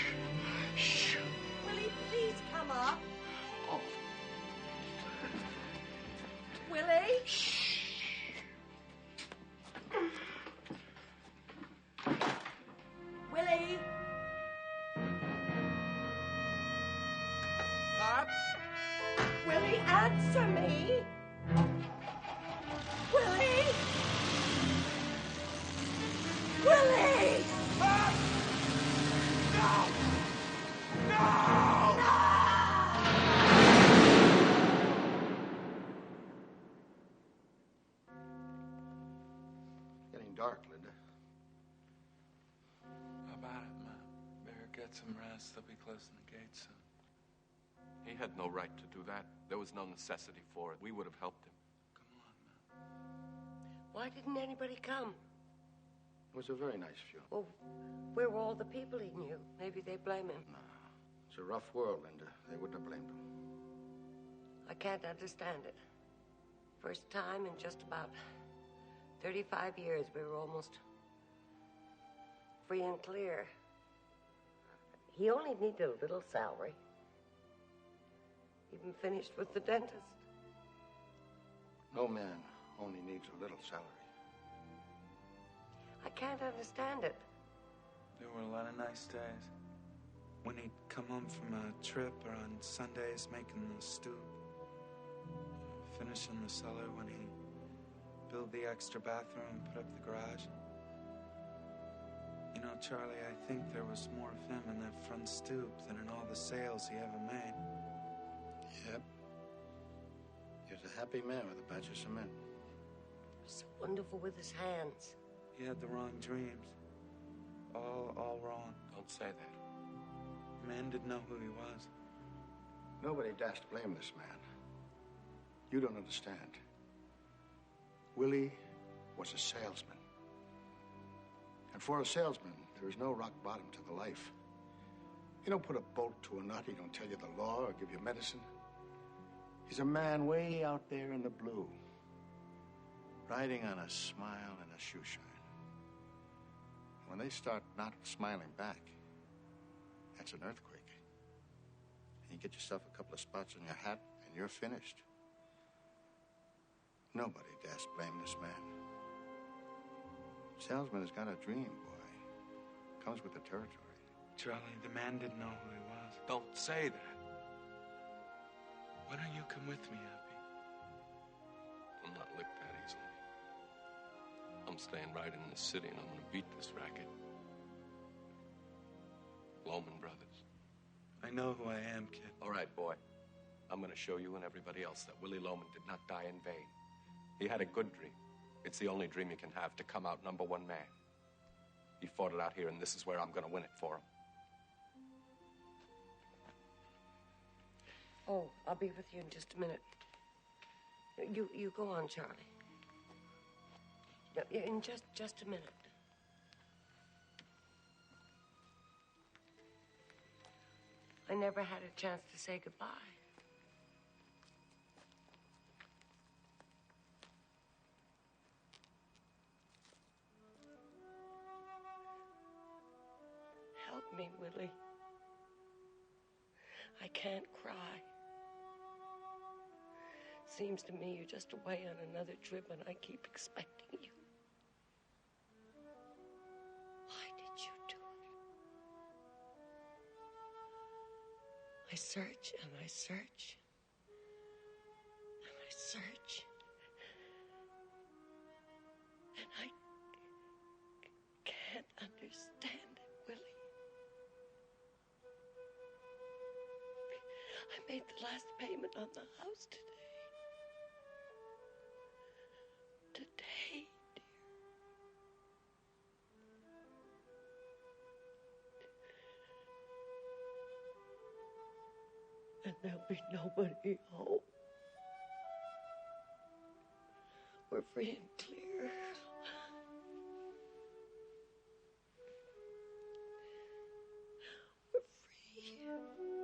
Willie, please come up. Oh. Willie? Willie? Pop? Willie, answer me. Willie? Willie! Pop! No! No! Getting dark, Linda. How about it, Mom? Better get some rest. They'll be closing the gate soon. He had no right to do that. There was no necessity for it. We would have helped him. Why didn't anybody come? It was a very nice funeral. Well, where were all the people he knew? Maybe they blame him. No, it's a rough world, Linda. They wouldn't have blamed him. I can't understand it. First time in just about 35 years, we were almost free and clear. He only needed a little salary. Even finished with the dentist. No man only needs a little salary. I can't understand it. There were a lot of nice days. When he'd come home from a trip or on Sundays making the stew. Finishing the cellar when he built the extra bathroom and put up the garage. You know, Charlie, I think there was more of him in that front stoop than in all the sales he ever made. Yep. He was a happy man with a batch of cement. So wonderful with his hands. He had the wrong dreams. All wrong. Don't say that. Man didn't know who he was. Nobody dares to blame this man. You don't understand. Willie was a salesman. And for a salesman, there is no rock bottom to the life. You don't put a bolt to a knot. He don't tell you the law or give you medicine. He's a man way out there in the blue, riding on a smile and a shoe shine. When they start not smiling back, that's an earthquake. And you get yourself a couple of spots on your hat, and you're finished. Nobody dares blame this man. Salesman has got a dream, boy. Comes with the territory. Charlie, the man didn't know who he was. Don't say that. Why don't you come with me, Happy? I'm not licked that easily. I'm staying right in the city, and I'm going to beat this racket. Loman Brothers. I know who I am, kid. All right, boy. I'm going to show you and everybody else that Willie Loman did not die in vain. He had a good dream. It's the only dream you can have, to come out #1 man. He fought it out here, and this is where I'm going to win it for him. Oh, I'll be with you in just a minute. You go on, Charlie. In just a minute. I never had a chance to say goodbye. Help me, Willie. I can't cry. Seems to me you're just away on another trip and I keep expecting you. Why did you do it? I search and I search. And I search. And I can't understand it, Willie. I made the last payment on the house today. Today, dear. And there'll be nobody home. We're free and clear. We're free.